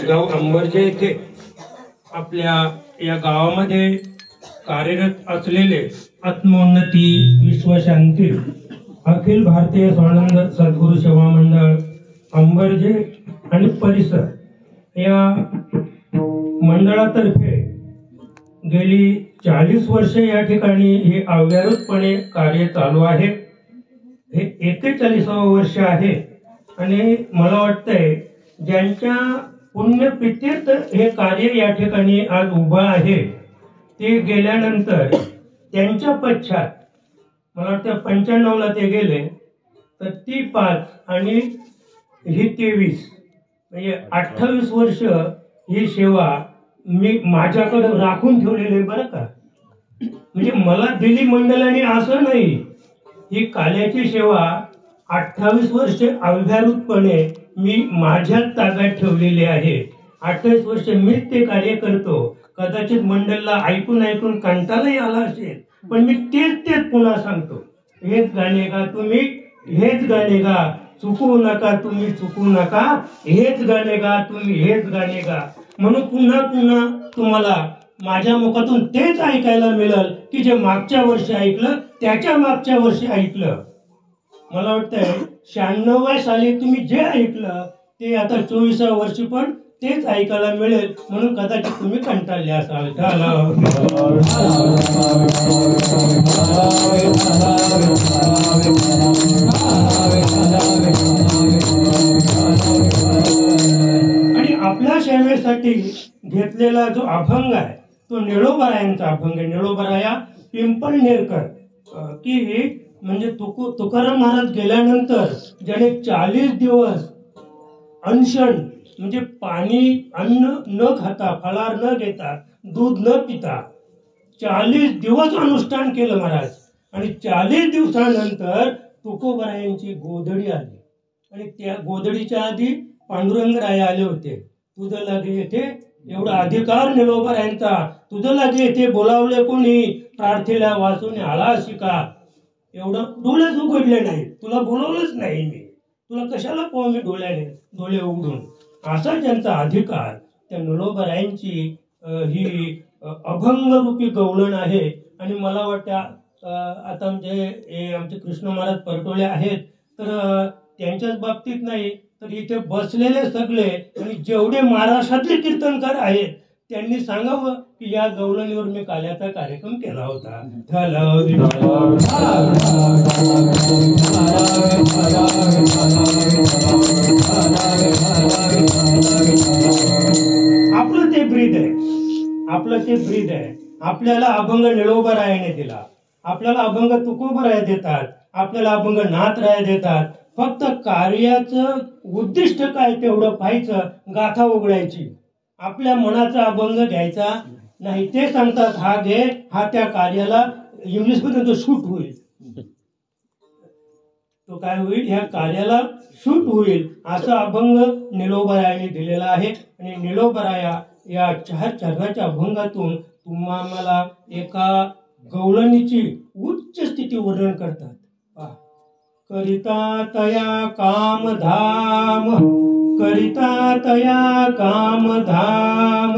गाव अंबरजे येथे आपल्या या गावामध्ये कार्यरत असलेले आत्मोन्नती विश्वशांती अखिल भारतीय स्वानंद सद्गुरू सेवा मंडळ अंबरजे आणि परिसर या मंडळातर्फे गेली 40 वर्षे या ठिकाणी हे अव्याहतपणे कार्य चालू आहे। हे 41वे वर्ष आहे आणि मला वाटतंय ज्यांच्या पुण्यप्रीत्यर्थ हे कार्य या ठिकाणी आज उभं आहे ते गेल्यानंतर त्यांच्या पश्चात मला वाटतं 95 ला ते गेले तर ती 5 आणि ही 23 म्हणजे 28 वर्ष ही सेवा मी माझ्याकडे राखून ठेवलेली आहे बरं का। म्हणजे मला दिली मंडळाने असं नाही, ही काल्याची सेवा 28 वर्षे अविभारूतपणे मी माझ्या ताब्यात ठेवलेली आहे। 28 वर्ष मीच ते कार्य करतो। कदाचित मंडळाला ऐकून कंटाळाही आला असेल पण मी तेच पुन्हा सांगतो, हेच गाणे गा तुम्ही, हेच गाणे गा, चुकू नका तुम्ही, चुकू नका, हेच गाणे गा तुम्ही, हेच गाणे गा। म्हणून पुन्हा तुम्हाला माझ्या मुखातून तेच ऐकायला मिळेल की जे मागच्या वर्षी ऐकलं त्याच्या मागच्या वर्षी ऐकलं। मला वाटतंय 96व्या साली तुम्ही जे ऐकलं ते आता 24व्या वर्षी पण तेच ऐकायला मिळेल, म्हणून कदाचित तुम्ही कंटाळले असाल। आणि आपल्या सेवेसाठी घेतलेला जो अभंग आहे तो निळोबारायांचा अभंग आहे। निळोबाराया पिंपळनेरकर की म्हणजे तुकाराम महाराज गेल्यानंतर ज्याने 40 दिवस अनशन म्हणजे पाणी अन्न न खाता, फळार न घेता, दूध न पिता 40 दिवस अनुष्ठान केलं महाराज। आणि 40 दिवसानंतर तुकोबारायांची गोधडी आली आणि त्या गोधडीच्या आधी पांडुरंगराय आले होते। तुझं लागे येथे एवढा अधिकार निळोबारायांचा, तुझं लागे येथे बोलावले कोणी, प्रार्थेला वाचून आला शिका। एवढं डोळेच उघडले नाही, तुला बोलवलंच नाही मी, तुला कशाला पाहू मी डोळे उघडून, असा त्यांचा अधिकार। त्या निळोबारायांची ही अभंगरूपी गवळण आहे। आणि मला वाटतं आता आमचे कृष्ण महाराज परटोळे आहेत तर त्यांच्याच बाबतीत नाही तर इथे बसलेले सगळे आणि जेवढे महाराष्ट्रातले कीर्तनकार आहेत त्यांनी सांगावं की या गवळणीवर मी काल्याचा कार्यक्रम केला होता। आपलं ते ब्रीद आहे, आपल्याला अभंग निळोबारायाने दिला, आपल्याला अभंग तुकोबाराया देतात, आपल्याला अभंग नाथराया देतात। फक्त कार्याचं उद्दिष्ट काय तेवढं पाहायचं, गाथा उघडायची, आपल्या मनाचा अभंग घ्यायचा नाही। ते सांगतात हा घे, हा त्या कार्याला इंग्लिश मध्ये तो शूट होईल, तो काय होईल, ह्या कार्याला शूट होईल असा अभंग निळोबारायाने दिलेला आहे। आणि निळोबाराया या 4 चरणाच्या अभंगातून तुम्हाला एका गवळणीची उच्च स्थिती वर्णन करतात। करिता तया कामधाम, करिता तया कामधाम,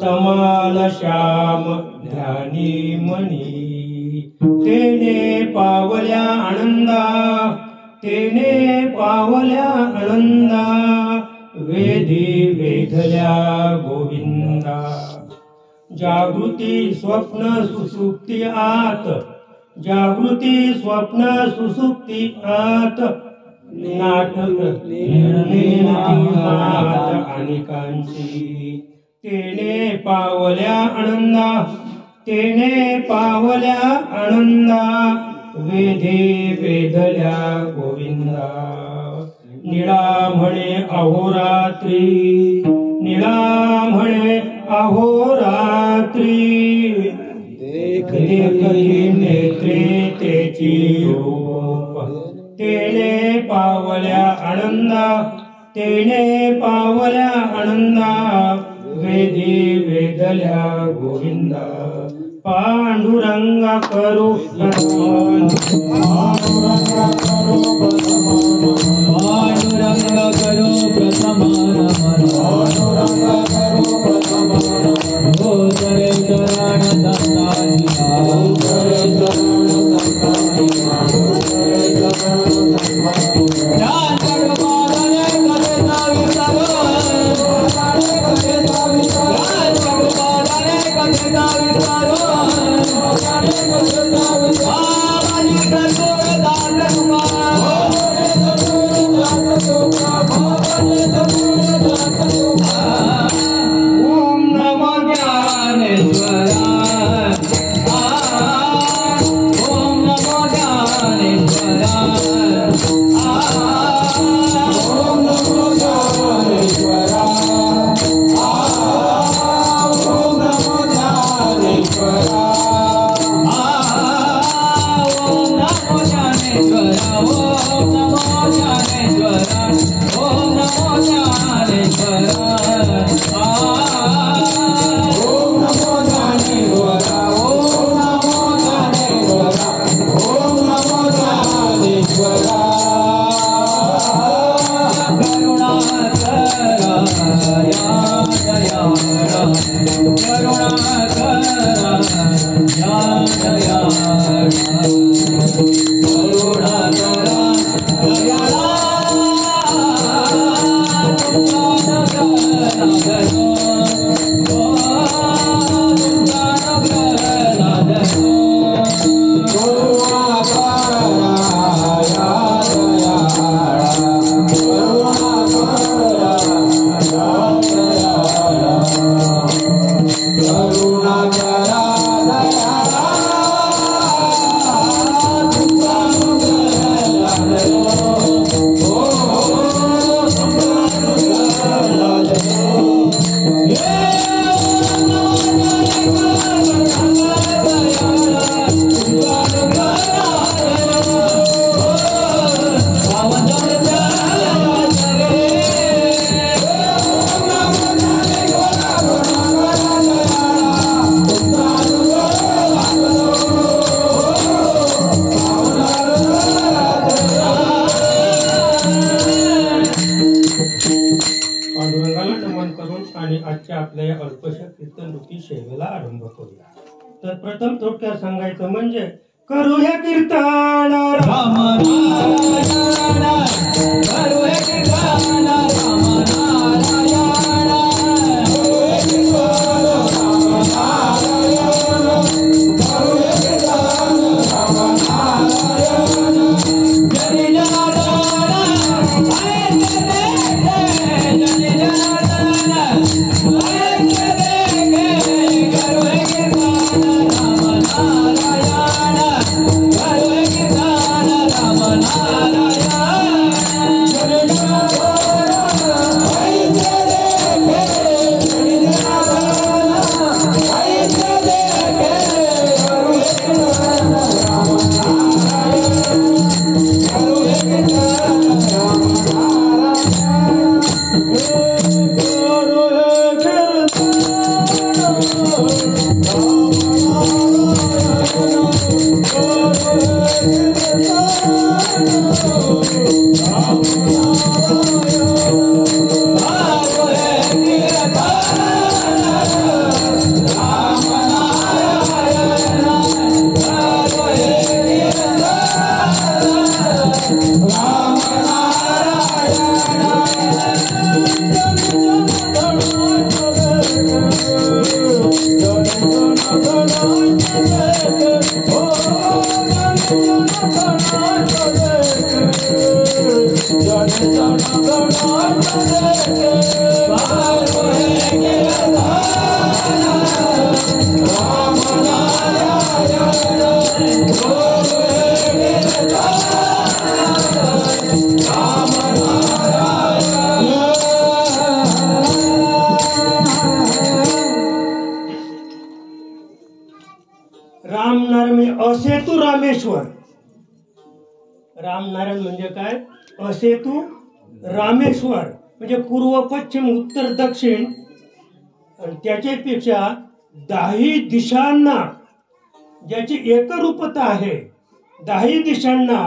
तमाल श्याम ध्यानी मनी, तेने पावल्या आनंदा, तेने पावल्या आनंदा, वेदी वेधल्या गोविंदा। जागृती स्वप्न सुसुप्ती आत, जागृती स्वप्न सुसुप्ती आत, नाटक अनेकांची, तेने पावल्या आनंदा, तेने पावल्या आनंदा, वेधे वेधल्या गोविंदा। निळा म्हणे अहोरात्री, निळा म्हणे अहोरात्री, देखली नेत्रे तेची रूप, तेने पावल्या आनंदा, तेने पावल्या आनंदा, वेदी वेदल्या गोविंदा। पांडुरंगा करू पांडुरंगा करू सेवेला आरंभ करूया। तर प्रथम थोडक्यात सांगायचं म्हणजे करूया कीर्तन राम नारायण, करूया कीर्तन राम नारायण, करूया कीर्तन राम नारायण, करूया कीर्तन राम नारायण, जय जनार्दन जय रामनारायण असेतु रामेश्वर। रामनारायण म्हणजे काय? असेतु रामेश्वर म्हणजे पूर्व पश्चिम उत्तर दक्षिण आणि त्याच्यापेक्षा 10 दिशांना ज्याची एकरूपता आहे, 10 दिशांना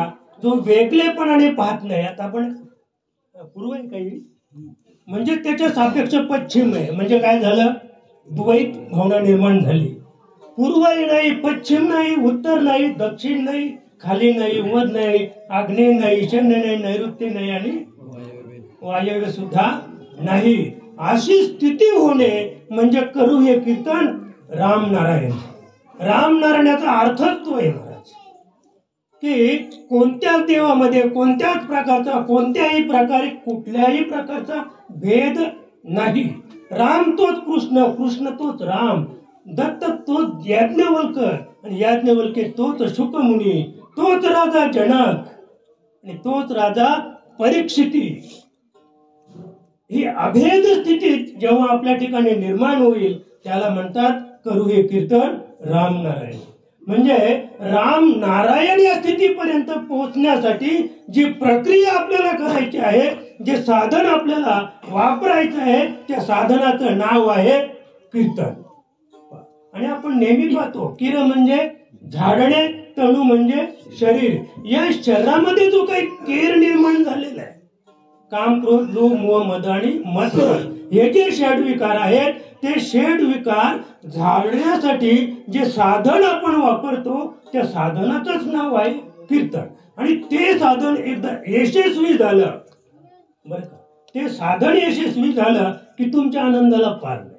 जो वेगळेपणाने पाहत नाही। आता आपण पूर्व काही म्हणजे त्याच्या सापेक्ष पश्चिम आहे. म्हणजे काय झालं, द्वैत भावना निर्माण झाली. पूर्वही नाही, पश्चिम नाही, उत्तर नाही, दक्षिण नाही, खाली नाही, वर नाही, आग्नेय नाही, ईशान्य नाही, नैऋत्य नाही आणि वायव्य सुद्धा नाही. अशी स्थिती होणे म्हणजे करू हे कीर्तन रामनारायण. रामनारायणाचा अर्थच तो आहे महाराज, की कोणत्याच देवामध्ये कोणत्याच प्रकारचा, कोणत्याही प्रकारे कुठल्याही प्रकारचा भेद नाही. राम तोच कृष्ण, कृष्ण तोच राम, दत्त तोच याज्ञवल्क्य आणि याज्ञवल्क्य तोच शुकमुनी, तोच राजा जनक आणि तोच राजा परीक्षिती. ही अभेद स्थिती जेव्हा आपल्या ठिकाणी निर्माण होईल त्याला म्हणतात करू हे कीर्तन रामनारायण. म्हणजे राम नारायण या स्थितीपर्यंत पोहोचण्यासाठी जी प्रक्रिया आपल्याला करायची आहे, जे साधन आपल्याला वापरायचं आहे, त्या साधनाचं नाव आहे कीर्तन. आणि आपण नेहमी पाहतो किर म्हणजे झाडणे, तणू म्हणजे शरीर. या शरीरामध्ये जो काही केर निर्माण झालेला आहे, काम, क्रोध, लोभ, मोह, मद आणि मत्सर, हे जे षड विकार आहेत, ते षड विकार झाडण्यासाठी जे साधन आपण वापरतो त्या साधनाचंच नाव आहे कीर्तन. आणि ते साधन एकदा यशस्वी झालं बरं का, ते साधन यशस्वी झालं की तुमच्या आनंदाला पार नाही.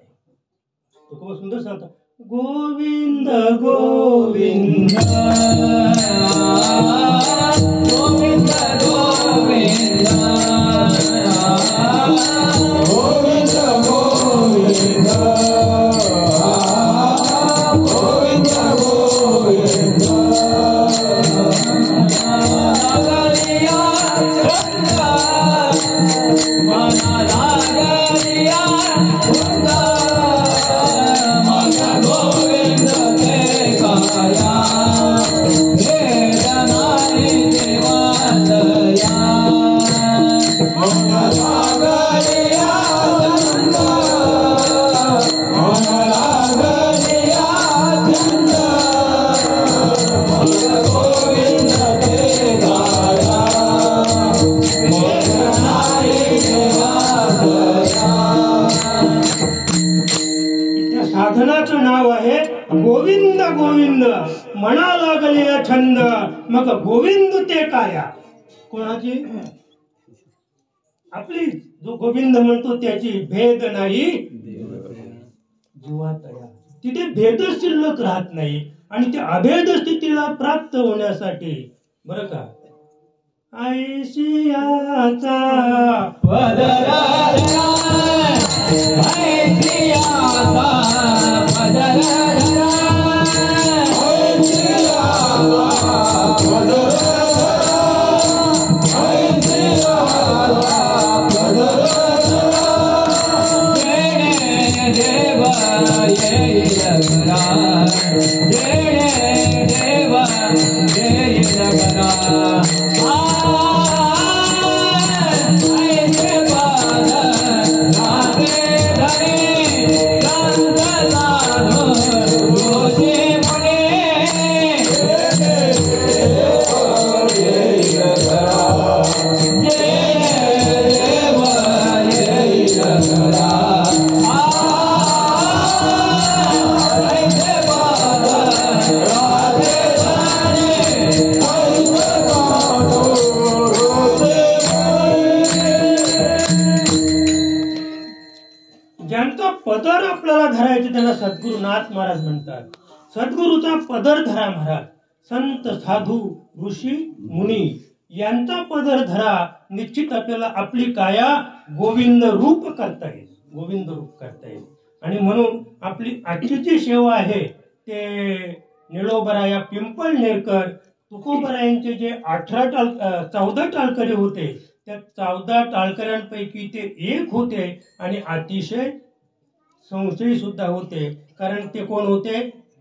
तो खूप सुंदर सांगता, गोविंद गोविंद गोविंद गोविंद गोविंद गोविंद गोविंद गोविंद लागलिया चंदा मना लागलिया चंदा मना गोविंद के गाया वेदनाई देवालया मना लागलिया चंदा मना लागलिया चंदा मना गोविंद के गाया वेदनाई देवालया. त्या साधनाचं नाव आहे गोविंद गोविंद. म्हणा लागले छंद मग गोविंद ते काया. कोणाची? आपली. जो गोविंद म्हणतो त्याची भेद नाही जीवातया. तिथे भेद शिल्लक राहत नाही. आणि त्या अभेद स्थितीला प्राप्त होण्यासाठी बरं का, ऐशियाचा पदरा ऐशियाचा पदरा पदर आपल्याला धरायचे त्याला सद्गुरुनाथ महाराज म्हणतात. सद्गुरूचा पदर धरा महाराज. संत साधू ऋषी मुनी यांचा पदर धरा. निश्चित आपल्याला आपली काया गोविंद रूप करता येईल. गोविंद रूप करता येईल. आणि म्हणून आपली आजची जी सेवा आहे ते निळोबराया पिंपळनेरकर तुकोबरायांचे जे 14 टाळकरी होते त्या 14 टाळकऱ्यांपैकी ते एक होते. आणि अतिशय संशयी सुद्धा होते. कारण ते कोण होते?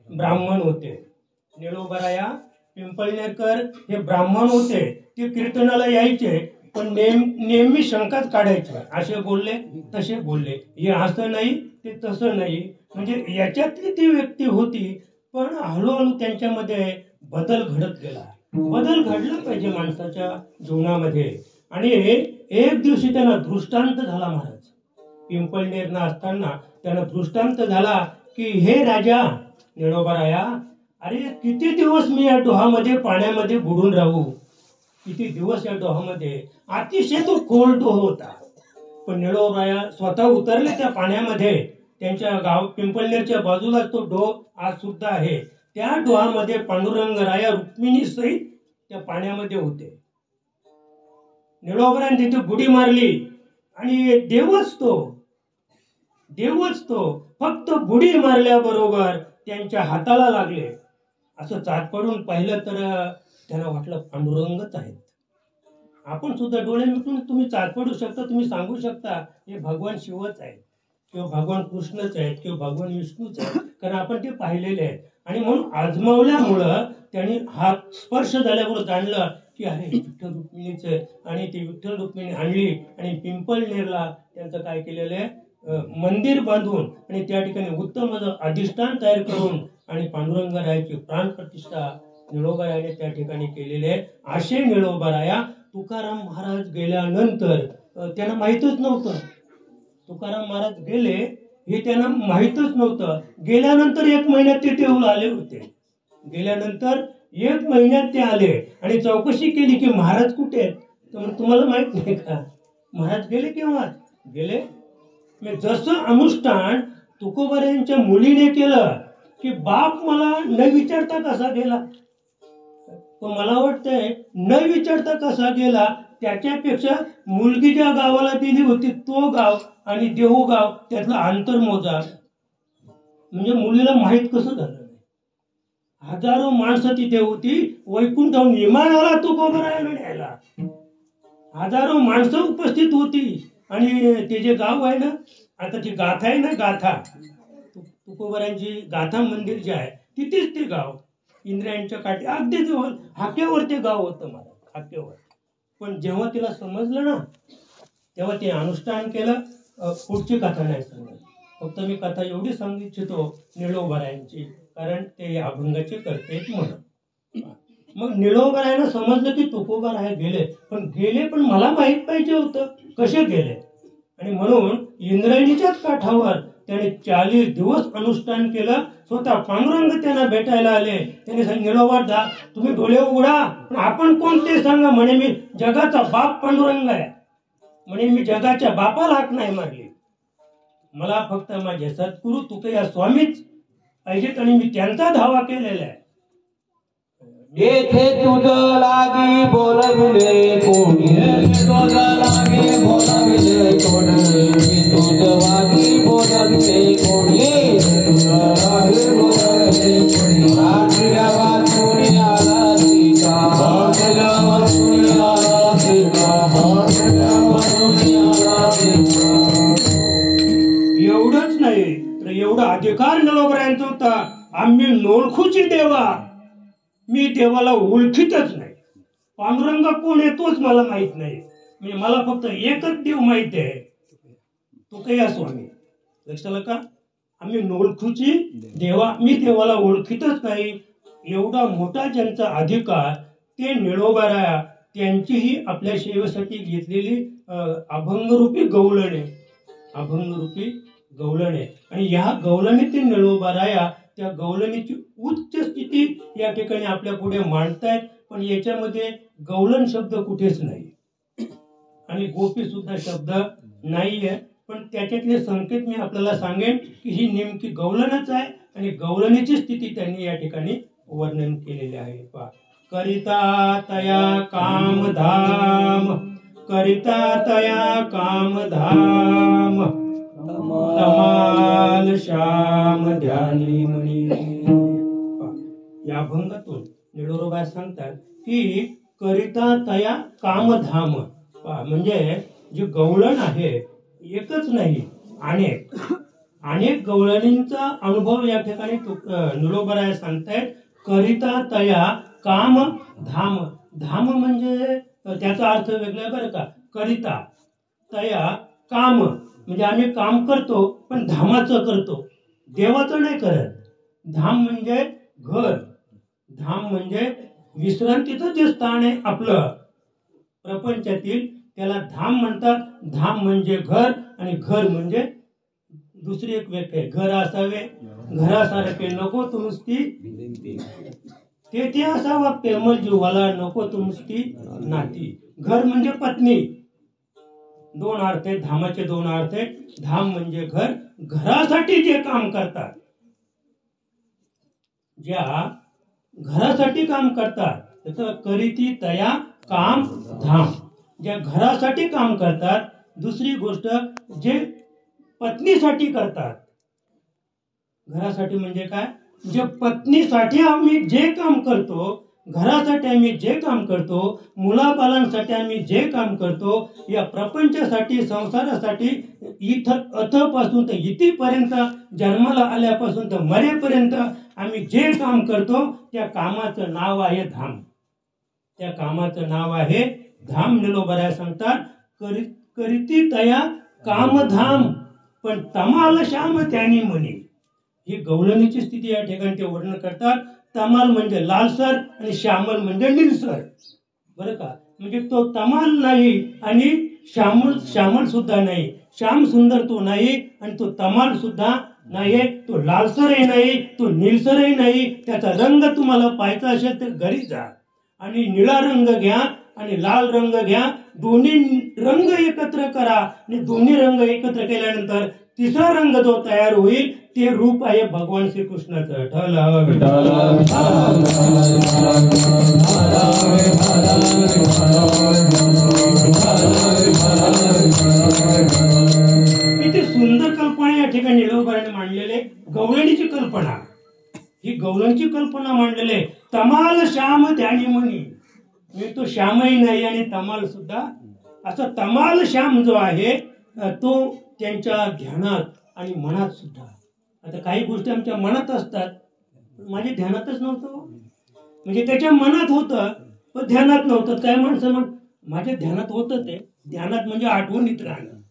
ब्राह्मण होते. निळोबराया पिंपळनेरकर हे ब्राह्मण होते. ते कीर्तनाला यायचे पण नेहमी शंकाच काढायचे. असे बोलले तसे बोलले, हे असं नाही ते तसं नाही. म्हणजे याच्यातली ती व्यक्ती होती. पण हळूहळू त्यांच्यामध्ये बदल घडत गेला. बदल घडला पाहिजे माणसाच्या जीवनामध्ये. आणि एक दिवशी त्यांना दृष्टांत झाला महाराज. पिंपळनेरला असताना त्यांना दृष्टांत झाला की हे राजा निळोबाराया, अरे किती दिवस मी या डोहामध्ये पाण्यामध्ये बुडून राहू, किती दिवस या डोहामध्ये. अतिशय तो खोल डोह होता. पण निळोबाराया स्वतः उतरले त्या पाण्यामध्ये. त्यांच्या गाव पिंपळनेरच्या बाजूला तो डोह आज सुद्धा आहे. त्या डोहामध्ये पांडुरंगराया रुक्मिणी सहित त्या पाण्यामध्ये होते. निळोबारायाने तिथे बुडी मारली आणि देवच तो फक्त बुडी मारल्याबरोबर त्यांच्या हाताला लागले. असं चाट पडून पाहिलं तर त्यांना वाटलं पांडुरंगच आहेत. आपण सुद्धा डोळे मिटून तुम्ही चाट पडू शकता, तुम्ही सांगू शकता हे भगवान शिवच आहेत किंवा भगवान कृष्णच आहेत किंवा भगवान विष्णूच आहेत, कारण आपण ते पाहिलेले आहेत. आणि म्हणून आजमावल्यामुळं त्यांनी हात स्पर्श झाल्यामुळे जाणलं की अरे विठ्ठल रुक्मिणीच आहे. आणि ती विठ्ठल रुक्मिणी आणली आणि पिंपळनेरला त्यांचं काय केलेलं आहे, मंदिर बांधून आणि त्या ठिकाणी उत्तम अधिष्ठान तयार करून आणि पांडुरंगरायाची प्राणप्रतिष्ठा निळोबारायाने त्या ठिकाणी केलेले आहे. असे निळोबाराया तुकाराम महाराज गेल्यानंतर त्यांना माहीतच नव्हतं. तुकाराम महाराज गेले हे त्यांना माहीतच नव्हतं. गेल्यानंतर 1 महिन्यात ते देऊळ आले होते. गेल्यानंतर 1 महिन्यात ते आले आणि चौकशी केली की महाराज कुठे आहेत. तर तुम्हाला माहित नाही का महाराज गेले केव्हा गेले. जसं अनुष्ठान तुकोबारायांच्या मुलीने केलं की बाप मला न विचारता कसा गेला, पण मला वाटतंय न विचारता कसा गेला त्याच्यापेक्षा मुलगी ज्या गावाला दिली होती तो गाव आणि देहू गाव त्यातलं अंतर मोजा. म्हणजे मुलीला माहित कसं झालं नाही. हजारो माणसं तिथे होती. वैकुंठाहून विमानाला तुकोबारायाला न्यायला हजारो माणसं उपस्थित होती. आणि ते जे गाव आहे ना, आता ती गाथा आहे ना, गाथा तुकोबारायांची गाथा मंदिर जे आहे तिथेच ते गाव इंद्रायणच्या काठी अगदी जवळ हाकेवर ते गाव होतं महाराज, हाकेवर. पण जेव्हा तिला समजलं ना तेव्हा ते अनुष्ठान केलं. पुढची कथा नाही सांगत, फक्त मी कथा एवढी सांगू इच्छितो निळोबारायांची, कारण ते अभंगाचे करते म्हणून. मग निळोबारायांना समजलं की तुकोबाराय गेले, पण मला माहित पाहिजे होतं कसे गेले. आणि म्हणून इंद्रायणीच्याच काठावर त्याने 40 दिवस अनुष्ठान केलं. स्वतः पांडुरंग त्यांना भेटायला आले. त्यांनी सांगितलं निळोबा तुम्ही डोळे उघडा, पण आपण कोण ते सांगा. म्हणे मी जगाचा बाप पांडुरंग आहे. म्हणे मी जगाच्या बापाला हाक नाही मारली, मला फक्त माझे सद्गुरू तुकया स्वामीच पाहिजेत आणि मी त्यांचा धावा केलेला आहे. येथे तुझ लागी बोलविले कोणी, तुझ लागी बोलविले कोणी, तुझ वागी बोलविले कोणी, तुझ लागी बोलविले कोणी. रात्रीला वाचून आला सीता, रात्रीला वाचून आला सीता, रात्रीला वाचून आला सीता. एवढंच नाही तर एवढा अधिकार निळोबारायांचा होता. आम्ही नोळखूची देवा, मी देवाला ओळखीतच नाही. पांडुरंग कोण आहे तोच मला माहित नाही. मला फक्त एकच देव माहित आहे, तुकया स्वामी. लक्षात आलं का. आम्ही नोळखूची देवा, मी देवाला ओळखीतच नाही. एवढा मोठा ज्यांचा अधिकार ते निळोबाराया त्यांचीही आपल्या सेवेसाठी घेतलेली अभंगरूपी गवळणे, अभंगरूपी गवळणे. आणि ह्या गवळणी ते निळोबाराया त्या गवळणीची उच्च स्थिती या ठिकाणी आपल्या पुढे मांडतायत. पण याच्यामध्ये गवळण शब्द कुठेच नाही आणि गोपी सुद्धा शब्द नाहीये. पण त्याच्यातले संकेत मी आपल्याला सांगेन की ही नेमकी गवळणच आहे आणि गवळणीची स्थिती त्यांनी या ठिकाणी वर्णन केलेले आहे. करिता तया कामधाम, करिता तया कामधाम, तमाल श्याम ध्यानी मुनी. या अभंगातून निळोबाराय सांगतात की करिता तया कामधाम, म्हणजे जे गवळण आहे एकच नाही, अनेक गवळणींचा अनुभव या ठिकाणी निळोबाराय सांगतायत. करिता तया कामधाम, धाम म्हणजे त्याचा अर्थ वेगळा बरं का. करिता तया काम म्हणजे आम्ही काम करतो पण धामाचं करतो, देवाचं नाही करत. धाम म्हणजे घर, धाम म्हणजे विश्रांतीचं जे स्थान आहे आपलं प्रपंचातील त्याला धाम म्हणतात. धाम म्हणजे घर आणि घर म्हणजे दुसरी एक व्याख्या आहे, घर असावे घरासारखे नको तू नुसती ते असावा प्रेमळ जीवाला नको तू नुसती नाती. घर म्हणजे पत्नी, दोन अर्थ आहेत धामाचे, दोन अर्थ आहेत. धाम म्हणजे घर, घरासाठी जे काम करतात, ज्या घरासाठी काम करतात त्याचं करीती तया काम धाम. ज्या घरासाठी काम करतात. दुसरी गोष्ट जे पत्नीसाठी करतात. घरासाठी म्हणजे काय, जे पत्नीसाठी आम्ही जे काम करतो, घरासाठी आम्ही जे काम करतो, मुलाबालांसाठी आम्ही जे काम करतो, या प्रपंचासाठी संसारासाठी इथं अथपासून तर इथेपर्यंत जन्माला आल्यापासून तर मरेपर्यंत आम्ही जे काम करतो त्या कामाचं नाव आहे धाम. त्या कामाचं नाव आहे धाम. निलोबराय सांगतात करीती तया कामधाम पण तमाल श्याम त्यानी म्हणे. ही गवळणीची स्थिती या ठिकाणी ते वर्णन करतात. तमाल म्हणजे लालसर आणि श्यामल म्हणजे निळसर, बरं का. म्हणजे तो तमाल नाही आणि श्यामल सुद्धा नाही. श्याम सुंदर तो नाही आणि तो तमाल सुद्धा नाही. तो लालसरही नाही, तो निळसरही नाही. त्याचा रंग तुम्हाला पाहायचा असेल तर घरी जा आणि निळा रंग घ्या आणि लाल रंग घ्या, दोन्ही रंग एकत्र करा आणि दोन्ही रंग एकत्र केल्यानंतर तिसरा रंग जो तयार होईल ते रूप आहे भगवान श्रीकृष्णाचं. किती सुंदर कल्पना या ठिकाणी निलोबराने मांडलेले. गवळणीची कल्पना, ही गवळणीची कल्पना मांडलेले. तमाल श्याम त्यानी म्हणी. मी तो श्यामही नाही आणि तमाल सुद्धा. असा तमाल श्याम जो आहे तो त्यांच्या ध्यानात आणि मनात सुद्धा. आता काही गोष्टी आमच्या मनात असतात, माझ्या ध्यानातच नव्हतं. म्हणजे त्याच्या मनात होतं पण ध्यानात नव्हतं. काय माणसं माझ्या ध्यानात होतं, ते ध्यानात म्हणजे आठवणीत राहणं.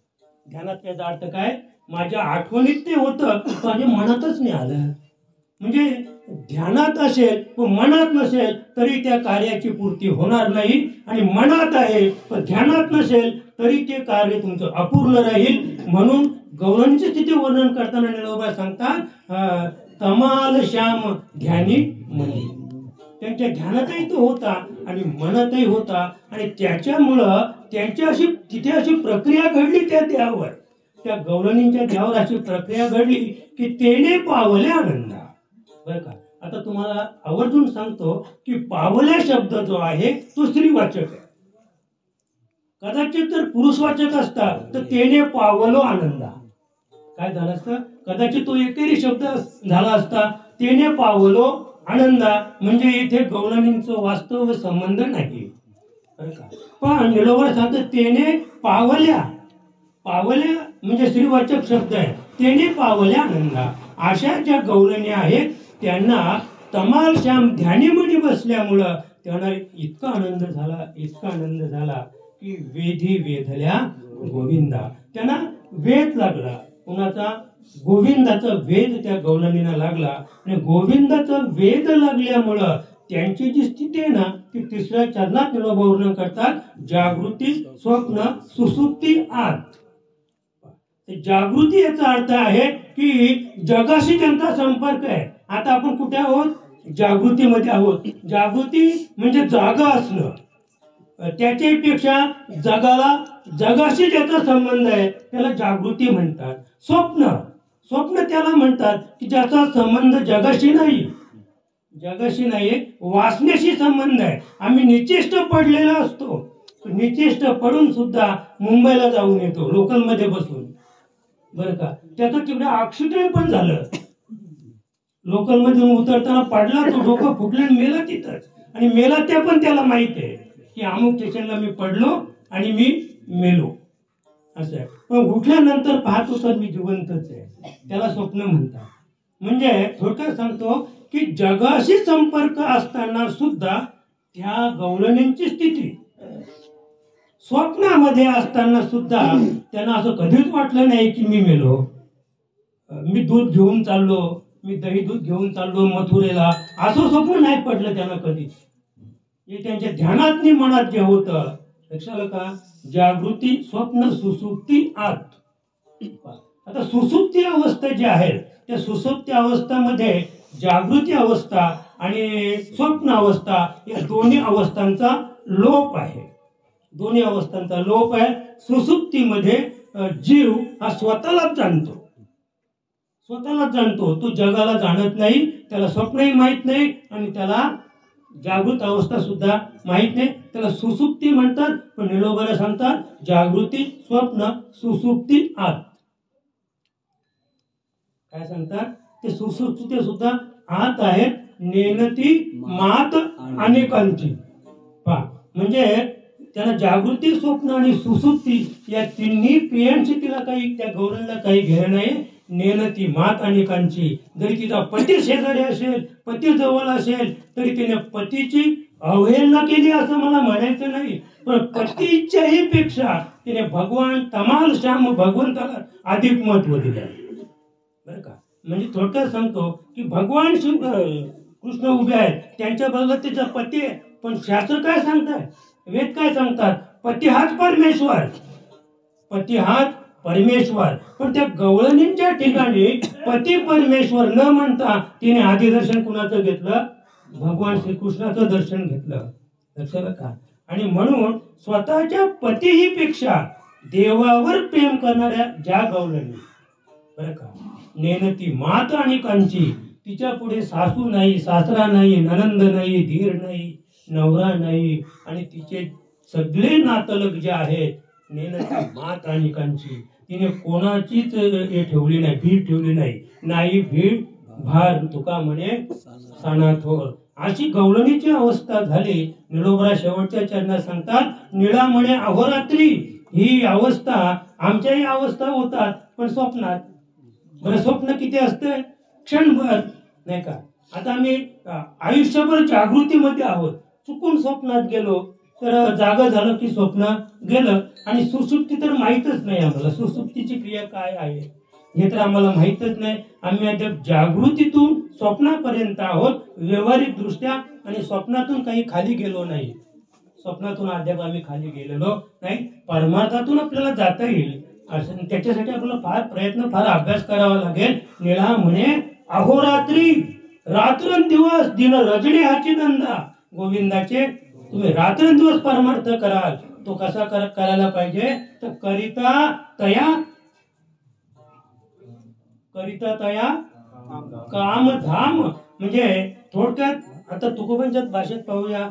ध्यानात त्याचा अर्थ काय, माझ्या आठवणीत ते होतं माझ्या मनातच नाही आलं. म्हणजे ध्यानात असेल पण मनात नसेल तरी त्या कार्याची पूर्ती होणार नाही. आणि मनात आहे पण ध्यानात नसेल तरी ते कार्य तुमचं अपूर्ण राहील. म्हणून गवळणीची स्थिती वर्णन करताना निलोबा सांगतात तमाल श्याम ध्यानी म्हणे. त्यांच्या ध्यानातही तो होता आणि मनातही होता आणि त्याच्यामुळं त्यांच्या तिथे अशी प्रक्रिया घडली त्या देहावर, त्या गवळणींच्या देहावर अशी प्रक्रिया घडली की तेने पावले आनंदा. बरं का. आता तुम्हाला आवर्जून सांगतो की पावल्या शब्द जो आहे तो स्त्रीवाचक आहे. कदाचित जर पुरुषवाचक असता तर तेने पावलो आनंदा काय झालं असतं, कदाचित तो एकेरी शब्द झाला असता तेने पावलो आनंदा. म्हणजे इथे गवळणींचं वास्तव संबंध नाही, बरं का. पण निलोबर सांगतात तेने पावल्या. पावल्या म्हणजे स्त्रीवाचक शब्द आहे. तेने पावल्या आनंदा. अशा ज्या गवळणी आहेत त्यांना तमाल श्याम ध्यानीमध्ये बसल्यामुळं त्यांना इतका आनंद झाला, इतका आनंद झाला की वेधी वेधल्या गोविंदा. त्यांना वेध लागला. कुणाचा, गोविंदाचा वेध त्या गवळणीला लागला. आणि गोविंदाचा वेध लागल्यामुळं त्यांची जी स्थिती आहे ना ती तिसऱ्या चरणात निलोबा वर्णन करतात. जागृती, स्वप्न, सुसुप्ती, आत. जागृती याचा अर्थ आहे की जगाशी त्यांचा संपर्क आहे. आता आपण कुठे आहोत, जागृतीमध्ये आहोत. जागृती म्हणजे जागा असणं, त्याच्यापेक्षा जगाशी ज्याचा संबंध आहे त्याला जागृती म्हणतात. स्वप्न त्याला म्हणतात की ज्याचा संबंध जगाशी नाही, जगाशी नाही, वासनेशी संबंध आहे. आम्ही निचेष्ट पडलेला असतो, निचेष्ट पडून सुद्धा मुंबईला जाऊन येतो लोकलमध्ये बसून, बरं का. त्याचं तिकडे ऍक्सिडेंट पण झालं. लोकलमधून उतरताना पडला, तो डोकं फुटलं मेला तिथंच. आणि मेला ते पण त्याला माहित आहे की अमुक स्टेशनला मी पडलो आणि मी मेलो असं आहे. पण उठल्यानंतर पाहतो तर मी जिवंतच आहे. त्याला स्वप्न म्हणतात. म्हणजे थोडक्यात सांगतो की जगाशी संपर्क असताना सुद्धा त्या गवळणींची स्थिती, स्वप्नामध्ये असताना सुद्धा त्यांना असं कधीच वाटलं नाही की मी मेलो. मी दूध घेऊन चाललो, मी दही दूध घेऊन चाललो मथुरेला, असं स्वप्न नाही पडलं त्यांना कधीच. हे त्यांच्या ध्यानात मनात जे होतं लक्षात आलं का? जागृती, स्वप्न, सुसुप्ती, आत. आता सुसुप्ती अवस्था जी आहे त्या सुसुप्ती अवस्थेमध्ये जागृती अवस्था आणि स्वप्न अवस्था या दोन्ही अवस्थांचा लोप आहे. दोन्ही अवस्थांचा लोप आहे. सुसुप्तीमध्ये जीव हा स्वतःलाच जाणतो, स्वतःलाच जाणतो. तो जगाला जाणत नाही, त्याला स्वप्नही माहित नाही आणि त्याला जागृत अवस्था सुद्धा माहित नाही. त्याला सुसुप्ती म्हणतात. पण निळोबाला सांगतात जागृती, स्वप्न, सुसुप्ती, आत. काय सांगतात? ते सुसुप्ती सुद्धा आत आहेत. नेनती मात अनेकांची. पहा, म्हणजे त्याला जागृती, स्वप्न आणि सुसुप्ती या तिन्ही क्रियांची तिला काही, त्या गौरीला काही घेणं नाही. नेनती मात अनेकांची. जरी तिचा पती शेजारी असेल, पती जवळ असेल, तरी तिने पतीची अवहेलना केली असं मला म्हणायचं नाही. पण पतीच्याही पेक्षा तिने भगवान तमाल श्याम भगवंताला अधिक महत्व दिलं, बरं का? म्हणजे थोडक्यात सांगतो की भगवान शिव कृष्ण उभे आहेत, त्यांच्या बाजूला तिचा पती आहे. पण शास्त्र काय सांगताय, वेद काय सांगतात? पती हाच परमेश्वर, पती हाच परमेश्वर. पण त्या गवळणींच्या ठिकाणी पती परमेश्वर न म्हणता तिने आधी दर्शन कुणाचं घेतलं? भगवान श्रीकृष्णाचं दर्शन घेतलं. लक्षात का? आणि म्हणून स्वतःच्या पतीही पेक्षा देवावर प्रेम करणाऱ्या ज्या गवळणी, बरं का, नेनती मात अनेकांची. तिच्या पुढे सासू नाही, सासरा नाही, ननंद नाही, धीर नाही, नवरा नाही, आणि तिचे सगळे नातलग जे आहेत नेनती मात अनेकांची. तिने कोणाचीच हे ठेवली नाही, भीड ठेवली नाही. नाही भीड भार तुका म्हणे सानाथोर. अशी गवळणीची अवस्था झाली. निळोबरा शेवटच्या चरणात सांगतात, निळा म्हणे अहोरात्री. ही अवस्था आमच्याही अवस्था होतात, पण स्वप्नात. बरं, स्वप्न किती असतं? क्षणभर, नाही का? आता आम्ही आयुष्यभर जागृतीमध्ये आहोत, चुकून स्वप्नात गेलो तर जागा झालं की स्वप्न गेलं. आणि सुसुप्ती तर माहीतच नाही आम्हाला. सुसुप्तीची क्रिया काय आहे हे तर आम्हाला माहीतच नाही. आम्ही अद्याप जागृतीतून स्वप्नापर्यंत आहोत व्यावहारिक दृष्ट्या, आणि स्वप्नातून काही खाली गेलो नाही. स्वप्नातून अद्याप आम्ही खाली गेलेलो नाही. परमार्थातून आपल्याला जाता येईल असं, त्याच्यासाठी आपल्याला फार प्रयत्न, फार अभ्यास करावा लागेल. निळा म्हणे अहोरात्री, रात्रंदिवस दिन रजनी हाची धंदा. गोविंदाचे तुम्ही रात्रंदिवस परमार्थ कराल. तो कसा करायला पाहिजे? तर करिता तया कामधाम. म्हणजे थोडक्यात आता तुकोबांच्या भाषेत पाहूया.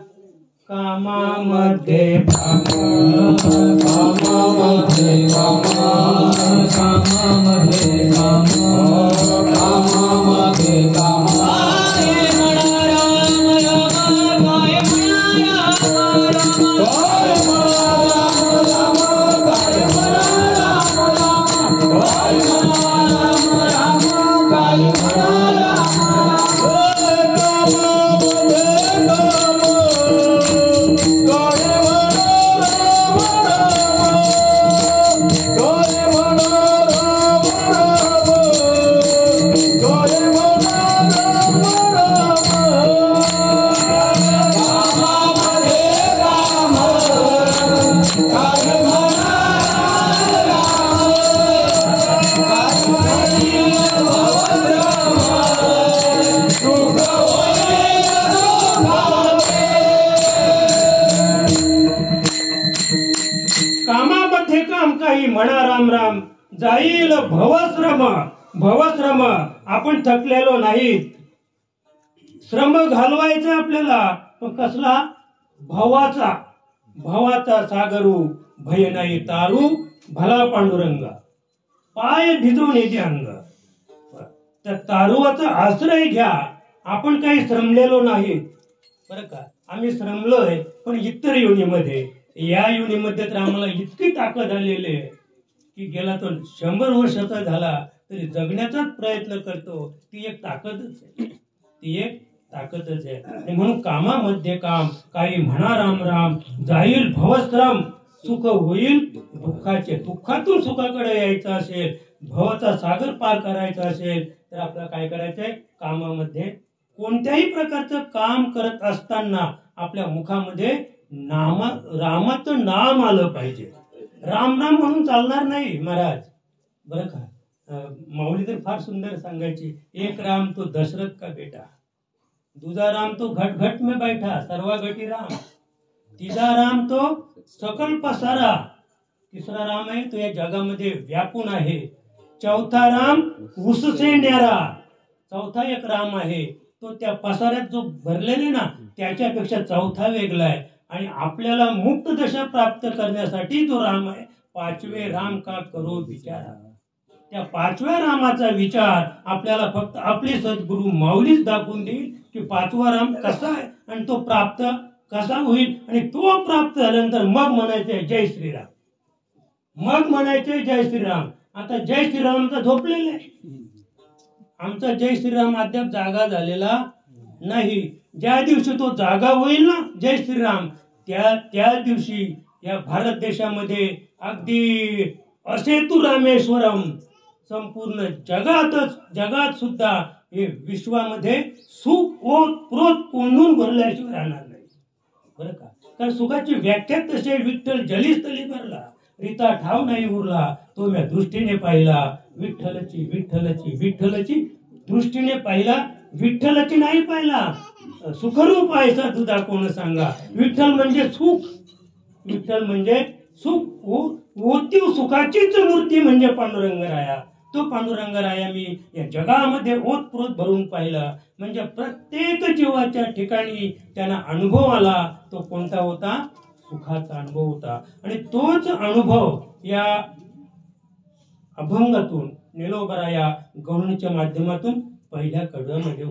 कामामध्ये काम, कामामध्ये काम, कामामध्ये काम, कामामध्ये काम. कामामध्ये काम काही म्हणा राम राम, जाईल भवश्रम. भवश्रम, आपण थकलेलो नाहीत. श्रम घालवायचा आपल्याला, पण कसला? भवाचा. भवाचा सागरू भय नाही तारू, भला पांडुरंग पाय भिजवून येते अंग. त्या तारुवाचा आश्रय घ्या. आपण काही श्रमलेलो नाही, बरं का? आम्ही श्रमलोय पण इतर योनीमध्ये. या योनीमध्ये तर आम्हाला इतकी ताकद आलेली आहे की गेला तो 100 वर्षाचा झाला तरी जगण्याचाच प्रयत्न करतो. ती एक ताकदच आहे, ती एक ताकदच आहे. आणि म्हणून कामामध्ये काम काही म्हणा राम राम, जाईल भवश्रम. सुख होईल दुःखाचे. दुःखातून सुखाकडे यायचं असेल, भवाचा सागर पार करायचा असेल तर आपल्याला काय करायचंय? कामामध्ये कोणत्याही प्रकारचं काम करत असताना आपल्या मुखामध्ये रामाचं नाम आलं पाहिजे. राम राम म्हणून चालणार नाही महाराज, बरं का. माऊली तर फार सुंदर सांगायची, एक राम तो दशरथ का बेटा, दूजा राम तो घट घट में बैठा सर्वा घटी राम, तीजा राम तो सकल पसारा, तिसरा राम आहे तो या जगामध्ये व्यापून आहे, चौथा राम उससे न्यारा, चौथा एक राम आहे तो त्या पसाऱ्यात जो भरलेले ना त्याच्यापेक्षा चौथा वेगळा आहे. आणि आपल्याला मुक्त दशा प्राप्त करण्यासाठी जो राम आहे, पाचवे राम का करो विचारा, त्या पाचव्या रामाचा विचार आपल्याला फक्त आपले सद्गुरू माऊलीच दाखवून देईल की पाचवा राम कसा आहे आणि तो प्राप्त कसा होईल. आणि तो प्राप्त झाल्यानंतर मग म्हणायचे जय श्रीराम, मग म्हणायचे जय श्रीराम. आता जय श्रीरामचा झोपलेला आहे, आमचा जय श्रीराम अद्याप जागा झालेला नाही. ज्या दिवशी तो जागा होईल ना जय श्रीराम, त्या दिवशी या भारत देशामध्ये अगदी असेतु रामेश्वरम, संपूर्ण जगात सुद्धा हे विश्वामध्ये सुख ओतप्रोत कोंडून भरल्याशिवाय राहणार नाही, बरं का. कारण सुखाची व्याख्या तशी आहे, विठ्ठल जलीस्थली भरला रीता ठाव नाही उरला, तो मी दृष्टीने पाहिला विठ्ठलची विठ्ठलची विठ्ठलची दृष्टीने पाहिला, विठ्ठलची नाही पाहिला. सुखरूप आहेसा तुझा कोण सांगा, विठ्ठल म्हणजे सुख, विठ्ठल म्हणजे सुख, ओतीव सुखाचीच मूर्ती म्हणजे पांडुरंगराया. तो पांडुरंगराया मी या जगामध्ये ओतप्रोत भरून पाहिला. म्हणजे प्रत्येक जीवाच्या ठिकाणी त्यांना अनुभव आला, तो कोणता होता, सुखाचा अनुभव होता. आणि तोच अनुभव या अभंगातून निलोबरा या गवळणीच्या माध्यमातून पहिल्या कडव्यामध्ये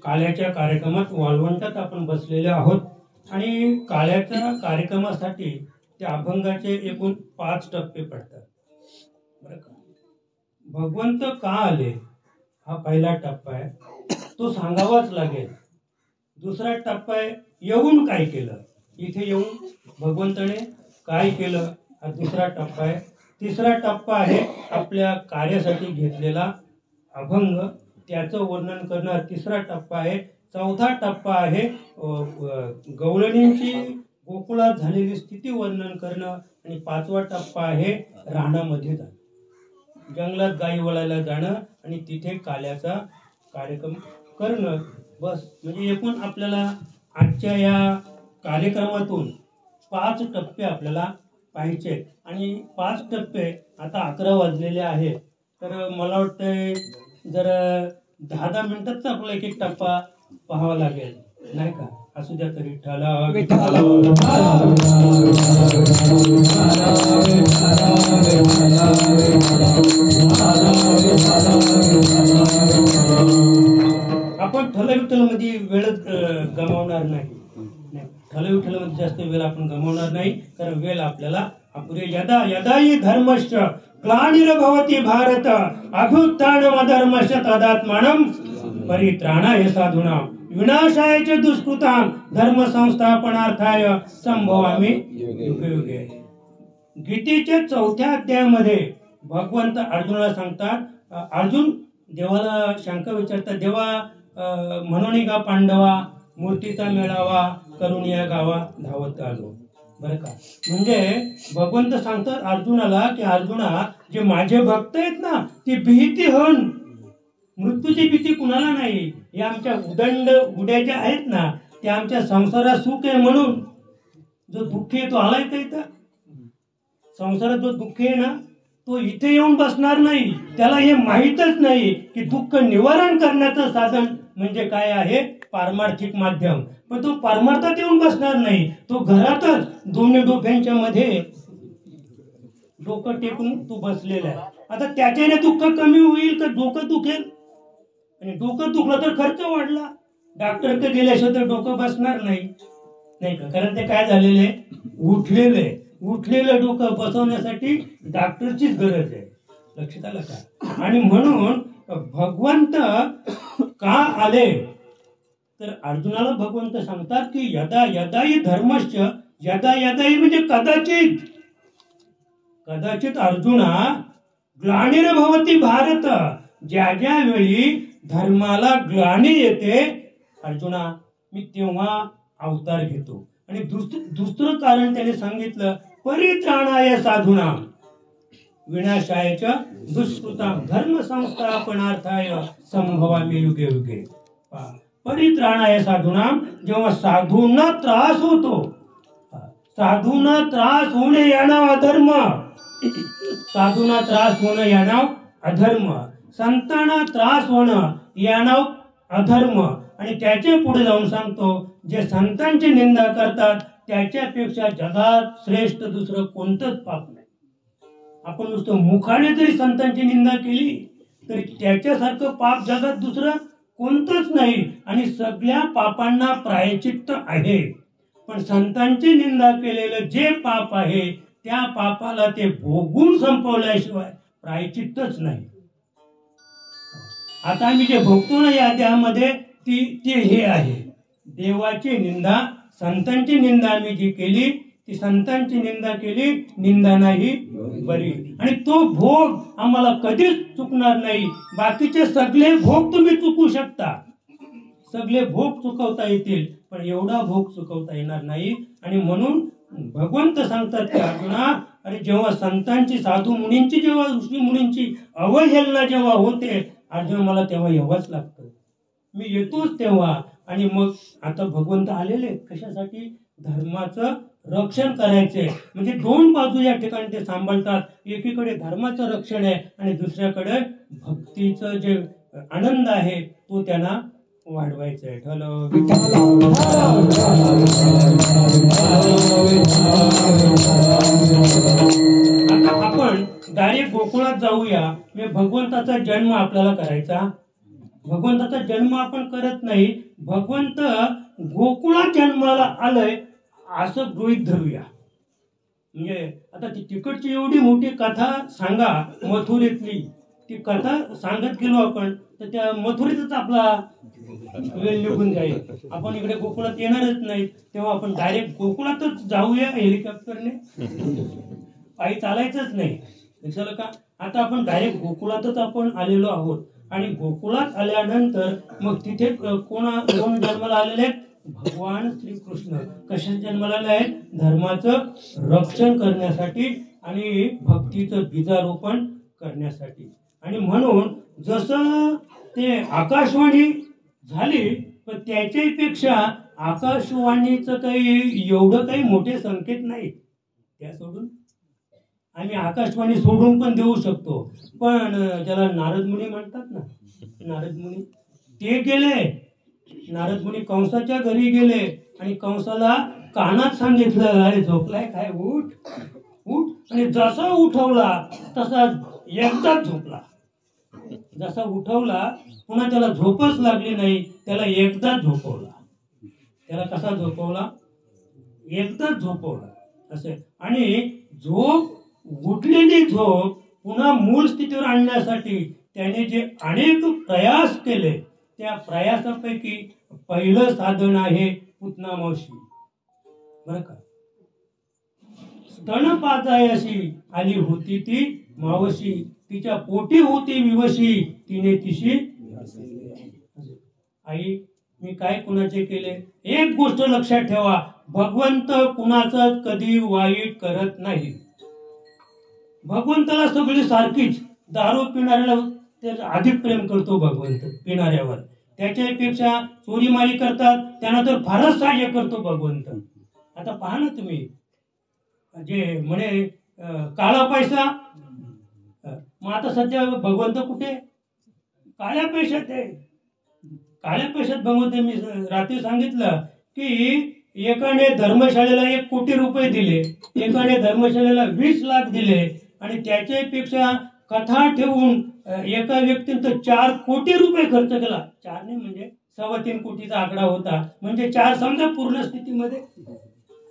काल्याच्या कार्यक्रमात वाळवंटात आपण बसलेले आहोत. आणि काल्याच्या कार्यक्रमासाठी त्या अभंगाचे एकूण 5 टप्पे पडतात, बरं का. भगवंत का आले हा पहिला टप्पा आहे, तो सांगावाच लागेल. दुसरा टप्पा आहे येऊन काय केलं, इथे येऊन भगवंताने काय केलं हा दुसरा टप्पा आहे. तिसरा टप्पा आहे आपल्या कार्यासाठी घेतलेला अभंग, त्याचं वर्णन करणं तिसरा टप्पा आहे. चौथा टप्पा आहे गवळणींची गोकुळात झालेली स्थिती वर्णन करणं. आणि 5वा टप्पा आहे रानामध्ये जाणं, जंगलात गाई वळायला जाणं आणि तिथे काल्याचा कार्यक्रम करणं. बस, म्हणजे एकूण आपल्याला आजच्या या कार्यक्रमातून 5 टप्पे आपल्याला पाहिजे. आणि 5 टप्पे आता 11 वाजलेले आहेत, तर मला वाटतंय जर 10-10 मिनिटात आपला एक एक टप्पा पाहावा लागेल, नाही का. असू द्या तरी आपण ठल विठ्ठल मध्ये वेळ गमावणार नाही, ठल विठ्ठल मध्ये जास्त वेळ आपण गमावणार नाही, कारण वेळ आपल्याला अपुरे. यदा यदाही धर्मश्च ग्लानिर्भवति भारत अभ्युत्थानमधर्मश्च तदात्मानं परित्राणाय साधूनां विनाशाय च दुष्कृतां धर्म संस्थापनार्थाय संभवामि युगे युगे. गीतेच्या 4थ्या अध्यायामध्ये भगवंत अर्जुनाला सांगतात, अर्जुन देवाला शंका विचारतात, देवा म्हणून का पांडवा मूर्तीचा मेळावा करून या गावा धावत आलो. बरं का. म्हणजे भगवंत सांगतात अर्जुनाला की अर्जुना, जे माझे भक्त आहेत ना ते भीती होऊन, मृत्यूची भीती कुणाला नाही. हे आमच्या उदंड उड्या ज्या आहेत ना त्या आमच्या संसारात सुख आहे म्हणून. जो दुःखी आहे तो आलाय का इथं? संसारात जो दुःखी आहे ना तो इथे येऊन बसणार नाही. त्याला हे माहीतच नाही की दुःख निवारण करण्याचं साधन म्हणजे काय आहे, पारमार्थिक माध्यम. पण तो परमार्थात येऊन बसणार नाही. तो घरातच दोन्ही डोक्यांच्या मध्ये डोकं टेकून तू बसलेला आहे. आता त्याच्याने दुःख कमी होईल का डोकं दुखेल? आणि डोकं दुखलं तर खर्च वाढला. डॉक्टरकडे गेल्याशिवाय तर डोकं बसणार नाही, नाही का. कारण ते काय झालेले, उठलेलं डोकं बसवण्यासाठी डॉक्टरचीच गरज आहे. लक्षात आलं का? आणि म्हणून भगवंत का आले तर अर्जुनाला भगवंत सांगतात की यदा यदाही धर्मश्च, यदा यदाही म्हणजे कदाचित, कदाचित अर्जुना ग्लानिर्भवती भारत, ज्या ज्या वेळी धर्माला ग्लानी येते अर्जुना मी तेव्हा अवतार घेतो. आणि दुसरं कारण त्याने सांगितलं, परित्राणाय साधूना विनाशायच्या दुष्कृतां धर्म संस्थापनार्थाय संभवामी युगे युगे. परित्राणाय साधूना, जेव्हा साधूंना त्रास होतो, साधूंना त्रास होणे या नाव अधर्म, साधूंना त्रास होणं या नाव अधर्म, संतांना त्रास होणं या नाव अधर्म. आणि त्याचे पुढे जाऊन सांगतो, जे संतांची निंदा करतात त्याच्यापेक्षा जगात श्रेष्ठ दुसरं कोणतंच पाप नाही. आपण नुसतं मुखाने जरी संतांची निंदा केली तरी त्याच्यासारखं पाप जगात दुसरं कोणतंच नाही. आणि सगळ्या पापांना प्रायचित्त आहे. पण संतांची निंदा केलेलं जे पाप आहे त्या पापाला ते भोगून संपवल्याशिवाय प्रायचित्तच नाही. आता आम्ही जे भोगतो ना या देहामध्ये ती हे आहे देवाची निंदा. संतांची निंदा आम्ही जी केली ती संतांची निंदा केली, निंदा नाही बरी. आणि तो भोग आम्हाला कधीच चुकणार नाही. बाकीचे सगळे भोग तुम्ही चुकू शकता, सगळे भोग चुकवता येतील, पण एवढा भोग चुकवता येणार नाही. आणि म्हणून भगवंत सांगतात की अर्जुना, अरे जेव्हा संतांची, साधू मुनींची, जेव्हा ऋषी मुनींची अवहेलना जेव्हा होते अर्जुन, मला तेव्हा यावंच लागतं. मी येतोच तेव्हा. आणि मग आता भगवंत आलेले कशासाठी? धर्माचं रक्षण करायचे. म्हणजे दोन बाजू या ठिकाणी ते सांभाळतात. एकीकडे धर्माचं रक्षण आहे आणि दुसऱ्याकडे भक्तीचं जे आनंद आहे तो त्यांना वाढवायचं आहे. आता आपण डायरेक्ट गोकुळात जाऊया. मी भगवंताचा जन्म आपल्याला करायचा. भगवंताचा जन्म आपण करत नाही. भगवंत गोकुळात जन्माला आलंय असं गृहीत धरूया. म्हणजे आता ती तिकडची एवढी मोठी कथा सांगा मथुरेतली, ती कथा सांगत गेलो आपण तर त्या मथुरेतच आपला वेळ निघून जाईल. आपण इकडे गोकुळात येणारच नाही. तेव्हा आपण डायरेक्ट गोकुळातच जाऊया हेलिकॉप्टरने, पायी चालायचंच नाही. दिसलं का? आता आपण डायरेक्ट गोकुळातच आपण आलेलो आहोत. आणि गोकुळात आल्यानंतर मग तिथे कोण जन्माला आलेले आहेत? भगवान श्रीकृष्ण. कशात जन्माला आले आहेत? धर्माचं रक्षण करण्यासाठी आणि भक्तीचं बीजारोपण करण्यासाठी. आणि म्हणून जसं ते आकाशवाणी झाली पण त्याच्यापेक्षा आकाशवाणीचं काही एवढं काही मोठे संकेत नाही. त्या सोडून आम्ही आकाशवाणी सोडून पण देऊ शकतो. पण ज्याला नारद मुनी म्हणतात ना, नारद मुनी ते गेले. नारद मुनी कंसाच्या घरी गेले आणि कंसाला कानात सांगितलं, अरे झोपलाय काय, उठ उठ. आणि जसा उठवला तसा एकदाच झोपला. जसा उठवला पुन्हा त्याला झोपच लागली नाही. त्याला एकदाच झोपवला. त्याला कसा झोपवला? एकदाच झोपवला असे. आणि झोप, उठलेली झोप पुन्हा मूळ स्थितीवर आणण्यासाठी त्याने जे अनेक प्रयास केले त्या प्रयासापैकी पहिलं साधन आहे पुतना मावशी. बरं का? स्तनपाजायशी आली होती ती मावशी, तिच्या पोटी होती विवशी, तिने तिशी. आई मी काय कुणाचे केले? एक गोष्ट लक्षात ठेवा, भगवंत कुणाचं कधी वाईट करत नाही. भगवंताला सगळी सारखीच. दारू पिणाऱ्याला त्याला अधिक प्रेम करतो भगवंत पिणाऱ्यावर. त्याच्यापेक्षा चोरीमारी करतात त्यांना तर फारच सहाय्य करतो भगवंत. आता पहा ना तुम्ही, जे म्हणे काळा पैसा, मग आता सध्या भगवंत कुठे? काळ्या पैशात आहे. काळ्या पैशात भगवंत. मी रात्री सांगितलं की एकाने धर्मशाळेला 1 कोटी रुपये दिले, एकाने धर्मशाळेला 20 लाख दिले, आणि त्याच्यापेक्षा कथा ठेवून एका व्यक्तीनं 4 कोटी रुपये खर्च केला. 4 नाही म्हणजे 3.25 कोटीचा आकडा होता. म्हणजे 4 समजा पूर्ण स्थितीमध्ये,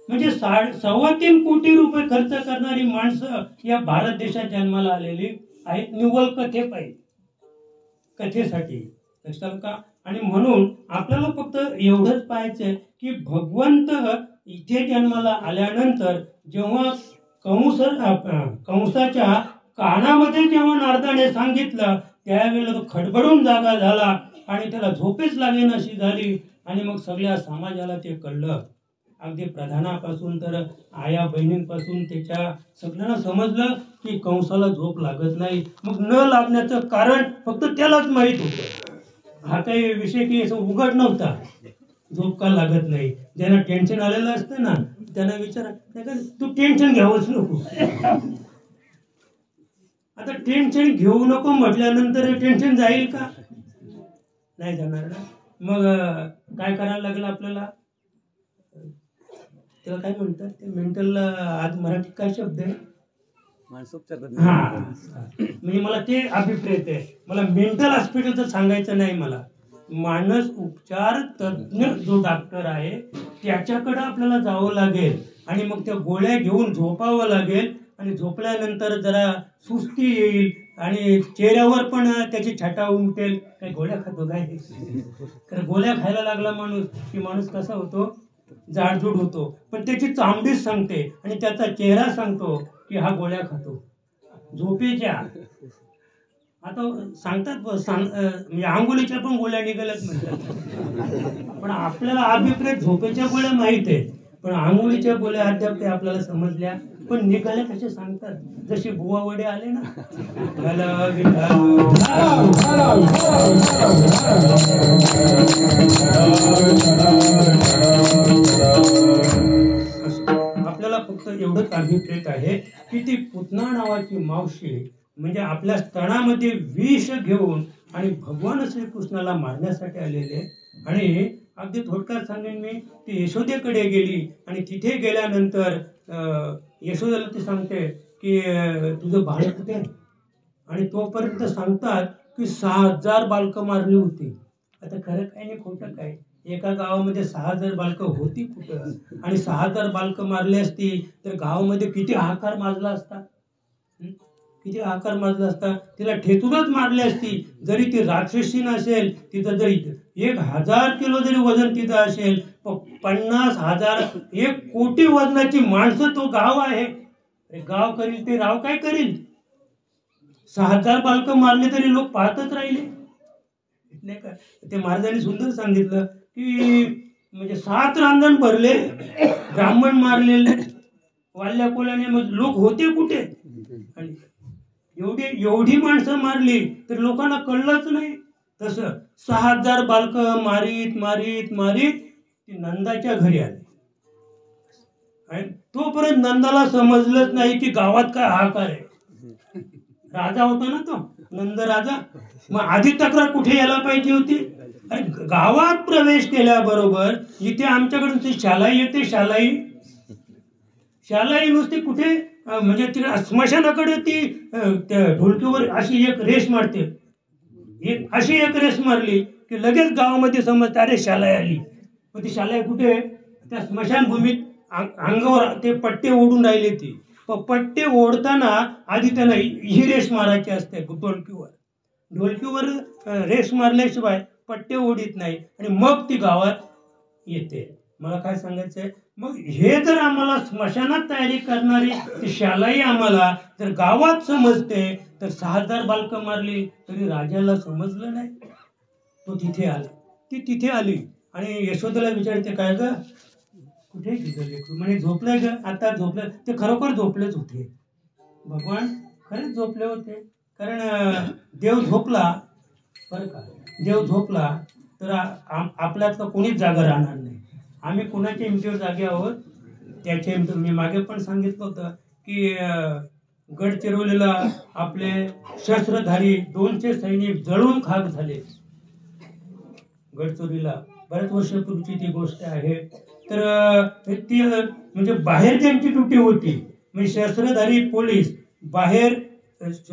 म्हणजे 3.25 कोटी रुपये खर्च करणारी माणसं या भारत देशात जन्माला आलेली आहेत. निव्वळ कथेसाठी. लक्षात का? आणि म्हणून आपल्याला फक्त एवढंच पाहायचंय की भगवंत इथे जन्माला आल्यानंतर जेव्हा कंसाच्या कानामध्ये जेव्हा नारदाने सांगितलं त्यावेळेला तो खडबडून जागा झाला आणि त्याला झोपेच लागेनाशी झाली. आणि मग सगळ्या समाजाला ते कळलं. अगदी प्रधानापासून तर आया बहिणींपासून त्याच्या सगळ्यांना समजलं की कंसाला झोप लागत नाही. मग न लागण्याचं कारण फक्त त्यालाच माहीत होतं. हा काही विषय की असं उघड नव्हता. झोप का लागत नाही, ज्यांना टेन्शन आलेलं असतं ना त्यांना विचारा, तू टेन्शन घ्यावंच नको. आता टेन्शन घेऊ नको म्हटल्यानंतर टेन्शन जाईल का? नाही जाणार ना. मग काय करायला लागेल आपल्याला? त्याला काय म्हणतात ते मेंटल, आज मराठीत काय शब्द आहे? हा, म्हणजे मला ते अभिप्रेत आहे. मला मेंटल हॉस्पिटलचं सांगायचं नाही. मला मानस उपचार तज्ञ जो डॉक्टर आहे त्याच्याकडे आपल्याला जावं लागेल आणि मग त्या गोळ्या घेऊन झोपावं लागेल. आणि झोपल्यानंतर जरा सुस्ती येईल आणि चेहऱ्यावर पण त्याची छटा उमटेल. काही गोळ्या खातो काय? कारण गोळ्या खायला लागला माणूस की माणूस कसा होतो? जाडजूड होतो. पण त्याची चामडीच सांगते आणि त्याचा चेहरा सांगतो की हा गोळ्या खातो झोपेच्या. आता सांगतात म्हणजे आंघोळीच्या पण गोळ्या निघाल्यात म्हणतात. पण आपल्याला अभिप्रेत झोपेच्या गोळ्या माहित आहेत, पण आंघोळीच्या गोळ्या अद्याप ते आपल्याला समजल्या पण निघाल्या कसे सांगतात. जसे बुवा वडे आले ना, आपल्याला फक्त एवढंच अभिप्रेत आहे की ती पुतना नावाची मावशी म्हणजे आपल्या स्तनामध्ये विष घेऊन आणि भगवान श्रीकृष्णाला मारण्यासाठी आलेले. आणि अगदी थोडक्यात सांगेन मी, ती यशोदेकडे गेली आणि तिथे गेल्यानंतर यशोदेला ती सांगते की तुझं बाळ कुठे आहे? आणि तोपर्यंत सांगतात की 6000 बालकं मारली होती. आता खरं काय नाही खोटं काय? एका गावामध्ये 6000 बालकं होती कुठं? आणि 6000 बालकं मारली असती तर गावामध्ये किती हाहाकार माजला असता? किती हाहाकार माजला असता? तिला ठेचूनच मारली असती. जरी ती राक्षसी नसेल, तिथं जरी 1000 किलो जरी वजन तिथं असेल, 50,000 1 कोटी वजनाची माणसं तो गाव आहे. गाव करील ते राव काय करील? 6000 बालकं मारले तरी लोक पाहतच राहिले नाही का? ते महाराजांनी सुंदर सांगितलं की म्हणजे 7 रांजण भरले, ब्राह्मण मारलेले वाल्या कोल्याने, मग लोक होते कुठे? आणि एवढी माणसं मारली तर लोकांना कळलंच नाही. तसं 6000 बालकं मारीत मारीत मारीत ती नंदाच्या घरी आली. आणि तोपर्यंत नंदाला समजलंच नाही की गावात काय हाहाकार आहे. राजा होता ना तो नंद राजा. मग आधी तक्रार कुठे यायला पाहिजे होती? आणि गावात प्रवेश केल्याबरोबर इथे आमच्याकडून ती शालाई येते. शालाई नुसती कुठे म्हणजे तिकडे स्मशानाकडे ती ढोलकीवर अशी एक रेस मारते. अशी एक रेस मारली की लगेच गावामध्ये समजते अरे शालाई आली. मग ती शालाई कुठे? त्या स्मशानभूमीत अंगावर ते पट्टे ओढून राहिले. ती पट्टे ओढताना आधी त्यांना ही रेस मारायची असते ढोलकीवर रेस मारल्याशिवाय पट्टे ओढीत नाही आणि मग ती गावात येते. मला काय सांगायचंय, मग हे जर आम्हाला स्मशानात तयारी करणारी शालाई आम्हाला जर गावात समजते तर 6000 बालकं मारली तरी राजाला समजलं नाही. तो तिथे आला. ती तिथे आली आणि यशोदेला विचारते काय ग कुठे गेलं लेकरू म्हणे झोपलं ग आता झोपलं ते खरोखर झोपलेच होते भगवान खरेच झोपले होते कारण देव झोपला बरं का देव झोपला तर आपल्यातलं कोणीच जागा राहणार नाही आम्ही कोणाच्या हिमतीवर जागे आहोत त्याच्या हिमतीवर मी मागे पण सांगितलं होतं की गडचिरोलीला आपले शस्त्रधारी 200 सैनिक जळून खाक झाले गडचिरोलीला बऱ्याच वर्षापूर्वीची ती गोष्ट आहे तर ती म्हणजे बाहेर त्यांची ड्युटी होती म्हणजे शस्त्रधारी पोलीस बाहेर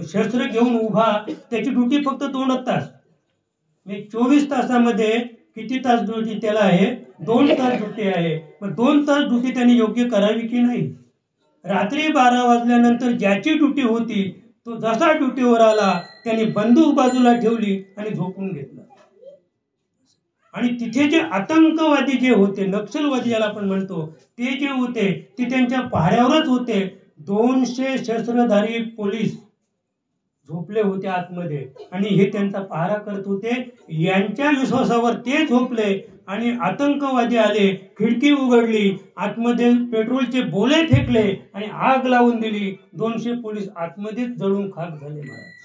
शस्त्र घेऊन उभा त्याची ड्युटी फक्त 2 तास म्हणजे 24 तासामध्ये किती तास ड्युटी त्याला आहे 2 तास ड्युटी आहे मग 2 तास ड्युटी त्यांनी योग्य करावी की नाही रात्री 12 वाजल्यानंतर ज्याची ड्युटी होती तो जसा ड्युटीवर आला त्यांनी बंदूक बाजूला ठेवली आणि झोपून घेतला आणि तिथे जे आतंकवादी जे होते नक्षलवादी ज्याला आपण म्हणतो ते जे होते ते त्यांच्या पहाऱ्यावरच होते 200 शस्त्रधारी पोलीस झोपले होते आतमध्ये आणि हे त्यांचा पहारा करत होते यांच्या विश्वासावर ते झोपले आणि आतंकवादी आले खिडकी उघडली आतमध्ये पेट्रोलचे बोले फेकले आणि आग लावून दिली 200 पोलीस आतमध्येच जळून खाक झाले महाराज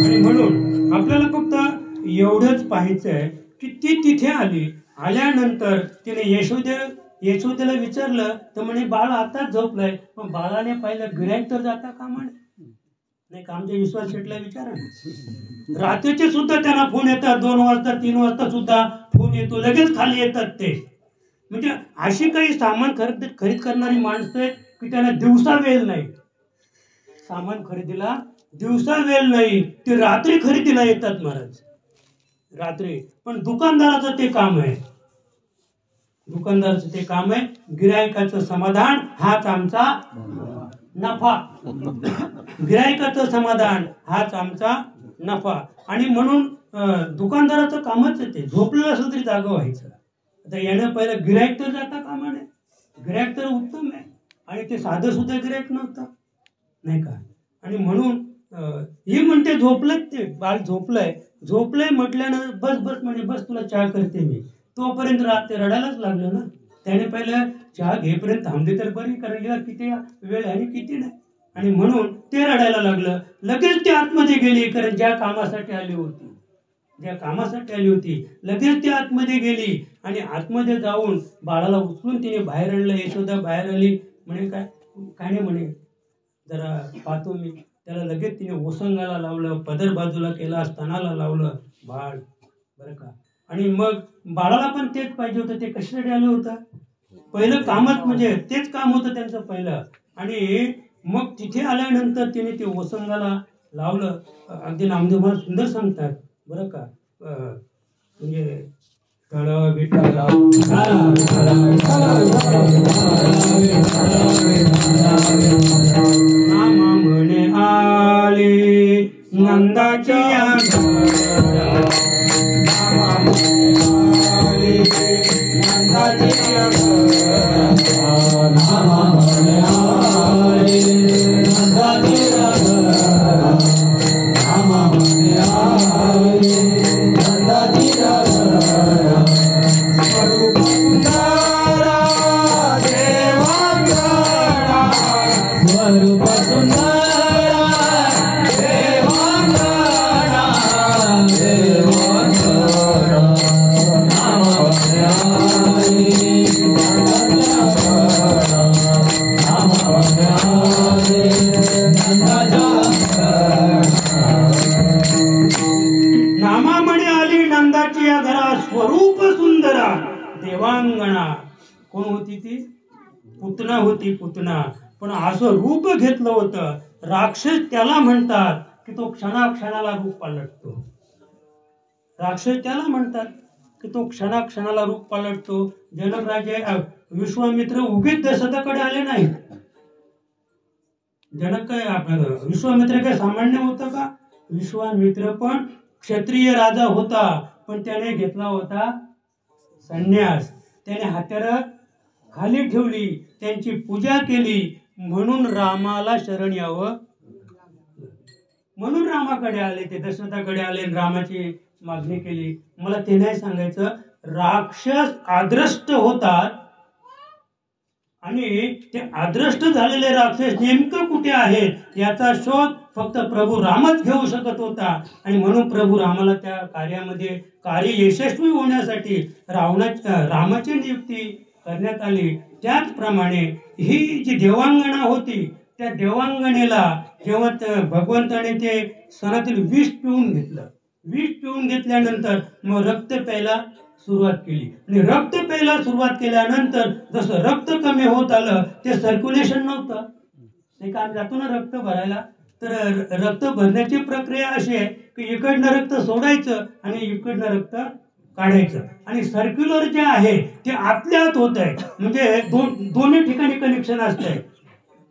आणि म्हणून आपल्याला फक्त एवढंच पाहायचंय की ती तिथे आली आल्यानंतर तिने यशोदेला विचारलं तर म्हणे बाळ आताच झोपलंय मग बाळाने पाहिलं गिऱ्हाईक तर जाता कामा नाही का आमच्या विश्वास शेटला विचारा ना रात्रीचे सुद्धा त्यांना फोन येतात 2 वाजता 3 वाजता सुद्धा फोन येतो लगेच खाली येतात ते म्हणजे अशी काही सामान खरीद करणारी माणसं आहेत की त्यांना दिवसा वेळ नाही सामान खरेदीला दिवसा वेळ नाही ते रात्री खरेदीला येतात महाराज रात्री पण दुकानदाराचं ते काम आहे दुकानदाराचं ते काम आहे गिऱ्हाईकाचं समाधान हाच आमचा नफा गिऱ्हाईकाचं समाधान हाच आमचा नफा आणि म्हणून दुकानदाराचं कामच आहे ते झोपलेलं असेल तरी जागा व्हायचं आता यानं पहिलं गिऱ्हाईक तर जाता कामा नये गिऱ्हाईक तर उत्तम आहे आणि ते साधं सुद्धा गिऱ्हाईक नव्हतं नाही का आणि म्हणून ही म्हणते झोपलं ते बाळ झोपलंय म्हटल्यानं बस म्हणजे बस तुला चहा करते मी तोपर्यंत ते रडायलाच लागलं ना त्याने पहिलं चहा घेपर्यंत थांबली तर बरी कारण गेला किती वेळ आणि किती नाही आणि म्हणून ते रडायला लागलं लगेच ते आतमध्ये गेली कारण ज्या कामासाठी आली होती लगेच ती आतमध्ये गेली आणि आतमध्ये जाऊन बाळाला उचलून तिने बाहेर आणलं यशोदा बाहेर आली म्हणे काय नाही म्हणे जरा पाहतो मी त्याला लगेच तिने ओसंगाला लावलं पदर बाजूला केला स्तनाला लावलं बाळ बरं का आणि मग बाळाला पण तेच पाहिजे होतं ते कशासाठी आलं होतं पहिलं कामच म्हणजे तेच काम होतं त्यांचं पहिलं आणि मग तिथे आल्यानंतर तिने ते ओसंगाला लावलं अगदी नामदेव मला सुंदर सांगतात बरं का म्हणजे नामा म्हणे आले नंदाची नामामणी आली नंदाची या घरा स्वरूप सुंदरा देवांगणा कोण होती ती पुतना होती पुतना पण असं रूप घेतलं होतं राक्षस त्याला म्हणतात की तो क्षणाक्षणाला रूप पालटतो राक्षस त्याला म्हणतात की तो क्षणाक्षणाला रूप पालटतो जनक राजे विश्वामित्र उगीच दशरथाकडे आले नाहीत जनक काय आपल्याला विश्वामित्र काय सामान्य होतं का विश्वामित्र पण क्षत्रिय राजा होता पण त्याने घेतला होता संन्यास त्याने हत्यारं खाली ठेवली त्यांची पूजा केली म्हणून रामाला शरण यावं म्हणून रामाकडे आले, ते दशरथाकडे आले आणि रामाची मागणी केली. मला ते नाही सांगायचं. राक्षस आद्रष्ट होतात आणि ते आद्रष्ट झालेले राक्षस नेमकं कुठे आहेत याचा शोध फक्त प्रभू रामच घेऊ शकत होता. आणि म्हणून प्रभू रामाला त्या कार्यामध्ये कार्य यशस्वी होण्यासाठी रामाची नियुक्ती करण्यात आली. त्याचप्रमाणे ही जी देवांगना होती, त्या देवांगनेला जेव्हा भगवंताने ते सणातील विष पिऊन घेतलं, विष पिऊन घेतल्यानंतर मग रक्त प्यायला सुरुवात केली. आणि रक्त प्यायला सुरुवात केल्यानंतर जसं रक्त कमी होत आलं, ते सर्क्युलेशन नव्हतं. नाही का, आम्ही जातो ना रक्त भरायला, तर रक्त भरण्याची प्रक्रिया अशी आहे की इकडनं रक्त सोडायचं आणि इकडनं रक्त काढायचं. आणि सर्क्युलर जे आहे ते आतल्या आत होत आहे. म्हणजे दोन्ही ठिकाणी कनेक्शन असतंय,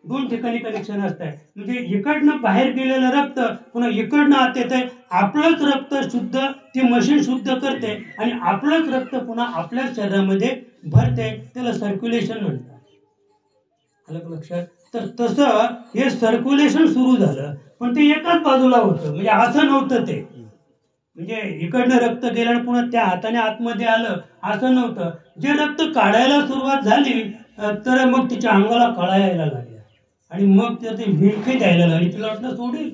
दोन ठिकाणी कनेक्शन असतंय. म्हणजे इकडनं बाहेर गेलेलं रक्त पुन्हा इकडनं आत येत आहे. आपलंच रक्त शुद्ध ती मशीन शुद्ध करते आणि आपलंच रक्त पुन्हा आपल्या शरीरामध्ये भरते. त्याला सर्क्युलेशन म्हणतात. आलं लक्षात? तर तसं हे सर्क्युलेशन सुरू झालं, पण ते एकाच बाजूला होतं. म्हणजे असं नव्हतं ते, म्हणजे इकडनं रक्त गेलं आणि पुन्हा त्या हाताने आतमध्ये आलं असं नव्हतं. जे रक्त काढायला सुरुवात झाली तर मग तिच्या अंगाला कळा यायला लागल्या आणि मग ते विळखे द्यायला लागली. तिला वाटलं सोडील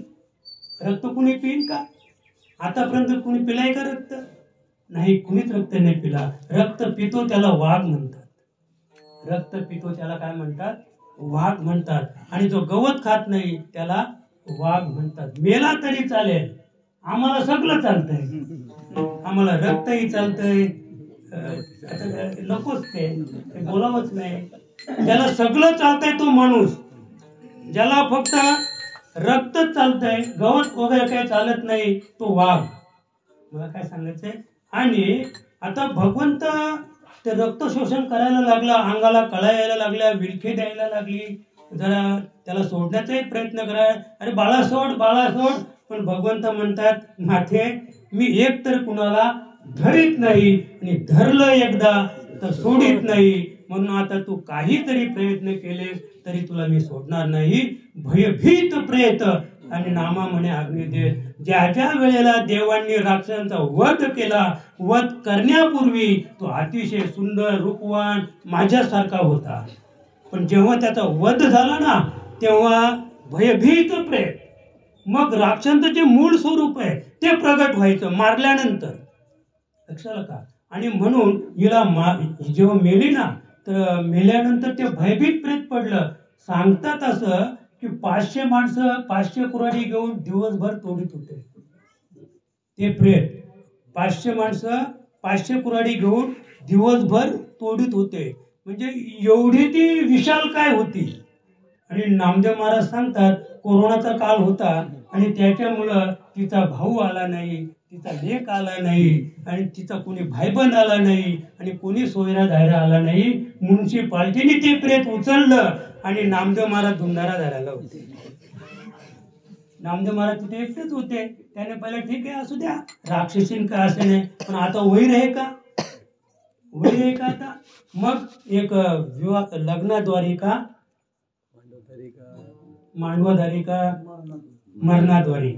रक्त, कुणी पिईल का? आतापर्यंत कुणी पिलाय का रक्त? नाही, कुणीच रक्त नाही पिला. रक्त पितो त्याला वाघ म्हणतात. रक्त पितो त्याला काय म्हणतात? वाघ म्हणतात. आणि जो गवत खात नाही त्याला वाघ म्हणतात. मेला तरी चालेल, आम्हाला सगळं चालतंय, आम्हाला रक्तही चालतंय. नकोच ते बोलावंच नाही. ज्याला सगळं चालतंय तो माणूस, ज्याला फक्त रक्तच चालतंय, गवत वगैरे काही चालत नाही, तो वाघ. मला काय सांगायचंय? आणि आता भगवंत ते रक्त शोषण करायला लागला, अंगाला कळा यायला लागल्या, विळखे द्यायला लागली. जरा त्याला सोडण्याचाही प्रयत्न करा, अरे बाळा सोड, बाळा सोड. पण भगवंत म्हणतात, माथे मी एक तर कुणाला धरीत नाही आणि धरलं एकदा तर सोडित नाही. म्हणून आता तू काहीतरी प्रयत्न केले तरी तुला मी सोडणार नाही. भयभीत प्रेत आणि नामा म्हणे अग्नी दे. ज्या ज्या वेळेला देवांनी राक्षसांचा वध केला, वध करण्यापूर्वी तो अतिशय सुंदर रूपवान माझ्यासारखा होता. पण जेव्हा त्याचा वध झाला ना, तेव्हा भयभीत प्रेत, मग राक्षसांचं जे मूळ स्वरूप आहे ते प्रगट व्हायचं मारल्यानंतर. लक्षात का? आणि म्हणून हिला जेव्हा मेली ना, तर मेल्यानंतर ते भयभीत प्रेत पडलं. सांगतात असं की 500 माणसं 500 कुऱ्हाडी घेऊन दिवसभर तोडीत होते. ते प्रेत 500 माणसं 500 कुऱ्हाडी घेऊन दिवसभर तोडीत होते. म्हणजे एवढी ती विशाल काय होती. आणि नामदेव महाराज सांगतात, कोरोनाचा काळ होता आणि त्याच्यामुळं तिचा भाऊ आला नाही, तिचा लेक आला नाही आणि तिचा कोणी भाईबंद आला नाही आणि कोणी सोयरा धायरा आला नाही. म्युन्सिपाल्टीने ते प्रेत उचललं आणि नामदेव महाराज धुंडारा धरायला होते. नामदेव महाराज तिथे एकटेच होते. त्याने पहिले ठीक आहे असू द्या, राक्षसीन का असं नाही, पण आता वैर आहे का? वैर आहे का आता? मग एक विवाह लग्नाद्वारे का मांडवाद्वारे का मरणाद्वारे,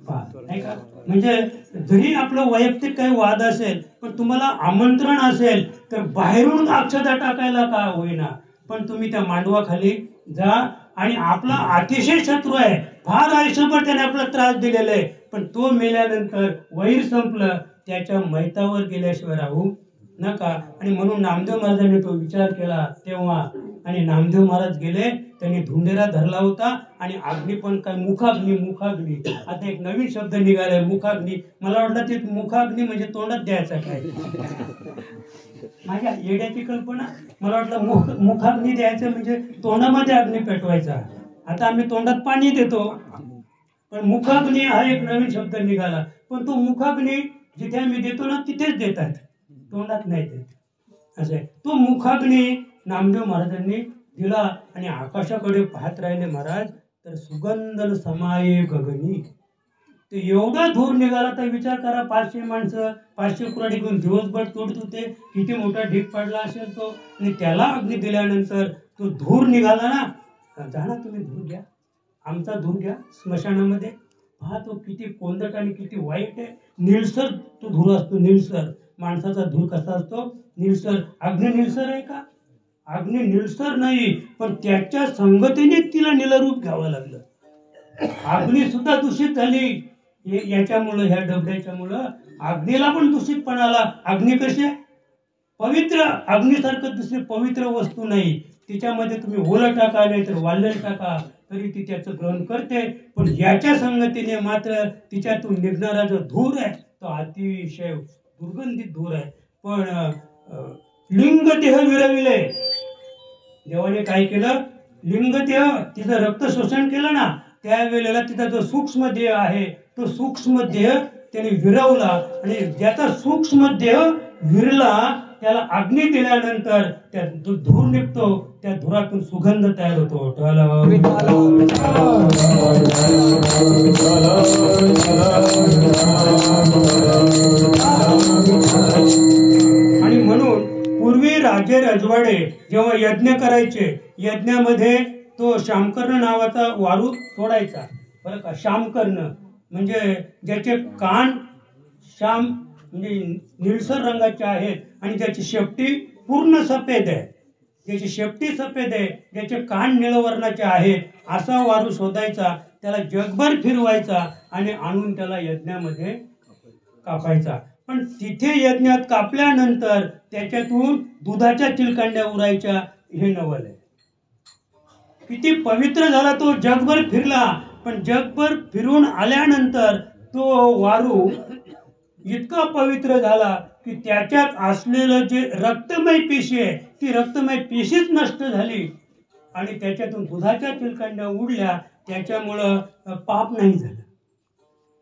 नाही का? म्हणजे जरी आपलं वैयक्तिक काही वाद असेल, पण तुम्हाला आमंत्रण असेल तर बाहेरून अक्षता टाकायला का होईना, पण तुम्ही त्या मांडवाखाली जा. आणि आपला अतिशय शत्रू आहे, फार आयुष्यभर त्याने आपला त्रास दिलेला आहे, पण तो मेल्यानंतर वैर संपलं, त्याच्या मैतावर गेल्याशिवाय राहू नका. आणि म्हणून नामदेव महाराजांनी तो विचार केला तेव्हा, आणि नामदेव महाराज गेले, त्यांनी धुंडेरा धरला होता. आणि अग्नी पण काय मुखाग्नी, मुखाग्नी आता एक नवीन शब्द निघालाय, मुखाग्नी. मला वाटलं ते मुखाग्नी म्हणजे तोंडात द्यायचा काय, माझ्या येड्याची कल्पना. मला वाटलं मुखाग्नी द्यायचं म्हणजे तोंडामध्ये अग्नी पेटवायचा. आता आम्ही तोंडात पाणी देतो, पण मुखाग्नी हा एक नवीन शब्द निघाला. पण तो मुखाग्नी जिथे आम्ही देतो ना तिथेच देतात, तोंडात नाही देत. असं आहे. तो मुखाग्नी नामदेव महाराजांनी दिला आणि आकाशाकडे पाहत राहिले महाराज, तर सुगंधन समाये गगनी. ते एवढा धूर निघाला, तर विचार करा, 500 माणसं 500 कुऱ्हाडी घेऊन दिवसभर तोडत होते, किती मोठा ढीग पडला असेल तो. आणि त्याला अग्नी दिल्यानंतर तो धूर निघाला ना, जा ना तुम्ही धूर घ्या, आमचा धूर घ्या स्मशानामध्ये. पाहतो किती कोंदट आणि किती वाईट आहे. निळसर तो धूर असतो, निळसर. माणसाचा धूर कसा असतो? निळसर. अग्नी निळसर आहे का? अग्नी निळसर नाही, पण त्याच्या संगतीने तिला निलरूप घ्यावं लागलं. अग्नी सुद्धा दूषित झाली याच्यामुळं, ह्या डबड्याच्यामुळं. अग्नीला पण दूषितपणा आला. अग्नी कशी पवित्र, अग्नीसारखं दुसरी पवित्र वस्तू नाही. तिच्यामध्ये तुम्ही ओलं टाका नाही तर वाल्लं टाका तरी ती त्याचं ग्रहण करते. पण याच्या संगतीने मात्र तिच्यातून निघणारा जो धूर आहे तो अतिशय दुर्गंधित धूर आहे. पण लिंग देह विरविले. देवाने काय केलं? लिंग देह, तिचं रक्त शोषण केलं ना, त्यावेळेला तिचा जो सूक्ष्म देह आहे तो सूक्ष्म देह त्याने विरवला. आणि ज्याचा सूक्ष्म देह विरला त्याला अग्नी दिल्यानंतर त्या धूर निघतो, त्या धुरातून सुगंध तयार होतो. आणि म्हणून पूर्वी राजे रजवाडे जेव्हा यज्ञ करायचे, यज्ञामध्ये तो शामकर्ण नावाचा वारू सोडायचा, बरं का. शामकर्ण म्हणजे ज्याचे कान श्याम म्हणजे निळसर रंगाचे आहेत आणि ज्याची शेपटी पूर्ण सफेद आहे, ज्याची शेपटी सफेद आहे, ज्याचे कान निळवर्णाचे आहेत, असा वारू शोधायचा, त्याला जगभर फिरवायचा आणि आणून त्याला यज्ञामध्ये कापायचा. पण तिथे यज्ञात कापल्यानंतर त्याच्यातून दुधाच्या चिलकांड्या उरायच्या. हे नवल आहे. किती पवित्र झाला तो, जगभर फिरला. पण जगभर फिरून आल्यानंतर तो वारू इतका पवित्र झाला की त्याच्यात असलेलं जे रक्तमय पेशी आहे ती रक्तमय पेशीच नष्ट झाली आणि त्याच्यातून दुधाच्या चिलकांड्या उडल्या. त्याच्यामुळं पाप नाही झालं,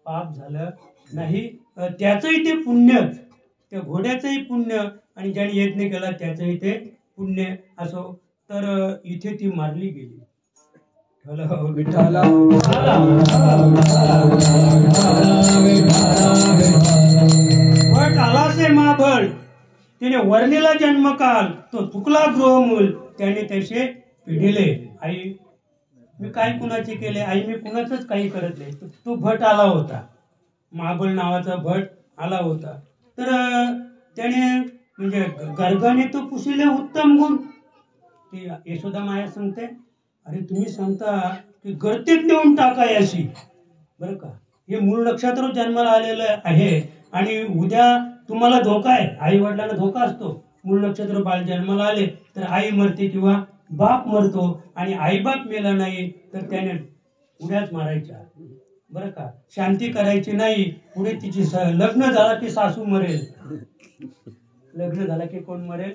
पाप झालं नाही. त्याचंही ते पुण्यच, त्या घोड्याचंही पुण्य आणि ज्याने यज्ञ केला त्याचंही ते पुण्य असो. तर इथे ती मारली गेली. भट आलासे महाबळ, तिने वर्णिला जन्मकाल, तो चुकला गृहमूल, त्याने त्याचे पिढिले. आई मी काय कुणाचे केले? आई मी कुणाचंच काही करत नाही. तो भट आला होता, महाबळ नावाचा भट आला होता. तर त्याने म्हणजे गर्गाने तो पुशिले उत्तम गुण. ती यशोदा माया सांगते, अरे तुम्ही सांगता की गर्तेत नेऊन टाका याशी, बरं का. हे मूळ नक्षत्र जन्माला आलेलं आहे आणि उद्या तुम्हाला धोका आहे. आई वडिलांना धोका असतो. मूळ नक्षत्र बाळ जन्माला आले तर आई मरते किंवा बाप मरतो आणि आई बाप मेला नाही तर त्याने उड्याच मारायच्या, बरं का. शांती करायची नाही. पुढे तिची लग्न झाला की सासू मरेल, लग्न झाला की कोण मरेल.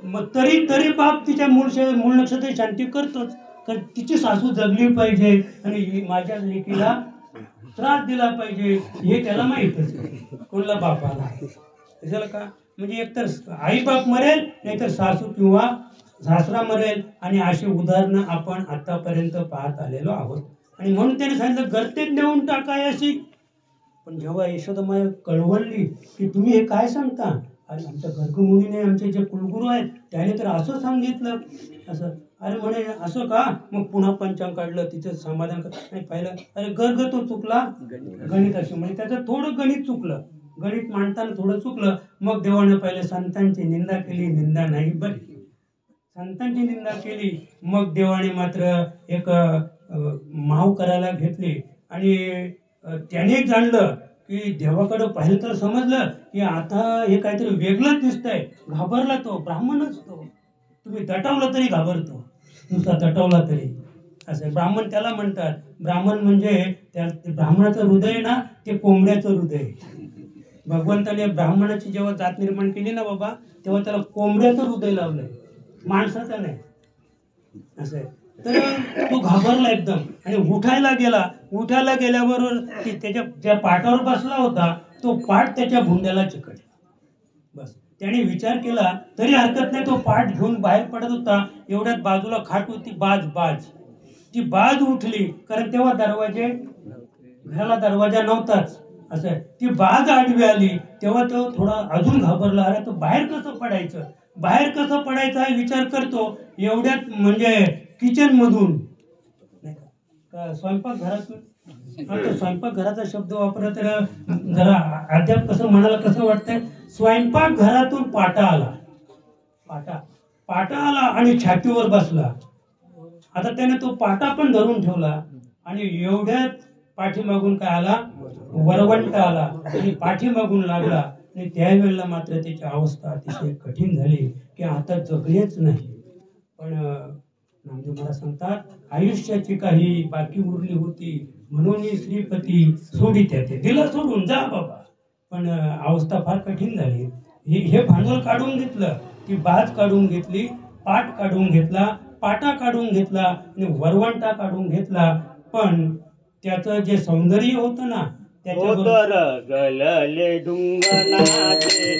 मग तरी बाप तिच्या मूळ नक्षत्र शांती करतोच, कारण तिची सासू जगली पाहिजे आणि माझ्या लेकीला त्रास दिला पाहिजे हे त्याला माहितच आहे. कोणला बापाला झालं का. म्हणजे एकतर आई बाप मरेल नाहीतर सासू किंवा सासरा मरेल. आणि अशी उदाहरणं आपण आतापर्यंत पाहत आलेलो आहोत. आणि म्हणून त्याने सांगितलं गर्तेत नेऊन टाकायची. पण जेव्हा यशोदामाई कळवळली की तुम्ही हे काय सांगता, अरे आमच्या गर्गमुनीने, आमचे जे कुलगुरू आहेत त्याने तर असं सांगितलं असं. अरे म्हणे असं का? मग पुन्हा पंचांग काढलं, तिचं समाधान आणि पाहिलं, अरे गर्ग तो चुकला गणित असे, म्हणजे त्याचं थोडं गणित चुकलं, गणित मांडताना थोडं चुकलं. मग देवाने पहिले संतांची निंदा केली, निंदा नाही बरी, संतांची निंदा केली. मग देवाने मात्र एक माव करायला घेतली आणि त्याने जाणलं की देवाकडं पाहिलं तर समजलं की आता हे काहीतरी वेगळंच दिसतंय. घाबरला तो, ब्राह्मणच तो. तुम्ही दटावलं तरी घाबरतो, नुसता दटावला तरी असं. ब्राह्मण त्याला म्हणतात. ब्राह्मण म्हणजे त्या ब्राह्मणाचं हृदय ना ते कोंबड्याचं हृदय. भगवंताने ब्राह्मणाची जेव्हा जात निर्माण केली ना बाबा, तेव्हा त्याला कोंबड्याचं हृदय लावलंय, माणसाचं नाही असं. तर तो घाबरला एकदम आणि उठायला गेला. उठायला गेल्याबरोबर त्याच्या ज्या पाटावर बसला होता तो पाट त्याच्या भुंड्याला चिकटला. बस त्याने विचार केला तरी हरकत नाही, तो पाट घेऊन बाहेर पडत होता. एवढ्यात बाजूला खाट होती, बाज ती बाज उठली, कारण तेव्हा घराला दरवाजा नव्हताच असं. ती बाज आडवी आली तेव्हा तो थोडा अजून घाबरला. अरे तो बाहेर कसं पडायचं हा विचार करतो. एवढ्यात म्हणजे किचन मधून स्वयंपाकघरातून आता स्वयंपाकघराचा शब्द वापरला तर जरा अद्याप कसं म्हणाला कसं वाटतंय. स्वयंपाकघरातून पाटा आला, पाटा आला आणि छातीवर बसला. आता त्याने तो पाटा पण धरून ठेवला आणि एवढ्यात पाठीमागून काय आला, वरवंट आला आणि पाठीमागून लागला. आणि त्यावेळेला मात्र त्याची अवस्था अतिशय कठीण झाली की आता जगलेच नाही. पण नामदेव महाराज सांगतात, आयुष्याची काही बाकी उरली होती म्हणून श्रीपती सोडित्या ते दिलं सोडून जा बाबा. पण अवस्था फार कठीण झाली. हे भांडवल काढून घेतलं, ती बाज काढून घेतली, पाट काढून घेतला, पाटा काढून घेतला आणि वरवंटा काढून घेतला. पण त्याचं जे सौंदर्य होतं ना त्याच्यावर गलले डुंगनाचे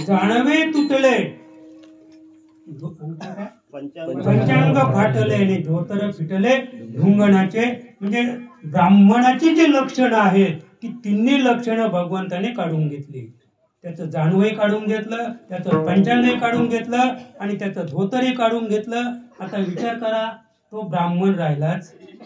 जाणवे तुटले, पंचांग फाटले आणि धोतर फिटले ढुंगणाचे. म्हणजे ब्राह्मणाची जी लक्षणं आहेत ती तिन्ही लक्षणं भगवंताने काढून घेतली. त्याचं जानवही काढून घेतलं, त्याचं पंचांगही काढून घेतलं आणि त्याचं धोतरही काढून घेतलं. आता विचार करा, तो ब्राह्मण राहिलाच नाही.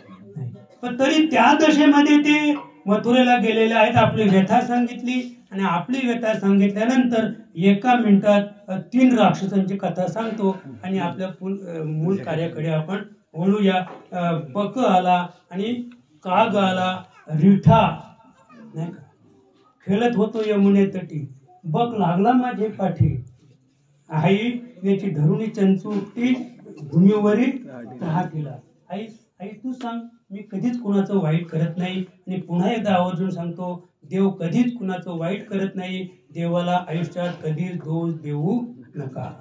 पण तरी त्या दशेमध्ये ते मथुरेला गेलेले आहेत, आपली व्यथा सांगितली आणि आपली व्यथा सांगितल्यानंतर एका मिनिटात 3 राक्षसांची कथा सांगतो आणि आपल्या मूळ कार्याकडे आपण वळूया. बक आला आणि काग आला, रिठा नाही का, खेळत होतो यमुने तटी, बक लागला माझे पाठी, आई याची धरुणी चंचुकटी भूमीवरी राहतीला. आई आई तू सांग, मी कधीच कुणाचं वाईट करत नाही. आणि पुन्हा एकदा आवर्जून सांगतो, देव कधीच कुणाचं वाईट करत नाही. देवाला आयुष्यात कधीच दोष देऊ नका,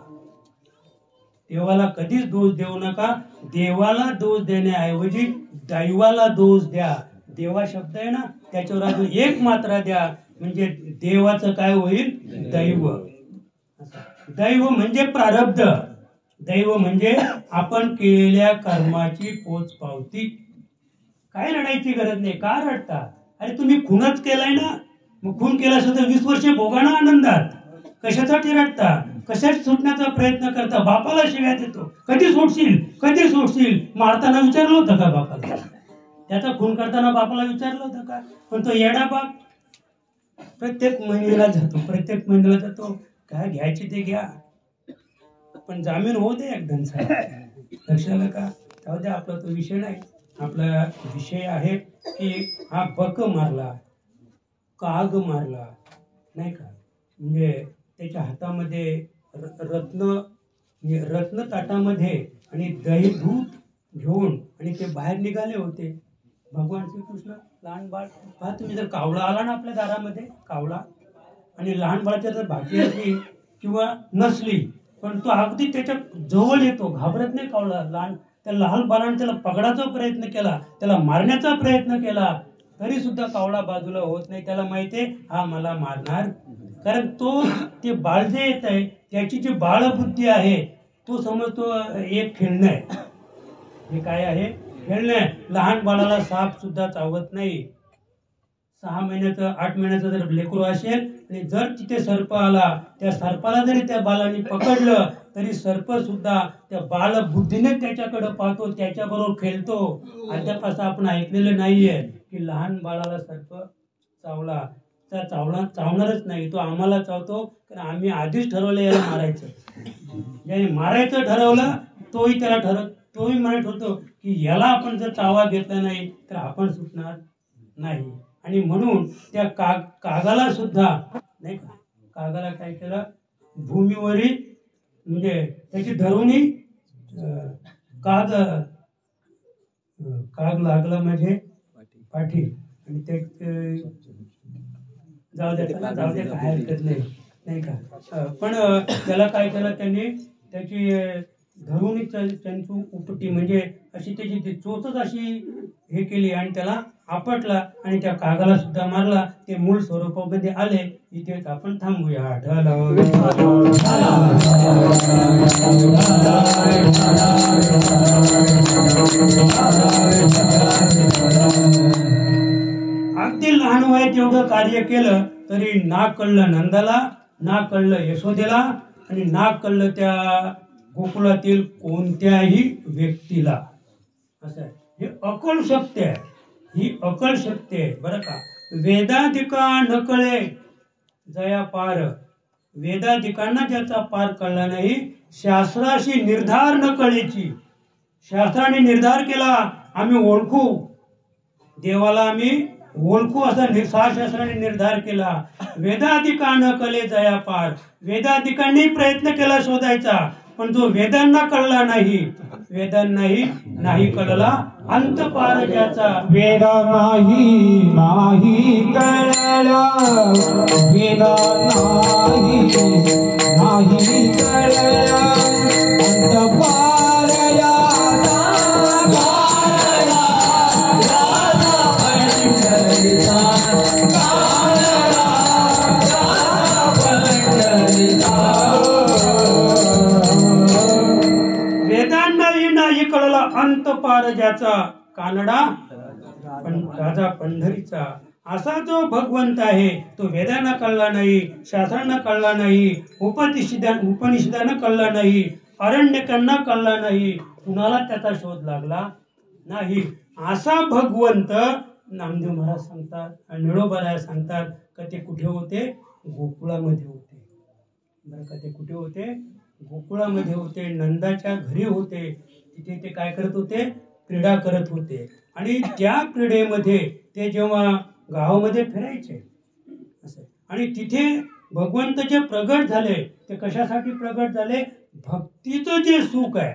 देवाला कधीच दोष देऊ नका. देवाला दोष देण्याऐवजी दैवाला दोष द्या. देवा शब्द आहे ना, त्याच्यावर अजून एक मात्रा द्या, म्हणजे देवाचं काय होईल, दैव. दैव म्हणजे प्रारब्ध, दैव म्हणजे आपण केलेल्या कर्माची पोचपावती. काय रडायची गरज नाही. का रडता? अरे तुम्ही खूनच केलाय ना, मग खून केला सुद्धा 20 वर्षे भोगा ना आनंदात. कशासाठी रडता? कशात सुटण्याचा प्रयत्न करता? बापाला शिव्या देतो, कधी सोडशील कधी सोडशील. मारताना विचारलं होतं का बापाला? त्याचा खून करताना बापाला विचारलं होतं का? पण तो येडा बाप प्रत्येक महिन्याला जातो, काय घ्यायचे ते घ्या, पण जामीन होऊ दे एकदमचा. लक्षाला का? जाऊ दे, आपला तो विषय नाही. आपला विषय आहे की हा बक मारला, काग मारला नाही का, म्हणजे त्याच्या हातामध्ये रत्न ताटामध्ये आणि दही दूध घेऊन आणि ते बाहेर निघाले होते. भगवान श्रीकृष्ण लहान बाळ. पहा तुम्ही, जर कावळा आला ना आपल्या दारामध्ये, कावळा, आणि लहान बाळाच्या जर भाजी असली किंवा नसली, पण तो अगदी त्याच्या जवळ येतो, घाबरत नाही कावळा. त्या लहान बाळाने त्याला पकडायचा प्रयत्न केला, त्याला मारण्याचा प्रयत्न केला, तरी सुद्धा कावळा बाजूला होत नाही. त्याला माहितीये हा मला मारणार, कारण तो ते बाळ जे येत आहे त्याची जी बाळबुद्धी आहे, तो समजतो एक खेळणं आहे. हे काय आहे? खेळणं आहे. लहान बाळाला साप सुद्धा चावत नाही. 6 महिन्याचं 8 महिन्याचं जर लेकरू असेल आणि जर तिथे सर्प आला, त्या सर्पाला जरी त्या बाळाने पकडलं तरी सर्प सुद्धा त्या बाळबुद्धीने त्याच्याकडे पाहतो, त्याच्याबरोबर खेळतो. अद्याप असं आपण ऐकलेलं नाहीये की लहान बाळाला सर्प चावला, त्या चावणारच नाही. तो आम्हाला चावतो कारण आम्ही आधीच ठरवलं याला मारायचं. ज्याने मारायचं ठरवलं तोही म्हणत होतो की याला आपण जर चावा घेतला नाही तर आपण सुटणार नाही. आणि म्हणून त्या कागाला सुद्धा नाही का, कागाला काय केलं, भूमीवरील म्हणजे त्याची धरुणी काग लागला म्हणजे पाठी, आणि ते जाऊ दे काय हरकत नाही का. पण त्याला काय केलं त्यांनी, त्याची धरून चंचू उपटी म्हणजे अशी त्याची ती चोचच अशी हे केली आणि त्याला आपटला आणि त्या कागाला सुद्धा मारला. ते मूळ स्वरूपामध्ये आले. इथेच आपण थांबूया. अगदी लहान वयात एवढं कार्य केलं तरी नाक कळलं नंदाला, नाक कळलं यशोदेला आणि नाक कळलं त्या गोकुळातील कोणत्याही व्यक्तीला. असं आहे. हे अकल शक्ती आहे. ही अकल शक्ती आहे बरं का. वेदाधिका न कळे जया पार. वेदाधिकांना ज्याचा पार कळला नाही, शास्त्राशी निर्धार न कळेची. शास्त्राने निर्धार केला आम्ही ओळखू देवाला, आम्ही ओळखू असा शास्त्राने निर्धार केला. वेदाधिका न कळे जया पार. वेदाधिकांनी प्रयत्न केला शोधायचा, पण जो वेदांना कळला नाही, वेदांनाही नाही कळला अंत पार ज्याचा. वेद नाही नाही कळला, वेद नाही नाही कळला अंत पार याचा. वेदांनाही नाही कळला अंत पार ज्याचा. कानडा राजा पंढरीचा. असा जो भगवंत आहे तो वेदांना कळला नाही, शास्त्रांना कळला नाही, उपनिषदांना कळला नाही, अरण्यकांना कळला नाही, कुणाला त्याचा शोध लागला नाही. असा भगवंत नामदेव महाराज सांगतात, निळोबाराय सांगतात का ते कुठे होते? गोकुळामध्ये होते. बरं का. ते कुठे होते? गोकुळामध्ये होते. नंदाच्या घरी होते. तिथे ते काय करत होते? क्रीडा करत होते. आणि त्या क्रीडेमध्ये ते जेव्हा गावामध्ये फिरायचे असं, आणि तिथे भगवंत जे प्रगट झाले ते कशासाठी प्रगट झाले? भक्तीचं जे सुख आहे.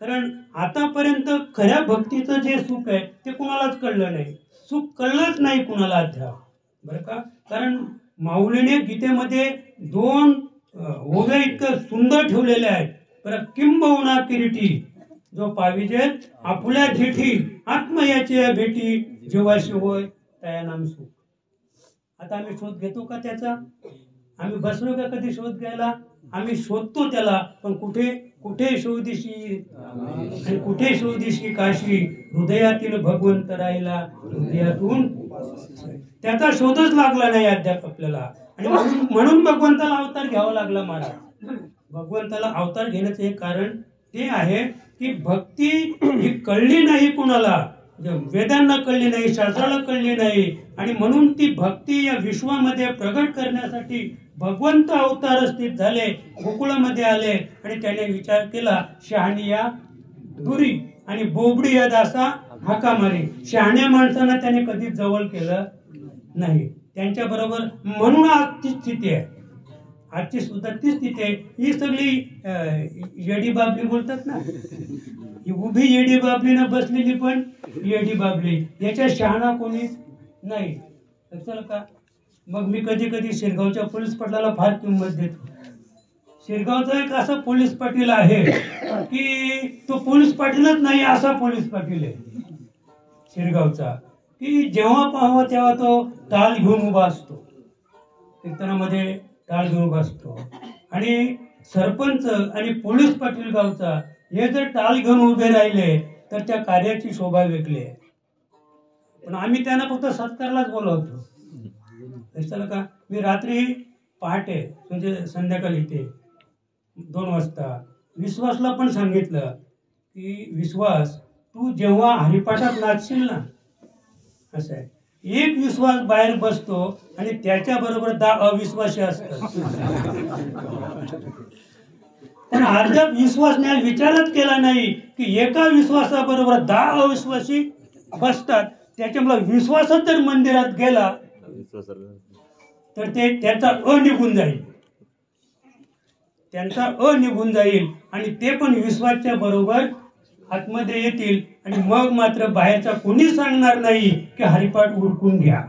कारण आतापर्यंत खऱ्या भक्तीचं जे सुख आहे ते कुणालाच कळलं नाही. सुख कळलंच नाही कुणाला अद्याप. बरं का. कारण माऊलीने गीतेमध्ये 2 ओव्या इतकं सुंदर ठेवलेले आहेत. बरं. किंबहुना किरीटी जो पाविजेत आपुल्या जेठी, आत्मयाची भेटी जेव्हाशी होय तया नाम सुख. आता आम्ही शोध घेतो का त्याचा? आम्ही बसलो का कधी शोध घ्यायला? आम्ही शोधतो त्याला, पण कुठे कुठे शोधिशी आणि कुठे शोधिशी काशी. हृदयातील भगवंत राहिला हृदयातून. त्याचा शोधच लागला नाही अद्याप आपल्याला. आणि म्हणून भगवंताला अवतार घ्यावा लागला महाराज. भगवंताला अवतार घेण्याचं एक कारण ते आहे की भक्ती ही कळली नाही कुणाला, वेदांना कळली नाही, शास्त्राला कळली नाही. आणि म्हणून ती भक्ती या विश्वामध्ये प्रगट करण्यासाठी भगवंत अवतार स्थित झाले, गोकुळामध्ये आले. आणि त्याने विचार केला शहानिया दुरी आणि बोबडी या दासा हाका मारी. शहाण्या माणसांना त्याने कधीच जवळ केलं नाही त्यांच्या बरोबर. म्हणून आज ती स्थिती आहे. आजची सुद्धा ती स्थिती आहे. ही सगळी येडी बाबली बोलतात ना, ही उभी येडी बाबली ना बसलेली पण येडी बाबली. याच्या शहाणा कोणीच नाही. लक्षात का. मग मी कधी कधी शिरगावच्या पोलीस पाटलाला फार किंमत देतो. शिरगावचा एक असा पोलीस पाटील आहे की तो पोलीस पाटीलच नाही असा पोलीस पाटील आहे शिरगावचा, की जेव्हा पाहावा तेव्हा तो टाळ घेऊन उभा असतो. कीर्तनामध्ये टाळ घेऊन उभा असतो. आणि सरपंच आणि पोलीस पाटील गावचा हे जर टाळ घेऊन उभे राहिले तर त्या कार्याची शोभा वेगळी आहे. पण आम्ही त्यांना फक्त सत्कारलाच बोलवतो. लक्षात का. मी रात्री पहाटे म्हणजे संध्याकाळी ते 2 वाजता विश्वासला पण सांगितलं की विश्वास तू जेव्हा हरिपाठात नाचशील ना, असं आहे, एक विश्वास बाहेर बसतो आणि त्याच्या बरोबर 10 अविश्वासी असतात. पण अद्याप विश्वासने विचारच केला नाही की एका विश्वासाबरोबर 10 अविश्वासी बसतात. त्याच्यामुळे विश्वासच जर मंदिरात गेला तर ते त्याचा निघून जाईल, त्यांचा निघून जाईल. आणि ते पण विश्वासच्या बरोबर आतमध्ये येतील. आणि मग मात्र बाहेरचा कोणी सांगणार नाही की हरिपाठ उरकून घ्या.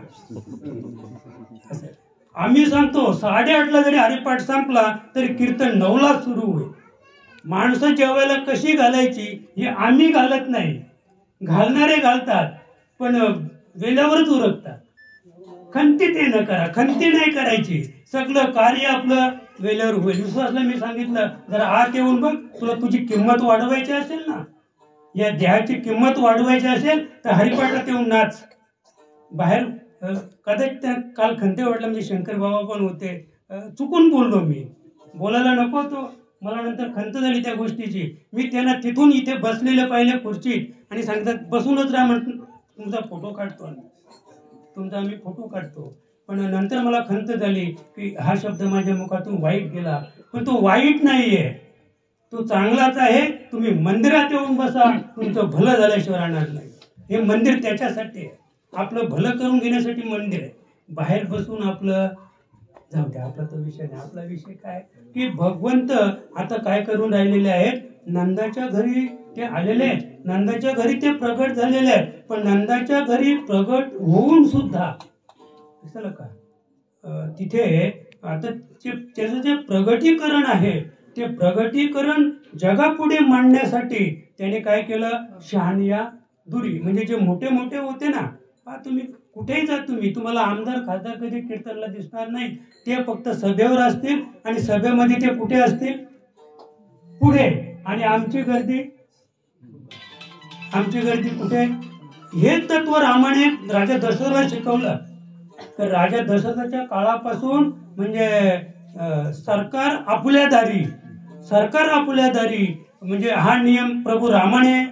आम्ही सांगतो 8:30ला जरी हरिपाठ संपला तरी कीर्तन 9ला सुरू होईल. माणसं जेवायला कशी घालायची हे आम्ही घालत नाही, घालणारे घालतात, पण वेळेवरच उरकतात. खंती ते न करा, खंती नाही करायची. सगळं कार्य आपलं वेळेवर होईल. विश्वासला मी सांगितलं, जरा आत येऊन बघ, तुला तुझी किंमत वाढवायची असेल ना, या देहाची किंमत वाढवायची असेल तर हरिपाठात येऊन नाच. बाहेर कदाचित काल खंते वाटलं, म्हणजे शंकर बाबा पण होते, चुकून बोललो मी, बोलायला नको तो. मला नंतर खंत झाली त्या गोष्टीची. मी त्यांना तिथून इथे बसलेलं पाहिलं खुर्चीत, आणि सांगतात बसूनच राहा म्हणून, तुमचा फोटो काढतो आम्ही, तुमचा आम्ही फोटो काढतो. पण नंतर मला खंत झाली की हा शब्द माझ्या मुखातून वाईट गेला, पण तो वाईट नाहीये, तो चांगलाच आहे. तुम्ही मंदिरात येऊन बसा, तुमचं भलं झाल्याशिवाय राहणार नाही. हे मंदिर त्याच्यासाठी आहे, आपलं भलं करून घेण्यासाठी मंदिर आहे. बाहेर बसून आपलं जाऊ द्या, आपला तो विषय नाही. आपला विषय काय की भगवंत आता काय करून राहिलेले आहेत. नंदाच्या घरी ते आलेले आहेत, नंदाच्या घरी ते प्रगट झालेले आहेत, पण नंदाच्या घरी प्रगट होऊन सुद्धा दिसलं का तिथे आता त्याचं जे प्रगटीकरण आहे, ते प्रगटीकरण जगापुढे मांडण्यासाठी त्याने काय केलं, शहानिया दुरी, म्हणजे जे मोठे मोठे होते ना, तुम्ही कुठेही जा, तुम्हाला आमदार खासदार कधी कीर्तनला दिसणार नाही. ते फक्त सभेवर असतील, आणि सभेमध्ये ते कुठे असतील, पुढे. आणि आमची गर्दी कुठे. हे तत्व रामाने राजा दशरथला शिकवलं. तर राजा दशरथाच्या काळापासून म्हणजे सरकार आपल्या दारी म्हणजे हा नियम प्रभू रामाने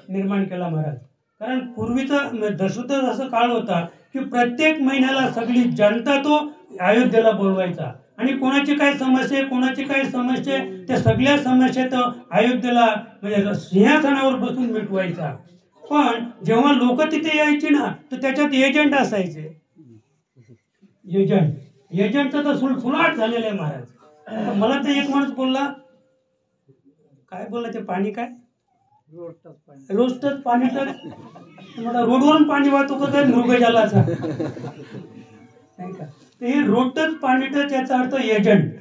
निर्माण केला महाराज. कारण पूर्वीचा दशरथ असा काळ होता की प्रत्येक महिन्याला सगळी जनता तो अयोध्येला बोलवायचा, आणि कोणाची काय समस्या त्या सगळ्या समस्या तो अयोध्येला म्हणजे सिंहासनावर बसून मिटवायचा. पण जेव्हा लोक तिथे यायची ना, तर त्याच्यात एजंट असायचे. एजंटचा तर सुलसुलाट झालेला आहे महाराज. मला तर एक माणूस बोलला, काय बोलला ते पाणी काय रोजच पाणी, तर मला रोडवरून पाणी वाहतो का मृगजलाचा नाही का. तर हे रोडच पाणी, तर त्याचा अर्थ एजंट.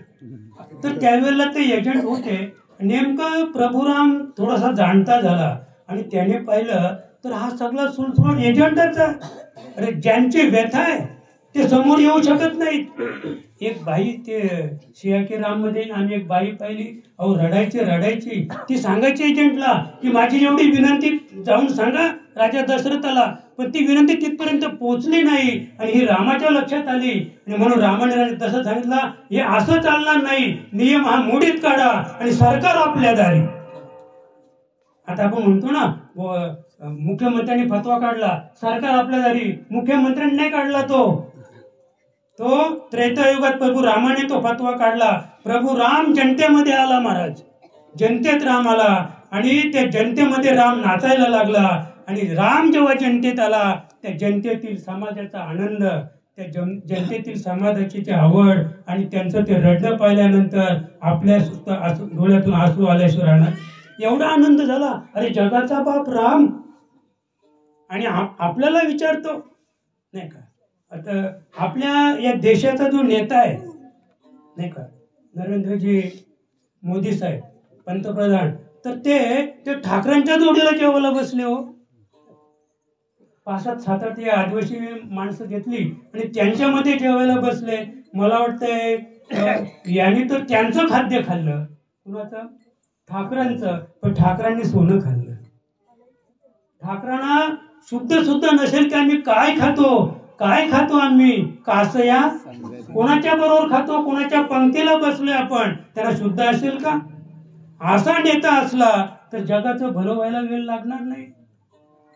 तर त्यावेळेला ते एजंट होते. नेमकं प्रभुराम थोडासा जाणता झाला, आणि त्याने पाहिलं तर हा सगळा सुलसुलाट एजंटच आहे. अरे ज्यांची व्यथा आहे ते समोर येऊ शकत नाहीत. एक बाई, ते सियाकी राम मध्ये आम्ही एक बाई पाहिली, अहो रडायची. ती सांगायची एजंटला की माझी एवढी विनंती जाऊन सांगा राजा दशरथाला, पण ती विनंती तिथपर्यंत पोहोचली नाही, आणि ही रामाच्या लक्षात आली. आणि म्हणून रामाने राजा दशरथ सांगितला, हे असं चालणार नाही, नियम हा मोडीत काढा, आणि सरकार आपल्या दारी. आता आपण म्हणतो ना, मुख्यमंत्र्यांनी फतवा काढला, सरकार आपल्या दारी. मुख्यमंत्र्यांनी नाही काढला, तो त्रेतायुगात प्रभू रामाने तो फतवा काढला. प्रभू राम जनतेमध्ये आला महाराज, जनतेत राम आला, आणि त्या जनतेमध्ये राम नाचायला लागला. आणि राम जेव्हा जनतेत आला, त्या जनतेतील समाजाचा आनंद, त्या जनतेतील समाजाची ती आवड, आणि त्यांचं ते रडणं पाहिल्यानंतर आपल्या सुद्धा डोळ्यातून आसू आल्याशिवाय राहणार, एवढा आनंद झाला. अरे जगाचा बाप राम. आणि आपल्याला विचारतो नाही का, आता आपल्या या देशाचा जो नेता आहे नाही का, नरेंद्रजी मोदी साहेब पंतप्रधान, तर ते ठाकरेंच्या जोडीला जेवायला बसले हो. 5-7 आदिवासी माणसं घेतली आणि त्यांच्यामध्ये जेवायला बसले. मला वाटतंय यांनी तर त्यांचं खाद्य खाल्लं, कुणाचं, ठाकरांचं. पण ठाकरांनी सोनं खाल्लं. ठाकरांना शुद्ध नसेल की आम्ही काय खातो आम्ही कासया, कोणाच्या बरोबर खातो, कोणाच्या पंक्तीला बसलोय आपण, त्याला शुद्ध असेल का. असा नेता असला तर जगाचं भलं व्हायला वेळ लागणार नाही.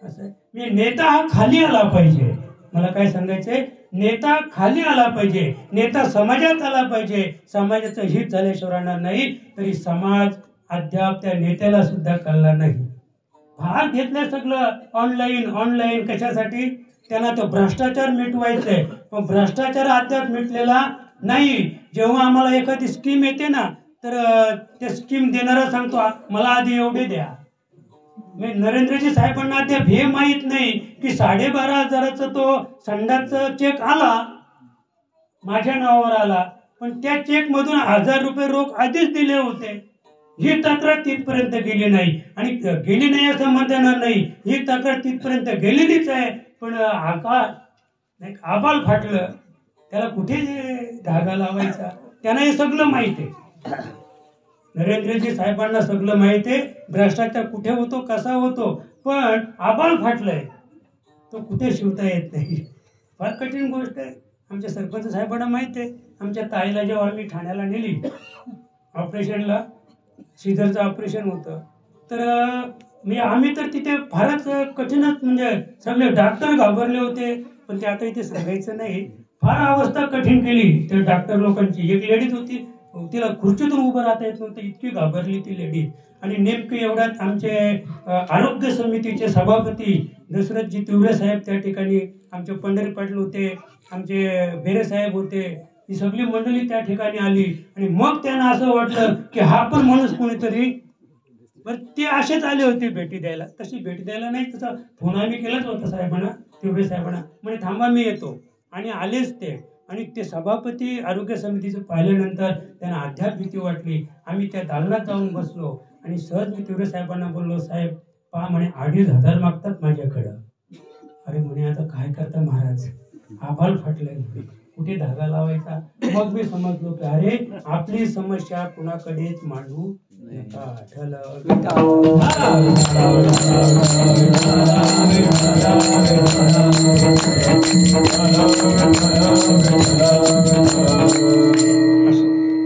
असं मी नेता हा खाली आला पाहिजे. मला काय सांगायचंय, नेता खाली आला पाहिजे, नेता समाजात आला पाहिजे. समाजाचं हित झाल्याशिवाय राहणार नाही. तरी समाज अद्याप त्या नेत्याला सुद्धा कळला नाही. भाग घेतलं सगळं ऑनलाईन कशासाठी, त्यांना तो भ्रष्टाचार मिटवायचंय. पण भ्रष्टाचार अद्याप मिटलेला नाही. जेव्हा आम्हाला एखादी स्कीम येते ना, तर त्या स्कीम देणारा सांगतो मला आधी एवढे द्या. नरेंद्रजी साहेबांना अद्याप हे माहीत नाही की 12,500चा तो संडासचा चेक आला, माझ्या नावावर आला, पण त्या चेक मधून 1,000 रुपये रोख आधीच दिले होते. ही तक्रार तिथपर्यंत गेली नाही आणि गेली नाही असं म्हणता येणार नाही, ही तक्रार तिथपर्यंत गेलेलीच आहे. पण आबाल फाटलं, त्याला कुठे धागा लावायचा, त्यांना हे सगळं माहित आहे. नरेंद्रजी साहेबांना सगळं माहित आहे भ्रष्टाचार कुठे होतो, कसा होतो. पण आबाल फाटलंय, तो कुठे शिवता येत नाही. फार कठीण गोष्ट आहे. आमच्या सरपंच साहेबांना माहित आहे. आमच्या ताईला जेव्हा आम्ही ठाण्याला नेली ऑपरेशनला, सीझरचं ऑपरेशन होतं, तर आम्ही तर तिथे फारच कठीणच, म्हणजे सगळे डॉक्टर घाबरले होते. पण ते आता इथे सांगायचं नाही, फार अवस्था कठीण केली त्या डॉक्टर लोकांची. एक लेडीज होती, तिला खुर्चीतून उभं राहता येत नव्हतं, इतकी घाबरली ती लेडीज. आणि नेमके एवढ्यात आमचे आरोग्य समितीचे सभापती दशरथजी तिवरे साहेब त्या ठिकाणी, आमचे पंढरी पाटील होते, आमचे बेरे साहेब होते, ही सगळी मंडळी त्या ठिकाणी आली. आणि मग त्यांना असं वाटलं की हा पण माणूस कोणीतरी, बरं ते असेच आले होते भेटी द्यायला. तशी भेटी द्यायला नाही, तसा फोन आम्ही केलाच होता साहेबांना, तिवरे साहेबांना, म्हणजे थांबा मी येतो. आणि आलेच ते. आणि ते सभापती आरोग्य समितीचं पाहिल्यानंतर त्यांना अद्याप भीती वाटली. आम्ही त्या दालनात जाऊन बसलो आणि सहज मी तिवरे साहेबांना बोललो, साहेब पहा म्हणे 2,500 मागतात माझ्याकडं. अरे म्हणे आता काय करता महाराज, आभाल फाटलंय म्हणे, कुठे धागा लावायचा. मग मी समजलो की अरे आपली समस्या कुणाकडेच मांडू नका.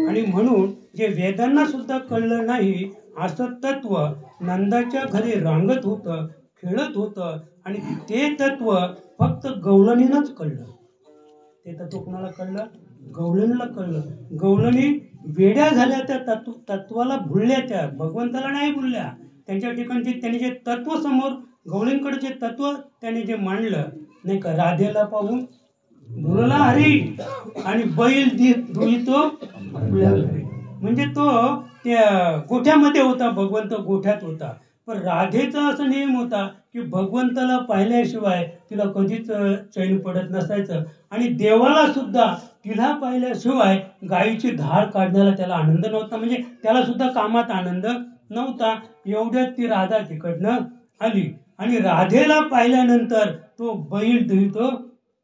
आणि म्हणून जे वेदांना सुद्धा कळलं नाही असं तत्व नंदाच्या घरी रांगत होतं, खेळत होतं. आणि ते तत्व फक्त गवळणीनंच कळलं. ते तत्व कुणाला कळलं? गवळणीला कळलं. गवळणी वेड्या झाल्या त्या तत्वाला, भुलल्या, त्या भगवंताला नाही भुलल्या. त्यांच्या ठिकाणी त्यांनी जे तत्व समोर, गवळींकडे जे तत्व त्यांनी जे मांडलं नाही का, राधेला पाहून भुलला हरी आणि बैल धुईतो आपल्या घरी. म्हणजे तो त्या गोठ्यामध्ये होता, भगवंत गोठ्यात होता. पण राधेचा असा नियम होता की भगवंताला पाहिल्याशिवाय तिला कधीच चैन पडत नसायचं. आणि देवाला सुद्धा तिला पाहिल्याशिवाय गायीची धार काढण्याला त्याला आनंद नव्हता, म्हणजे त्याला सुद्धा कामात आनंद नव्हता. एवढ्यात ती राधा तिकडनं आली आणि राधेला पाहिल्यानंतर तो बैल धुतो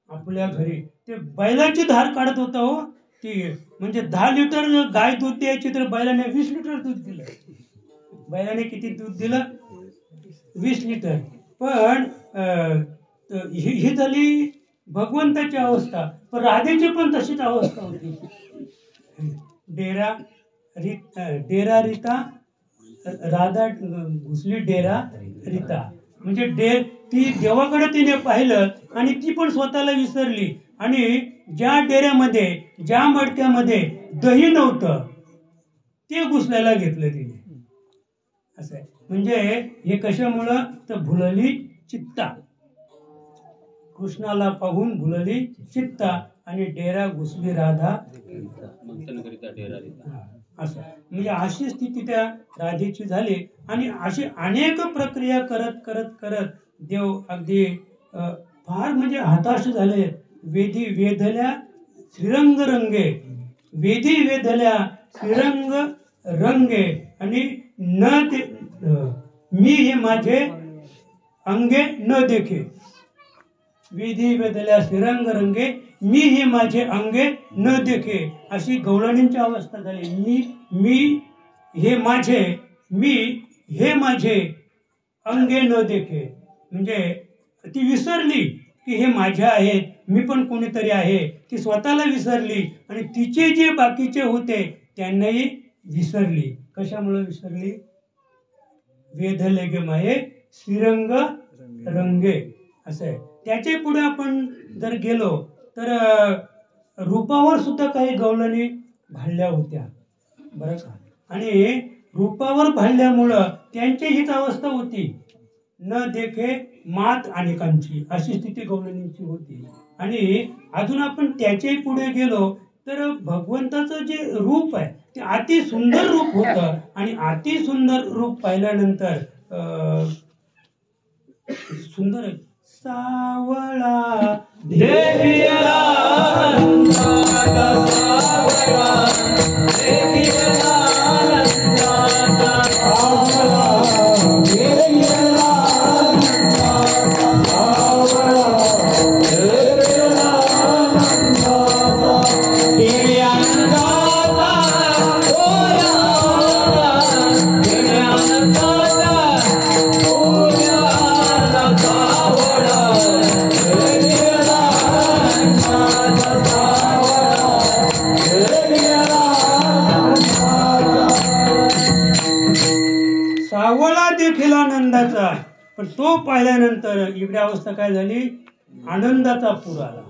आपल्या घरी. ते बैलाची धार काढत होता हो ती. म्हणजे 10 लिटर गाय दूध द्यायची तर बैलाने 20 लिटर दूध दिलं. बैलाने किती दूध दिलं? 20 लिटर. पण ही झाली भगवंताची अवस्था. पण राधेची पण तशीच अवस्था होती. डेरा रीता, राधा घुसली डेरा रीता. म्हणजे ती देवाकडे तिने पाहिलं आणि ती पण स्वतःला विसरली. आणि ज्या डेऱ्यामध्ये, ज्या मडक्यामध्ये दही नव्हतं ते घुसल्याला घेतलं तिने. असं आहे. म्हणजे हे कशामुळं? तर भुलली चित्ता, कृष्णाला पाहून भुलली चित्ता आणि डेरा घुसली राधा. असं म्हणजे अशी स्थिती त्या राधेची झाली. आणि अशी अनेक प्रक्रिया करत करत करत देव अगदी फार म्हणजे हताश झाले. वेधी वेधल्या श्रीरंग रंगे, वेधी वेधल्या श्रीरंग रंगे. आणि मी हे माझे अंगे न देखे. विधी वेधल्या श्रीरंग रंगे, मी हे माझे अंगे न देखे. अशी गवळणींची अवस्था झाली. मी हे माझे अंगे न देखे. म्हणजे ती विसरली की हे माझे आहेत, मी पण कोणीतरी आहे. ती स्वतःला विसरली आणि तिचे जे बाकीचे होते त्यांनाही विसरली. कशामुळे विसरली? वेधले गे माये श्रीरंग रंगे. असं आहे. त्याच्या पुढे आपण जर गेलो तर रूपावर सुद्धा काही गवळणी भाळल्या होत्या बरं का. आणि रूपावर भाळल्यामुळं त्यांची हीच अवस्था होती. न देखे मात अनेकांची, अशी स्थिती गवळणींची होती. आणि अजून आपण त्याच्याही पुढे गेलो तर भगवंताचं जे रूप आहे ते अति सुंदर रूप होतं. आणि अति सुंदर रूप पाहिल्यानंतर सुंदर सावळा देवीला सावळा देवीला सावळा देखील आनंदाचा, पण तो पाहिल्यानंतर इकडे अवस्था काय झाली, आनंदाचा पूर आला.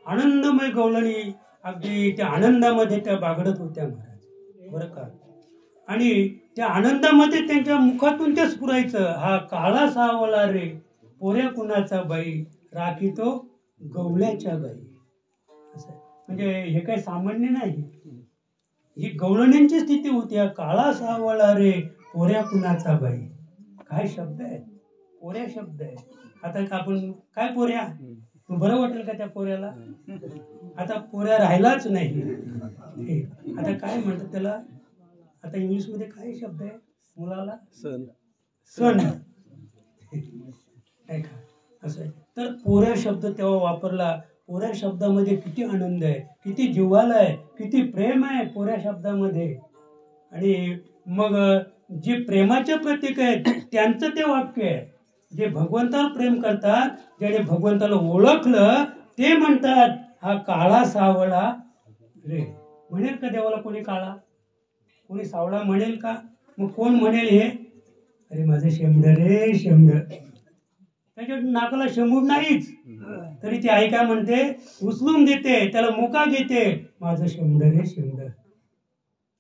आनंदमय गवळणी अगदी त्या आनंदामध्ये त्या बागडत होत्या महाराज, बरं का. आणि त्या आनंदामध्ये त्यांच्या मुखातून ते स्फुरायचं, हा काळा सावळा रे पोऱ्या कुणाचा बाई, राखी तो गवळ्याच्या बाई. असं म्हणजे हे काही सामान्य नाही, ही गवळण्यांची स्थिती होती. हा काळा सावळा रे पोऱ्या कुणाचा बाई. काय शब्द आहे, पोऱ्या शब्द आहे. आता आपण काय पोऱ्या, बरं वाटेल का त्या पोऱ्याला? आता पोऱ्या राहिलाच नाही. आता काय म्हणतात त्याला, आता इंग्लिश मध्ये काय शब्द आहे मुलाला, सन नाही का, असं आहे. तर पोऱ्या शब्द तेव्हा वापरला. पोऱ्या शब्दामध्ये किती आनंद आहे, किती जिव्हाळा आहे, किती प्रेम आहे पोऱ्या शब्दामध्ये. आणि मग जे प्रेमाचे प्रतीक आहेत त्यांचं ते वाक्य आहे. जे भगवंतावर प्रेम करतात, ज्याने भगवंताला ओळखलं, ते म्हणतात हा काळा सावळा रे. म्हणेल का देवाला कोणी काळा, कोणी सावळा म्हणेल का? मग कोण म्हणेल हे, अरे माझं शेंबड रे शेंबड. त्याच्या नाकाला शेंबूड नाहीच, तरी ती आई काय म्हणते, उचलून देते, त्याला मुका घेते, माझं शेंबड रे शेंबड.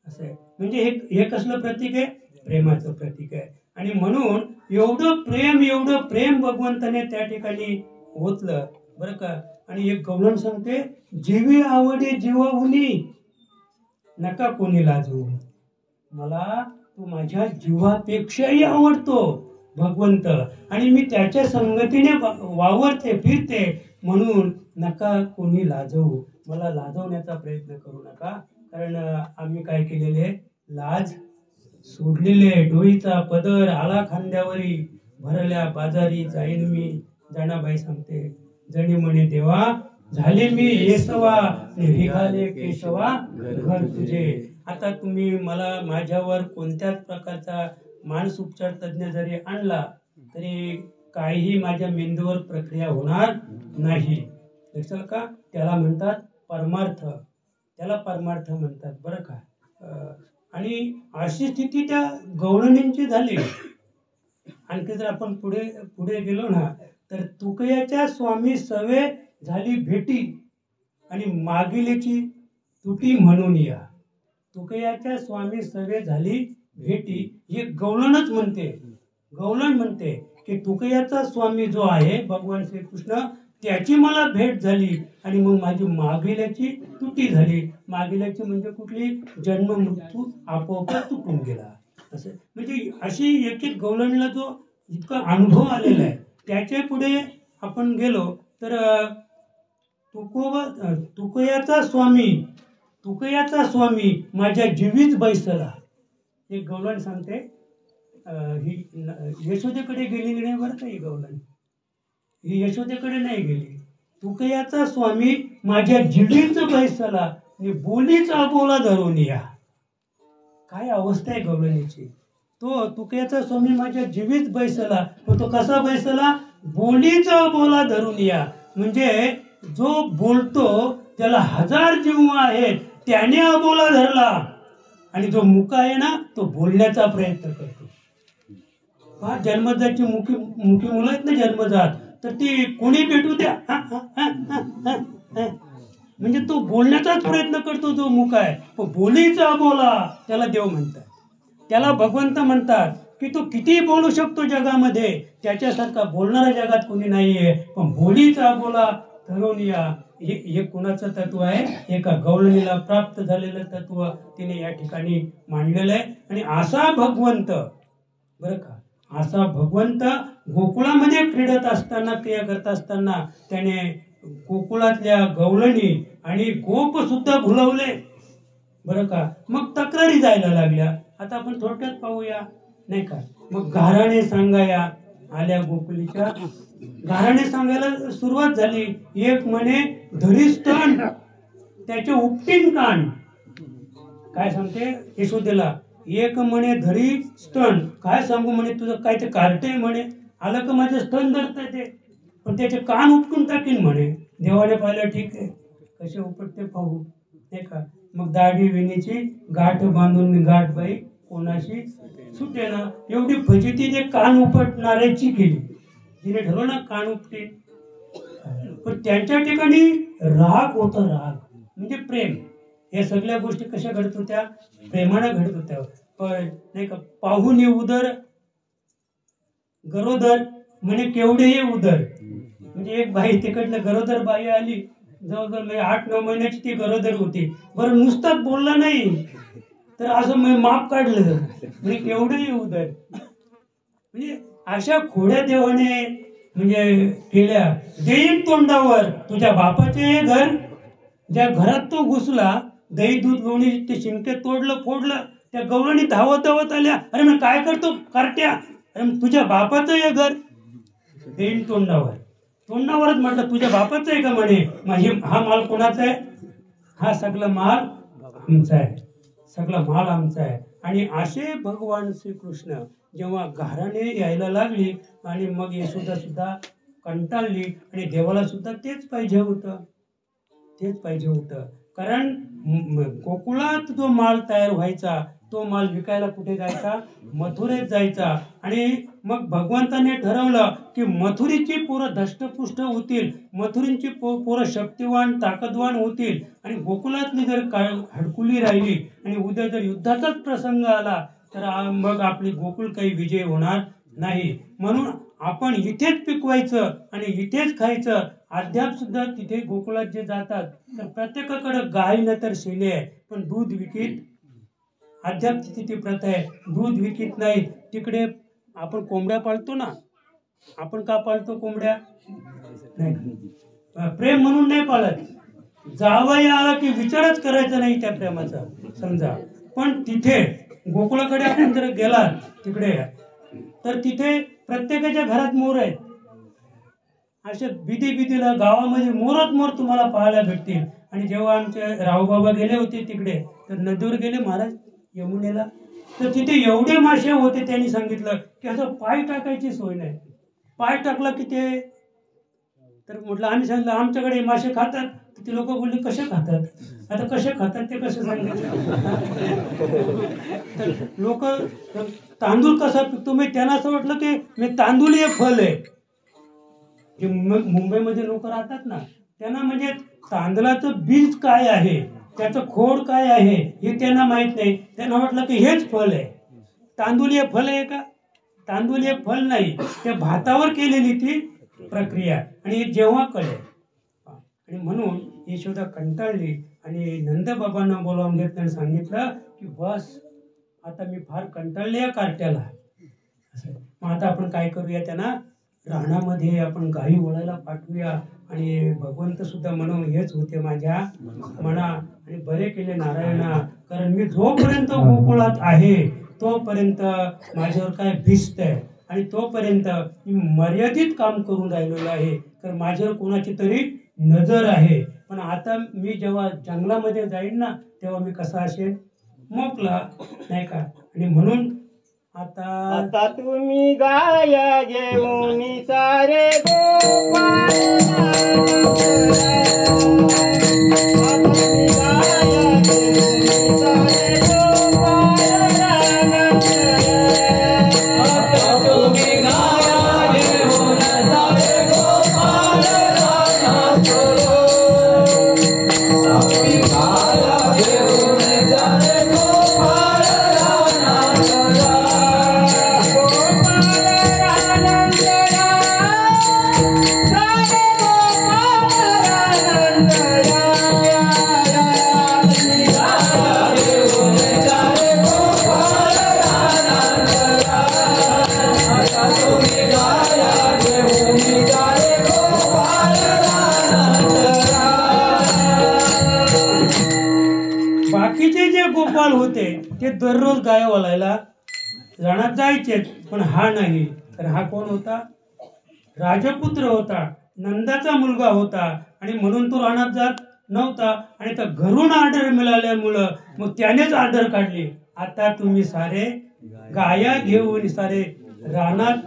असं आहे. म्हणजे हे कसलं प्रतीक आहे, प्रेमाचं प्रतीक आहे. आणि म्हणून एवढं प्रेम भगवंताने त्या ठिकाणी ओतलं, बरं का. आणि एक गवळण सांगते, जीवी आवडे जीवाहुनी नका कोणी लाजू. मला तू माझ्या जीवापेक्षाही आवडतो भगवंत, आणि मी त्याच्या संगतीने वावरते फिरते, म्हणून नका कोणी लाजवू. मला लाजवण्याचा प्रयत्न करू नका, कारण आम्ही काय केलेले, लाज सोडलेले. डोईचा पदर आला खांद्यावरी, भरल्या बाजारी जाईन मी. जनाबाई सांगते, जणी म्हणे देवा झाले मी येसवा, निघाले केशवा घर तुझे. आता तुम्ही मला माझ्यावर कोणत्याच प्रकारचा मानस उपचार तज्ञ जरी आणला तरी काहीही माझ्या मेंदूवर प्रक्रिया होणार नाही. लक्षात का, त्याला म्हणतात परमार्थ, त्याला परमार्थ म्हणतात, बरं का. आणि अशी स्थिती त्या गवळणींची झाली. आणखी जर आपण पुढे गेलो ना, तर तुकयाच्या स्वामी सवे झाली भेटी, आणि मागिलेची तुटी म्हणून या. तुकयाच्या स्वामी सवे झाली भेटी, हे गवळणच म्हणते. गवळण म्हणते की तुकयाचा स्वामी जो आहे भगवान श्रीकृष्ण, त्याची मला भेट झाली, आणि मग माझी मागिल्याची तुटी झाली. मागिल्याची म्हणजे कुठली, जन्म मृत्यू आपोआप तुटून गेला. असं म्हणजे अशी एक एक गवळणीला जो इतका अनुभव आलेला आहे. त्याच्या पुढे आपण गेलो तर तुकयाचा स्वामी माझ्या जीवीच बैसला. एक गवळण सांगते, ही यशोदेकडे गेलेली नाही बरं का. ही गवळण ही यशोदेकडे नाही गेली. तुकयाचा स्वामी माझ्या जीवीच बैसला, आणि बोलीचा बोला धरून या. काय अवस्था आहे गवळणीची. तो तुकयाचा स्वामी माझ्या जीवीच बैसला, पण तो कसा बैसला, बोलीचा बोला धरून या. म्हणजे जो बोलतो त्याला 1000 जीव आहेत, त्याने अबोला धरला, आणि जो मुका आहे ना तो बोलण्याचा प्रयत्न करतो. पहा, जन्मजातची मुकी मुलं आहेत ना जन्मजात, तर ती कोणी भेटू द्या, म्हणजे तो बोलण्याचाच प्रयत्न करतो जो मुका आहे. पण बोलीचा बोला त्याला देव म्हणतात, त्याला भगवंत म्हणतात. की तो किती बोलू शकतो जगामध्ये, त्याच्यासारखा बोलणारा जगात कोणी नाहीये. पण बोलीचा बोला धरून या, हे कुणाचं तत्व आहे, एका गवळणीला प्राप्त झालेलं तत्व तिने या ठिकाणी मांडलेलं आहे. आणि असा भगवंत, बरं का, असा भगवंत गोकुळामध्ये क्रीडत असताना, क्रिया करत असताना त्याने गोकुळातल्या गवळणी आणि गोप सुद्धा भुलवले, बरं का. मग तक्रारी जायला लागल्या. आता आपण थोडक्यात पाहूया, नाही का. मग घराणे सांगाया, आल्या गोकुलीच्या घराणे सांगायला सुरुवात झाली. एक म्हणे धरी स्तन त्याचे उपटीन कान. काय सांगते यशोदेला? एक म्हणे धरी स्तन, काय सांगू म्हणे तुझं काय ते कार्टे म्हणे, आलं का माझे स्तन धरता ते, पण त्याचे कान उपटून टाकीन म्हणे. देवाने पाहिलं ठीक आहे, कसे उपटते पाहू नाही का. मग दाढी विणीची गाठ बांधून गाठ बाई कोणाशी सुटे ना. एवढी फजिती जे कान उपटणाऱ्याची केली, तिने ठरवलं ना कान उपटे. पण त्यांच्या ठिकाणी राग होता, राग म्हणजे प्रेम. या सगळ्या गोष्टी कशा घडत होत्या? प्रेमानं घडत होत्या. पण नाही का, पाहुणे उदर गरोदर म्हणे केवढेही उदर. म्हणजे एक बाई तिकडनं गरोदर बाई आली, जवळजवळ 8-9 महिन्याची ती गरोदर होती. बरं नुसताच बोलला नाही तर असं माप काढलं म्हणजे केवढेही उदर. म्हणजे अशा खोड्या देवाने म्हणजे केल्या. देईन तोंडावर तुझ्या बापाचे घर. ज्या घरात तो घुसला, दही दूध लोणी ते शिंके तोडलं फोडलं, त्या गवळणी धावत धावत आल्या. अरे मग काय करतो कार्ट्या? अरे तुझ्या बापाचं हे घर. देईन तोंडावर, तोंडावरच म्हटलं तुझ्या बापाचं आहे का म्हणे. हा माल कोणाचा आहे? हा सगळा माल आमचा आहे, सगळा माल आमचा आहे. आणि असे भगवान श्रीकृष्ण जेव्हा घराने यायला लागली आणि मग यशोदा सुद्धा कंटाळली आणि देवाला सुद्धा तेच पाहिजे होतं, तेच पाहिजे होतं. कारण गोकुळात जो माल तयार व्हायचा तो माल विकायला कुठे जायचा? मथुरेत जायचा. आणि मग भगवंताने ठरवलं की मथुरीची पोरं धष्टपुष्ट होतील, मथुरींची पोरं शक्तिवान ताकदवान होतील, आणि गोकुळातली जर हडकुली राहिली आणि उद्या जर युद्धाचाच प्रसंग आला तर मग आपली गोकुळ काही विजय होणार नाही. म्हणून आपण इथेच पिकवायचं आणि इथेच खायचं. अद्याप सुद्धा तिथे गोकुळात जे जातात तर प्रत्येकाकडे गाय न तर शेळी आहे, पण दूध विकीत अद्याप तिथे ती प्रथा आहे. दूध विकीत नाही. तिकडे आपण कोंबड्या पाळतो ना, आपण का पाळतो कोंबड्या? नाही, प्रेम म्हणून नाही पाळत. जावई आला की विचारच करायचा नाही त्या प्रेमाचा समजा. पण तिथे गोकुळाकडे आपण जर गेला तिकडे तर तिथे प्रत्येकाच्या घरात मोर आहेत. अशा बिदीला गावामध्ये मोरच मोर तुम्हाला पाहायला भेटतील. आणि जेव्हा आमचे रावबाबा गेले होते तिकडे तर नदीवर गेले महाराज यमुनेला, तर तिथे एवढे मासे होते. त्यांनी सांगितलं की असं पाय टाकायची सोय नाही. पाय टाकला की ते, तर म्हटलं आम्ही सांगितलं आमच्याकडे मासे खातात. ते लोक बोलले कसे खातात? आता कसे खातात ते कसं सांगितलं? तर लोक तांदूळ कसा पिकतो मी त्यांना असं वाटलं की मी तांदूळ हे फल आहे. जे मुंबईमध्ये लोक राहतात ना त्यांना म्हणजे तांदळाचं बीज काय आहे, त्याचं खोड काय आहे हे त्यांना माहित नाही. त्यांना वाटलं की हेच फल आहे. तांदूळ हे फल आहे का? तांदूळ हे फल नाही, त्या भातावर केलेली ती प्रक्रिया. आणि जेव्हा कळे आणि म्हणून यशोदा कंटाळली आणि नंदबाबांना बोलावून घेतलं आणि सांगितलं की बस आता मी फार कंटाळले या कार्ट्याला. असं मग आता आपण काय करूया, त्यांना रानामध्ये आपण गाई ओळायला पाठवूया. आणि भगवंत सुद्धा म्हणून हेच होते माझ्या मना. आणि बरे केले नारायणा, कारण मी जोपर्यंत गोकुळात आहे तोपर्यंत माझ्यावर काय भिस्त आहे आणि तोपर्यंत मी मर्यादित काम करून राहिलेलो आहे. तर माझ्यावर कोणाची तरी नजर आहे. पण आता मी जेव्हा जंगलामध्ये जाईन ना तेव्हा मी कसा असेल? मोकला नाही का. आणि म्हणून आता तुम्ही गाया घेऊन सारे गोपाळ बाकीचे जे गोपाळ होते ते दररोज गाय वळायला रानात जायचे, पण हा नाही. तर हा कोण होता? राजपुत्र होता, नंदाचा मुलगा होता आणि म्हणून तो रानात जात नव्हता. आणि तर घरून ऑर्डर मिळाल्यामुळं मग त्यानेच ऑर्डर काढली, आता तुम्ही सारे गाया घेऊन सारे रानात,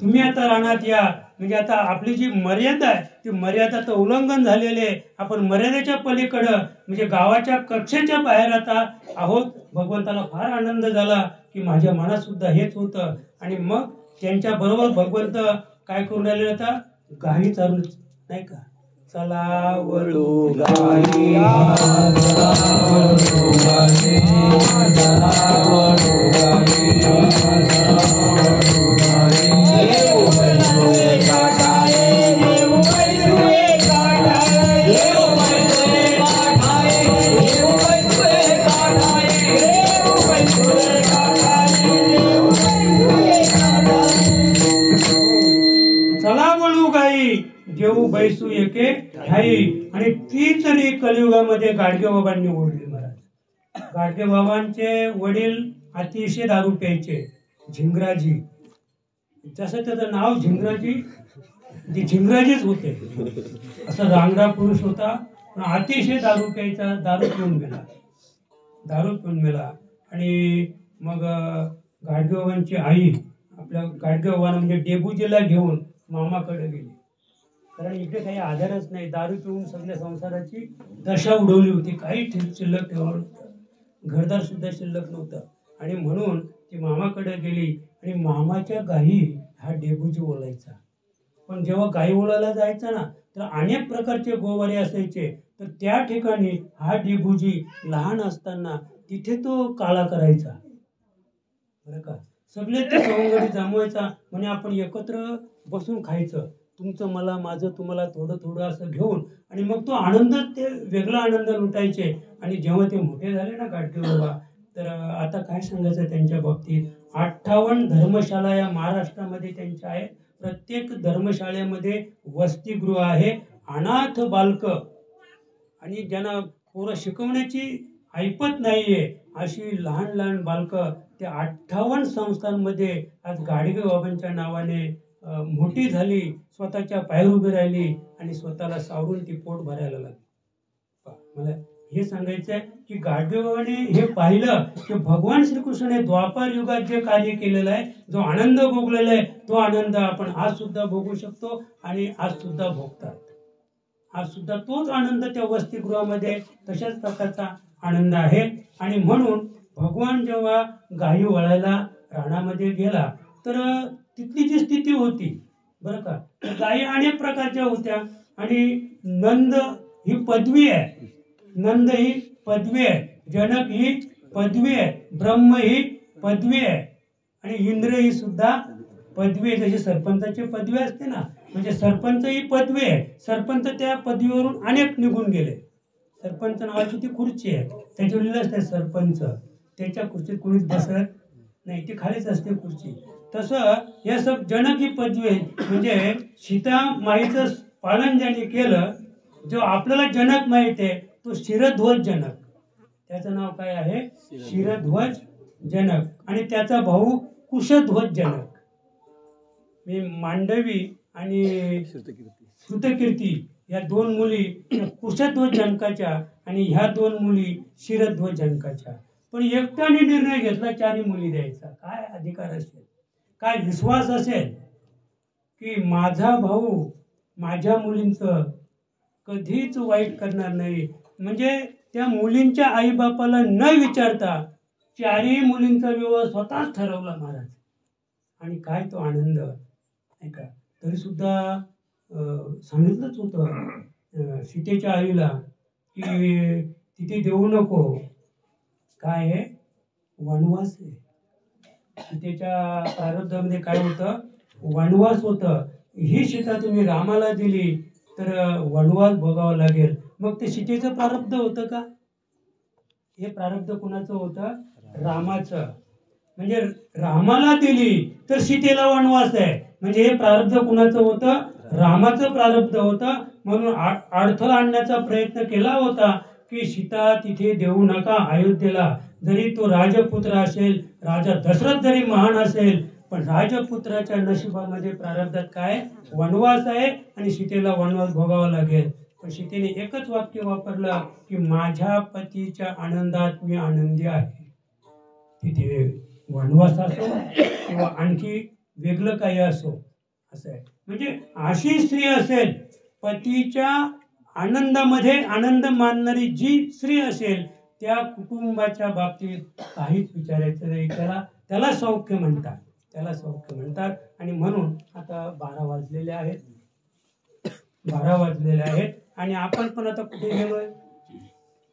तुम्ही आता रानात या. म्हणजे आता आपली जी मर्यादा आहे ती मर्यादा तर उल्लंघन झालेले आहे. आपण मर्यादेच्या पलीकडं म्हणजे गावाच्या कक्षेच्या बाहेर आता आहोत. भगवंताला फार आनंद झाला की माझ्या मनात सुद्धा हेच होतं. आणि मग त्यांच्या बरोबर भगवंत काय करून राहिले आता? गाई चालू नाही का? चला वळू गाई, चला वळू गाई, देऊ बैसू एके ठाई. आणि ती तरी कलियुगामध्ये गाडगे बाबांनी ओढली महाराज. गाडगे बाबांचे वडील अतिशय दारू प्यायचे, झिंगराजी. जसं त्याचं नाव झिंगराजी, ते झिंगराजीच होते. असं रांगडा पुरुष होता, पण अतिशय दारू प्यायचा. दारू पिऊन मेला. आणि मग गाडगे बाबांची आई आपल्या गाडगे बाबांना म्हणजे डेबुजीला घेऊन मामाकडे गेली. कारण इकडे काही आधारच नाही, दारू पिऊन सगळ्या संसाराची दशा उडवली होती. काही शिल्लक ठेवलं नव्हतं, घरदार सुद्धा शिल्लक नव्हतं. आणि म्हणून ती मामाकडे गेली आणि मामाच्या गायी हा डेबुजी ओलायचा. पण जेव्हा गाई ओलायला जायचा ना तर अनेक प्रकारचे गोवारे असायचे. तर त्या ठिकाणी हा डेबुजी लहान असताना तिथे तो काळा करायचा बरं का. सगळे ते सवंगडी जमवायचा, म्हणजे आपण एकत्र बसून खायचं, तुमचं मला, माझं तुम्हाला, थोडं थोडं असं घेऊन. आणि मग तो आनंद, ते वेगळा आनंद लुटायचे. आणि जेव्हा ते मोठे झाले ना गाडगे बाबा, तर आता काय सांगायचं त्यांच्या बाबतीत. 58 धर्मशाळा या महाराष्ट्रामध्ये त्यांच्या आहेत. प्रत्येक धर्मशाळेमध्ये वसतिगृह आहे. अनाथ बालक आणि ज्यांना पोरं शिकवण्याची ऐपत नाहीये अशी लहान लहान बालक ते 58 संस्थांमध्ये आज गाडगे बाबांच्या नावाने मोठी झाली, स्वतःच्या पायावर उभी राहिली आणि स्वतःला सावरून ती पोट भरायला लागली. मला हे सांगायचं आहे की गाडगे बाबांनी हे पाहिलं की भगवान श्रीकृष्णाने द्वापार युगात जे कार्य केलेलं आहे, जो आनंद भोगलेला आहे, तो आनंद आपण आज सुद्धा भोगू शकतो आणि आज सुद्धा भोगतात. आज सुद्धा तोच आनंद त्या वसतिगृहामध्ये तशाच प्रकारचा आनंद आहे. आणि म्हणून भगवान जेव्हा गायी वळायला रानामध्ये गेला तर तिथली जी स्थिती होती बरं का, गायी अनेक प्रकारच्या होत्या. आणि नंद ही पदवी आहे, नंद ही पदवी आहे, जनक ही पदवी आहे, ब्रह्म ही पदवी आहे आणि इंद्र ही सुद्धा पदवी आहे. जशी सरपंचाची पदवी असते ना, म्हणजे सरपंच ही पदवी आहे. सरपंच त्या पदवीवरून अनेक निघून गेले. सरपंच नावाची ती खुर्ची आहे, त्याच्यावर लिहिलं असते सरपंच. त्याच्या खुर्चीत कोणीच बसत नाही, ती खालीच असते खुर्ची. तसं हे सब जनक ही पदवी आहे. म्हणजे सीता माईचं पालन ज्याने केलं, जो आपल्याला जनक माहित आहे तो शिरध्वज जनक. त्याचं नाव काय आहे? शिरध्वज जनक. आणि त्याचा भाऊ कुशध्वज जनक. मी मांडवी आणि श्रुतकीर्ती या दोन मुली कुशध्वज जनकाच्या आणि ह्या दोन मुली शिरध्वज जनकाच्या. पण एकट्याने निर्णय घेतला चारी मुली द्यायचा. काय अधिकार असेल, काय विश्वास असेल की माझा भाऊ माझ्या मुलींचं कधीच वाईट करणार नाही. म्हणजे त्या मुलींच्या आईबापाला न विचारता चारही मुलींचा विवाह स्वतःच ठरवला महाराज. आणि काय तो आनंद नाही का. तरी सुद्धा सांगितलंच होतं सीतेच्या आईला की तिथे देऊ नको, काय आहे वनवास आहे. सीतेच्या प्रारब्धामध्ये काय होतं? वनवास होतं. ही सीता तुम्ही रामाला दिली तर वनवास भोगावा लागेल. मग ते सीतेचं प्रारब्ध होतं का? हे प्रारब्ध कुणाचं होतं? रामाचं. म्हणजे रामाला दिली तर सीतेला वनवास आहे. म्हणजे हे प्रारब्ध कुणाचं होतं? रामाचं प्रारब्ध होतं. म्हणून अडथळा आणण्याचा प्रयत्न केला होता की सीता तिथे देऊ नका अयोध्येला. जरी तो राजपुत्र असेल, राजा दशरथ जरी महान असेल पण राजपुत्राच्या नशिबामध्ये प्रारब्धात काय वनवास आहे आणि सीतेला वनवास भोगावा लागेल. पण सीतेने एकच वाक्य वापरलं की माझ्या पतीच्या आनंदात मी आनंदी आहे. तिथे वनवास असो किंवा आणखी वेगळं काही असो असं आहे. म्हणजे अशी स्त्री असेल, पतीच्या आनंदामध्ये आनंद मानणारी जी स्त्री असेल त्या कुटुंबाच्या बाबतीत काहीच विचारायचं नाही. त्याला सौख्य म्हणतात, त्याला सौख्य म्हणतात. आणि म्हणून आता 12 वाजलेले आहेत, 12 वाजलेले आहेत आणि आपण पण आता कुठे गेलोय,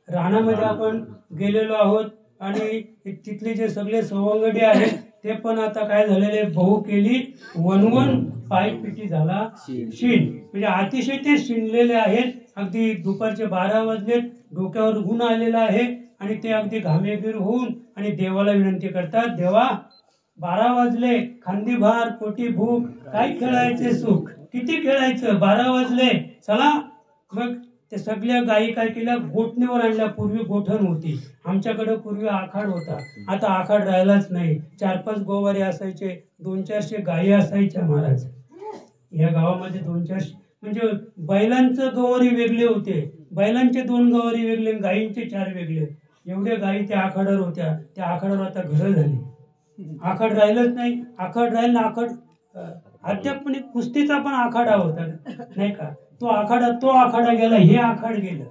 रानामध्ये आपण गेलेलो आहोत. आणि तिथले जे सगळे सवंगडी आहेत ते पण आता काय झालेले, बहु केली वनवन पायपिटी झाला शीण. म्हणजे अतिशय ते शिणलेले आहेत. अगदी दुपारचे 12 वाजलेत, डोक्यावर ऊन आलेलं आहे आणि ते अगदी घामेगीर होऊन आणि देवाला विनंती करतात, देवा 12 वाजले, खांदी भार पोटी भूक, काय खेळायचे सुख, किती खेळायचं, 12 वाजले, चला. मग ते सगळ्या गायी काय केल्या, गोठणीवर आणल्या. पूर्वी गोठण होती आमच्याकडे, पूर्वी आखाड होता. आता आखाड राहिलाच नाही. 4-5 गोवारे असायचे, 200-400 गायी असायच्या महाराज. या गावामध्ये 200-400 म्हणजे बैलांचं गवारी वेगळे होते, बैलांचे 2 गवारी वेगळे, गायींचे 4 वेगळे. एवढ्या गायी त्या आखाडावर होत्या. त्या आखाडावर आता घरं झाली, आखाड राहिलंच नाही. आखाड राहील ना, आखाड अध्यात्मिक कुस्तीचा पण आखाडा होता नाही का, तो आखाडा गेला, हे आखाड गेलं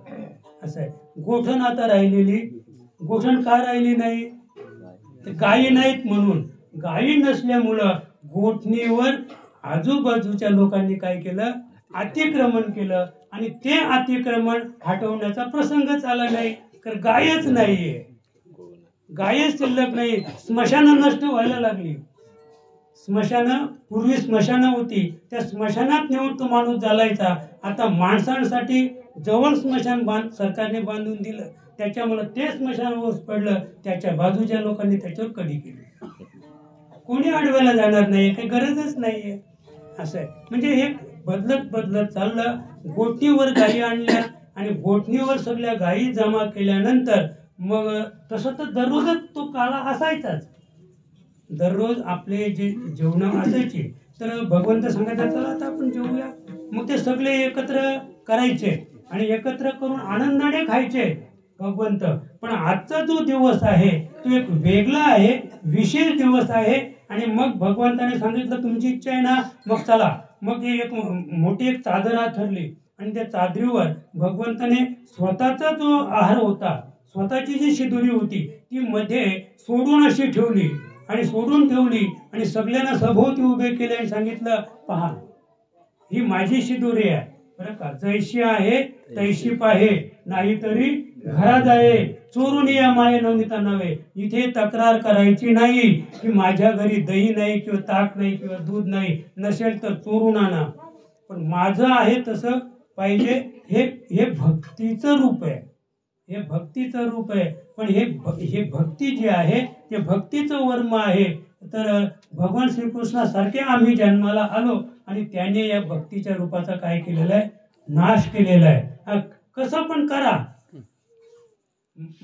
असं आहे. गोठण आता राहिलेली, गोठण का राहिली नाही, गायी नाहीत म्हणून. गायी नसल्यामुळं गोठणीवर आजूबाजूच्या लोकांनी काय केलं, अतिक्रमण केलं. आणि ते अतिक्रमण हटवण्याचा प्रसंगच आला नाही, तर गायच नाहीये, गायच शिल्लक नाही. स्मशानं नष्ट व्हायला लागली. पूर्वी स्मशानं होती, त्या स्मशानात नेऊन तो माणूस जालायचा. आता माणसांसाठी जवळ स्मशान सरकारने बांधून दिलं, त्याच्यामुळे ते स्मशान ओस पडलं. त्याच्या बाजूच्या लोकांनी त्याच्यावर कडी केली. कोणी अडवायला जाणार नाही, काही गरजच नाहीये असं आहे. म्हणजे हे बदलत चाललं. गोठणीवर गायी आणल्या आणि गोठणीवर सगळ्या गायी जमा केल्यानंतर मग तसं तर दररोजच तो काळा असायचाच. दररोज आपले जे जेवण असायचे, तर भगवंत सांगायचा चला आता आपण जेवूया. मग ते सगळे एकत्र करायचे आणि एकत्र करून आनंदाने खायचे भगवंत. पण आजचा जो दिवस आहे तो एक वेगळा आहे, विशेष दिवस आहे. आणि मग भगवंताने सांगितलं तुमची इच्छा आहे ना, मग चला. मग एक मोठी एक चादर ठरली आणि त्या चादरीवर भगवंताने स्वतःचा जो आहार होता, स्वतःची जी शिदोरी होती ती मध्ये सोडून अशी ठेवली आणि सोडून ठेवली आणि सगळ्यांना सभोवती उभे केले आणि सांगितलं पहा ही माझी शिदोरी आहे बरं का, जैशी आहे तैशी पाहे, नाहीतरी घरात आहे, चोरून या माये नवनीता नव्हे. इथे तक्रार करायची नाही की माझ्या घरी दही नाही किंवा ताक नाही किंवा दूध नाही, नसेल तर चोरून आणा. पण माझं आहे तसं पाहिजे. हे भक्तीचं रूप आहे, हे भक्तीचं रूप आहे. पण हे भक्ती जी आहे ते भक्तीचं वर्म आहे. तर भगवान श्रीकृष्णासारखे आम्ही जन्माला आलो आणि त्याने या भक्तीच्या रूपाचा काय केलेला आहे, नाश केलेला आहे. कसं पण करा,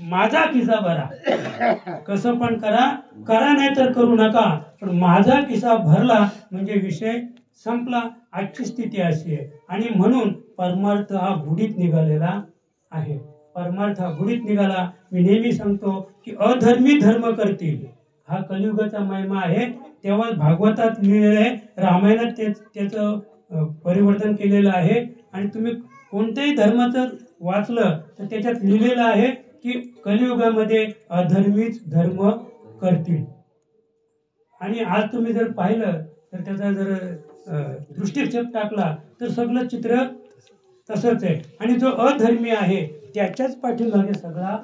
माझा खिसा भरा, कसं पण करा नाही तर करू नका, पण माझा खिसा भरला म्हणजे विषय संपला. आजची स्थिती अशी आहे. आणि म्हणून परमार्थ हा बुडीत निघालेला आहे. परमार्थ हा बुडीत निघाला. मी नेहमी सांगतो की अधर्मी धर्म करतील, हा कलियुगाचा महिमा आहे. तेव्हा भागवतात लिहिलेलं आहे, रामायणात त्याचं परिवर्तन केलेलं आहे. आणि तुम्ही कोणत्याही धर्माचं वाचलं तर त्याच्यात लिहिलेलं आहे की कलियुगामध्ये अधर्मीच धर्म करतील. आणि आज तुम्ही जर पाहिलं तर त्याचा जर दृष्टिक्षेप टाकला तर सगळं चित्र तसंच आहे. आणि जो अधर्मी आहे त्याच्याच पाठीमागे सगळा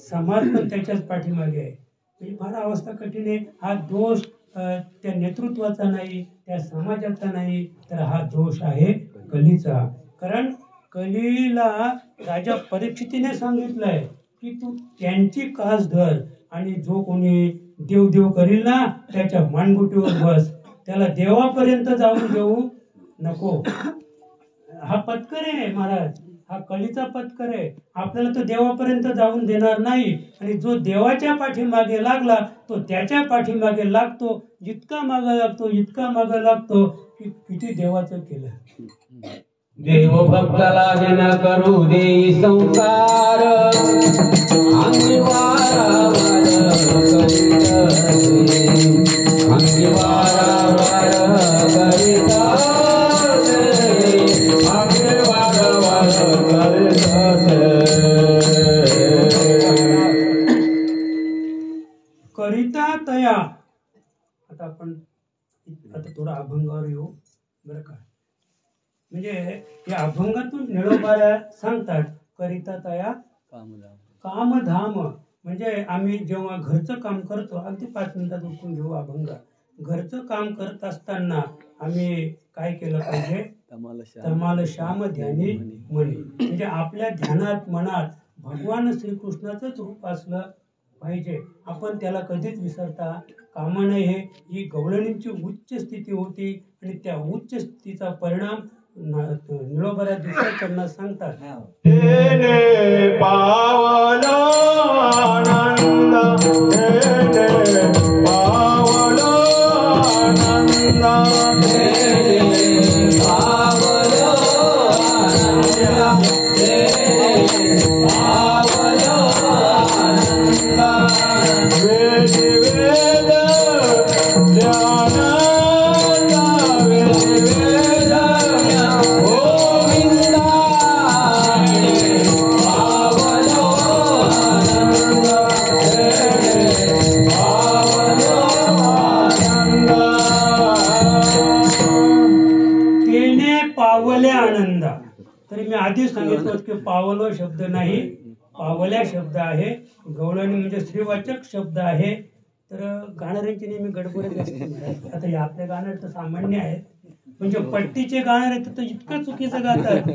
समाज पण त्याच्याच पाठीमागे आहे. ही फार अवस्था कठीण आहे. हा दोष त्या नेतृत्वाचा नाही, त्या समाजाचा नाही, तर हा दोष आहे कलीचा. कारण कलीला राजा परीक्षितीने सांगितलंय की तू त्यांची कास धर आणि जो कोणी देव करील ना त्याच्या मानगुटीवर बस, त्याला देवापर्यंत जाऊन देऊ नको. हा पत्कर आहे महाराज, हा कळीचा पत्कर आहे. आपल्याला तो देवापर्यंत जाऊन देणार नाही. आणि जो देवाच्या पाठीमागे लागला तो त्याच्या पाठीमागे लागतो. जितका मागे लागतो इतका मागे लागतो की किती देवाचं केलं. देव भक्ताला विना करू देई संसार अंगी वारावार करीत अंगी वारावार करीत अंगी वारावार करीत. करिता तया. आता आपण थोडा अभंगावर येऊ बरं का. म्हणजे या अभंगातून निळोबाऱ्या सांगतात करिता तया कामधाम. म्हणजे आम्ही जेव्हा घरचं काम करतो, अगदी 5 मिनिटात उठून घेऊ अभंग. घरचं काम करत असताना आम्ही काय केलं पाहिजे? तमाल श्याम ध्यानी मनी. म्हणजे आपल्या ध्यानात मनात भगवान श्रीकृष्णाचंच रूप असलं पाहिजे. आपण त्याला कधीच विसरता कामा नये. ही गवळणींची उच्च स्थिती होती आणि त्या उच्च स्थितीचा परिणाम निळोबाऱ्या दुसऱ्या चरणात सांगतात. तेने पावलो आनंद तेने पावलो आनंद तेने पावलो आनंद तेने पावलो आनंद. वेद वेद ज्ञान पावल्या आनंदा. तरी मी आधीच सांगितलं की पावलो शब्द नाही, पावल्या शब्द आहे. गवळणी म्हणजे स्त्रीवाचक शब्द आहे. तर गाणाऱ्यांची नेहमी गडबडच असते. आता हे आपल्या गाणार तर सामान्य आहेत, म्हणजे पट्टीचे गाणार आहेत तर इतकं चुकीचं गातात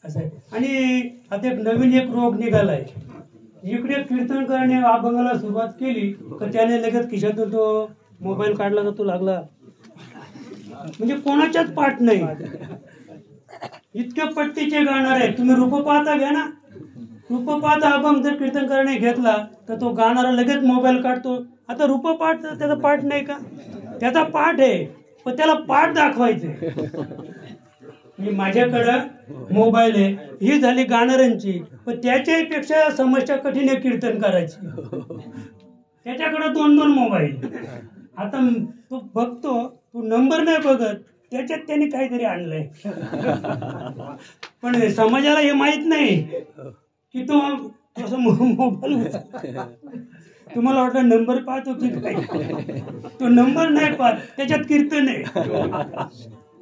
असं आहे. आणि आता एक रोग निघालाय. इकडे कीर्तन करणे अभंगाला सुरुवात केली तर त्याने लगेच खिशातून तो मोबाईल काढला तर तो लागला. म्हणजे कोणाच्याच पाठ नाही. इतके पट्टीचे गाणार आहे. तुम्ही रूपपाहता घ्या ना. रूपपाहता अभंग जर कीर्तन करणे घेतला तर तो गाणारा लगेच मोबाईल काढतो. आता रूपपाठ त्याचा पाठ नाही का? त्याचा पाठ आहे पण त्याला पाठ दाखवायचे. मी माझ्याकडं मोबाईल आहे ही झाली गाणाऱ्यांची, पण त्याच्याही पेक्षा समस्या कठीण आहे कीर्तन करायची. त्याच्याकडं 2-2 मोबाईल. आता तो बघतो, तू नंबर नाही बघत, त्याच्यात त्याने काहीतरी आणलंय. पण समाजाला हे माहित नाही की तो असं मोबाईल. तुम्हाला वाटलं नंबर पाहतो की काय? तो नंबर नाही पाहत, त्याच्यात कीर्तन आहे.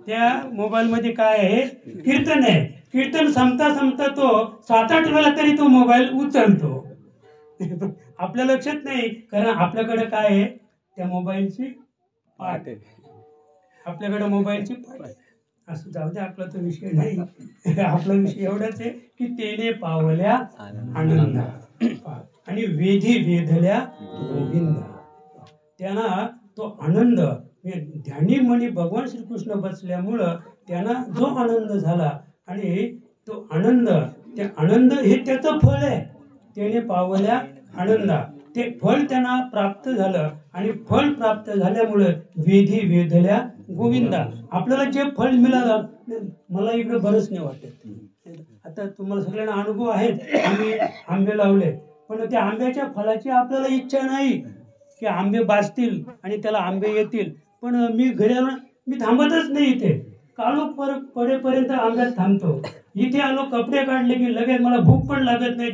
त्या मोबाईल मध्ये काय आहे? कीर्तन आहे. कीर्तन संपता संपता तो 7-8 वेळा तरी तो मोबाईल उचलतो. आपल्या लक्षात नाही, कारण आपल्याकडे काय आहे? त्या मोबाईलची पाठ आहे. आपल्याकडे मोबाईलची पाठ. असं जाऊ दे, आपला तो विषय नाही. आपला विषय एवढाच आहे की तेने पावल्या आनंदा आणि वेधी वेधल्या गोविंदा. त्यांना तो आनंद ध्यानी मनी भगवान श्रीकृष्ण बसल्यामुळं त्यांना जो आनंद झाला आणि तो आनंद, ते आनंद हे त्याचं फळ आहे. त्याने पावल्या आनंदा, ते फळ त्यांना प्राप्त झालं आणि फळ प्राप्त झाल्यामुळं वेधी वेधल्या गोविंदा. आपल्याला जे फळ मिळालं, मला इकडे बरंच नाही वाटत. आता तुम्हाला सगळ्यांना अनुभव आहेत. आम्ही आंबे लावले, पण त्या आंब्याच्या फळाची आपल्याला इच्छा नाही की आंबे बाजतील आणि त्याला आंबे येतील. पण मी घरी आलो, मी थांबतच नाही. इथे काळोख पडेपर्यंत आंब्यात थांबतो. इथे आलो, कपडे काढले की लगेच मला भूक पण लागत नाही.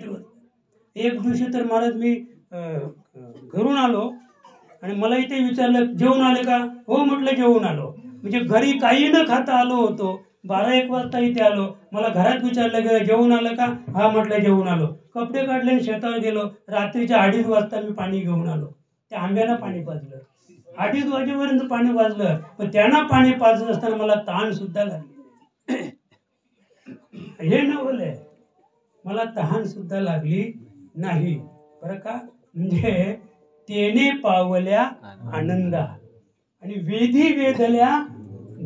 एक दिवशी तर महाराज मी घरून आलो आणि मला इथे विचारलं, जेवून आले का? हो म्हटलं, जेवून आलो. म्हणजे घरी काही न खाता आलो होतो. 12-1 वाजता इथे आलो. मला घरात विचारलं गेलं, जेवून आलं का? हा म्हटलं, जेवून आलो. कपडे काढले आणि शेतावर गेलो. रात्रीच्या 2:30 वाजता मी पाणी घेऊन आलो. त्या आंब्याला पाणी पाजलं. 2:30 वाजेपर्यंत पाणी पाजलं, पण त्यांना पाणी पाजत असताना मला तहान सुद्धा लागली. हे नवलंय, मला तहान सुद्धा लागली नाही बरं का. म्हणजे तेने पावल्या आनंदा आणि वेधी वेधल्या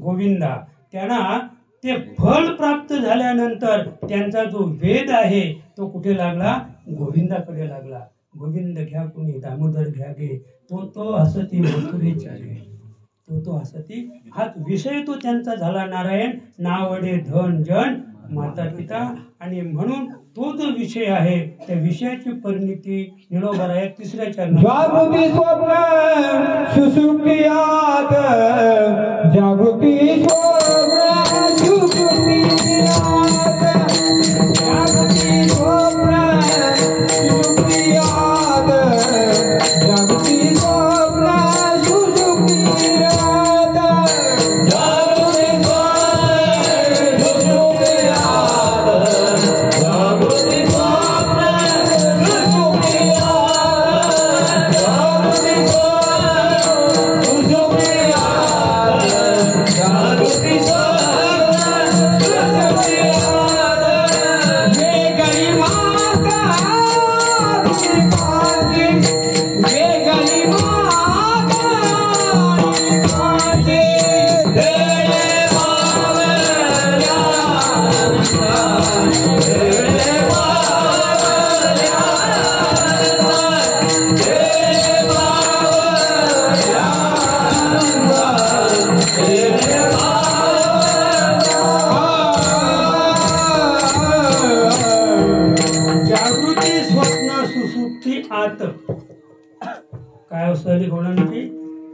गोविंदा. त्यांना ते फळ प्राप्त झाल्यानंतर त्यांचा जो वेध आहे तो कुठे लागला? गोविंदाकडे लागला. गोविंद घ्या कुणी दामोदर घ्या गे, तो हसती मथुरे चाले, तो हसती. हा विषय तो त्यांचा झाला नारायण. नावडे धन जन माता पिता. आणि म्हणून तो जो विषय आहे त्या विषयाची परिणिती निळोबाराया तिसऱ्या चरणात. जागृती स्वप्न सुसुप्तियात, जागृती स्वप्न सुसुप्तियात, जागृती स्वप्न सुसुप्तियात, जागृती स्वप्न सुसुप्तियात, जागृती स्वप्न सुसुप्तियात, जागृती स्वप्न जागृती स्वप्न सुसुप्ती आत. काय असतं गौणांची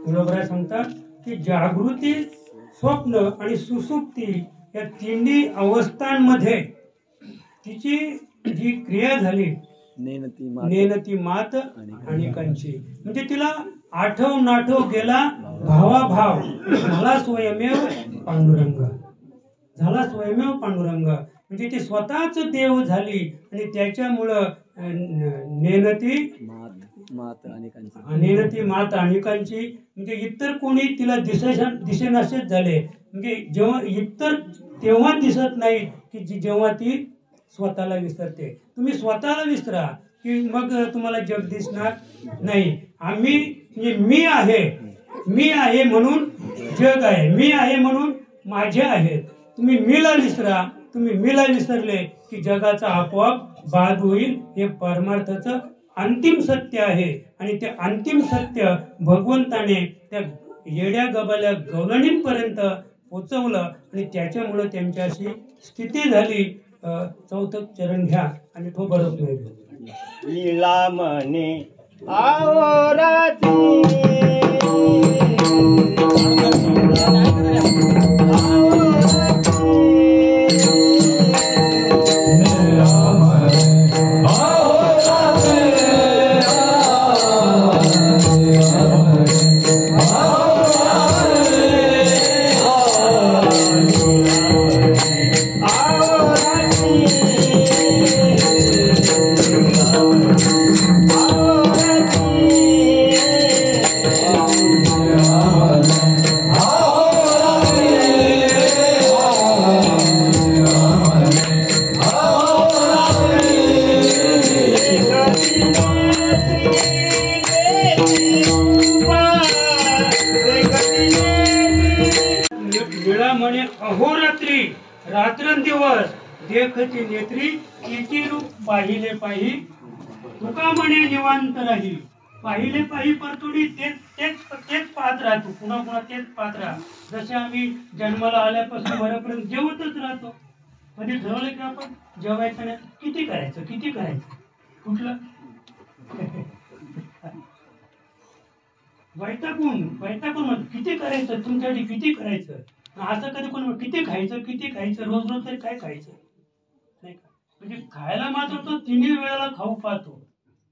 बरोबर सांगतात की जागृती स्वप्न आणि सुसुप्ती या तिन्ही अवस्थांमध्ये तिची जी क्रिया झाली नेनती मात आणि कंची, म्हणजे तिला आठव नाठव गेला भावाभाव, झाला स्वयमेव पांडुरंग, झाला स्वयमेव पांडुरंग. म्हणजे ती स्वतःच देव झाली आणि त्याच्यामुळं नेनती मात अनेकांची. म्हणजे इतर कोणी तिला दिसेनासेच झाले. म्हणजे जेव्हा इतर तेव्हा दिसत नाही की जेव्हा ती स्वतःला विसरते. तुम्ही स्वतःला विसरा की मग तुम्हाला जग दिसणार नाही. आम्ही म्हणजे मी आहे म्हणून जग आहे, मी आहे म्हणून माझे आहेत. तुम्ही मीला विसरा, तुम्ही मीला विसरले की जगाचा आपोआप बाद होईल. हे परमार्थाचं अंतिम सत्य आहे. आणि ते अंतिम सत्य भगवंताने त्या येड्या गबाल्या गवलणींपर्यंत पोचवलं आणि त्याच्यामुळं त्यांच्याशी स्थिती झाली. चौथं चरण घ्या आणि तो बरोबर नाही. लीला म्हणे आवराती लीळा म्हणे अहोरात्री रात्रंदिवस देखती नेत्री तिची रूप पाहिले पाही. तुका म्हणे निवांत राही, पाहिले पाही परतुडी तेच पाहत राहतो. पुन्हा पुन्हा तेच पाहत राहा. जसे आम्ही जन्माला आल्यापासून मरेपर्यंत जेवतच राहतो. कधी ठरवलं की आपण जेवायचं नाही, किती करायचं कुठलं वैतागून म्हणत किती करायचं तुमच्यासाठी, किती करायचं. असं कधी कोण किती खायचं रोज तरी काय खायचं नाही का. म्हणजे खायला मात्र तो तिन्ही वेळेला खाऊ पाहतो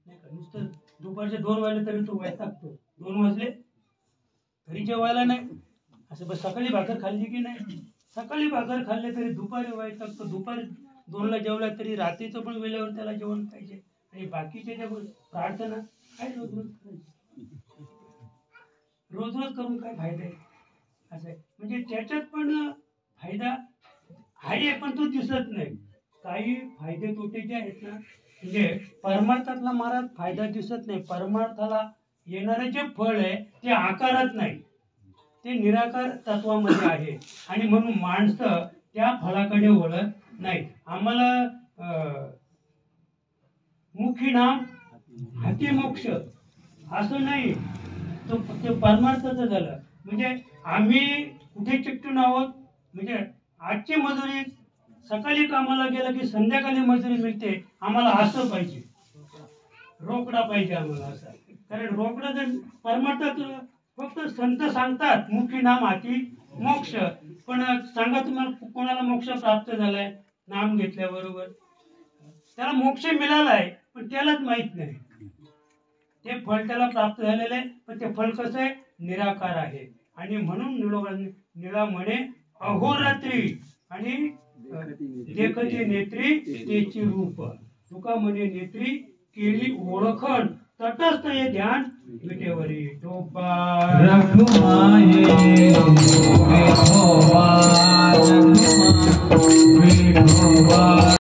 नाही का. नुसतं दुपारचे 2 वाजले तरी तो वैतागतो. 2 वाजले तरी जेवायला नाही. असं बस सकाळी भाकर खाल्ली की नाही, सकाळी भाकर खाल्ले तरी दुपारी वैतागतो. दुपारी 2ला जेवला तरी रात्रीचं पण वेळेवर त्याला जेवण पाहिजे. आणि बाकीचे जे प्रार्थना काय रोज करून काय फायदा आहे. असं आहे. म्हणजे त्याच्यात पण फायदा आहे पण तो दिसत नाही. काही फायदे तोटे जे आहेत ना, म्हणजे परमार्थातला महाराज फायदा दिसत नाही. परमार्थाला येणारे जे फळ आहे ते आकारात नाही, ते निराकार तत्वामध्ये आहे. आणि म्हणून माणसं त्या फळाकडे वळत नाही. आम्हाला मुखी नाम हाती मोक्ष असं नाही, ते परमार्थाचं झालं. म्हणजे आम्ही कुठे चिकटून आहोत, म्हणजे आजची मजुरी सकाळी कामाला गेलं की संध्याकाळी मजुरी मिळते, आम्हाला असं पाहिजे, रोकडा पाहिजे आम्हाला असं. कारण रोकडा जर परमार्थात फक्त संत सांगतात मुखी नाम हाती मोक्ष, पण सांगा तुम्हाला कोणाला मोक्ष प्राप्त झालाय नाम घेतल्याबरोबर? त्याला मोक्ष मिळालाय पण त्यालाच माहित नाही. ते फळ त्याला प्राप्त झालेलं आहे, पण ते फळ कसं आहे? निराकार आहे. आणि म्हणून निळा म्हणे अहोरात्री आणि देखती नेत्री तेची रूप. तुका म्हणे नेत्री केली ओळखण, तटस्थ हे ध्यान विटेवरी टोपा. रघुमाये विठोबा, रघुमा विठोबा.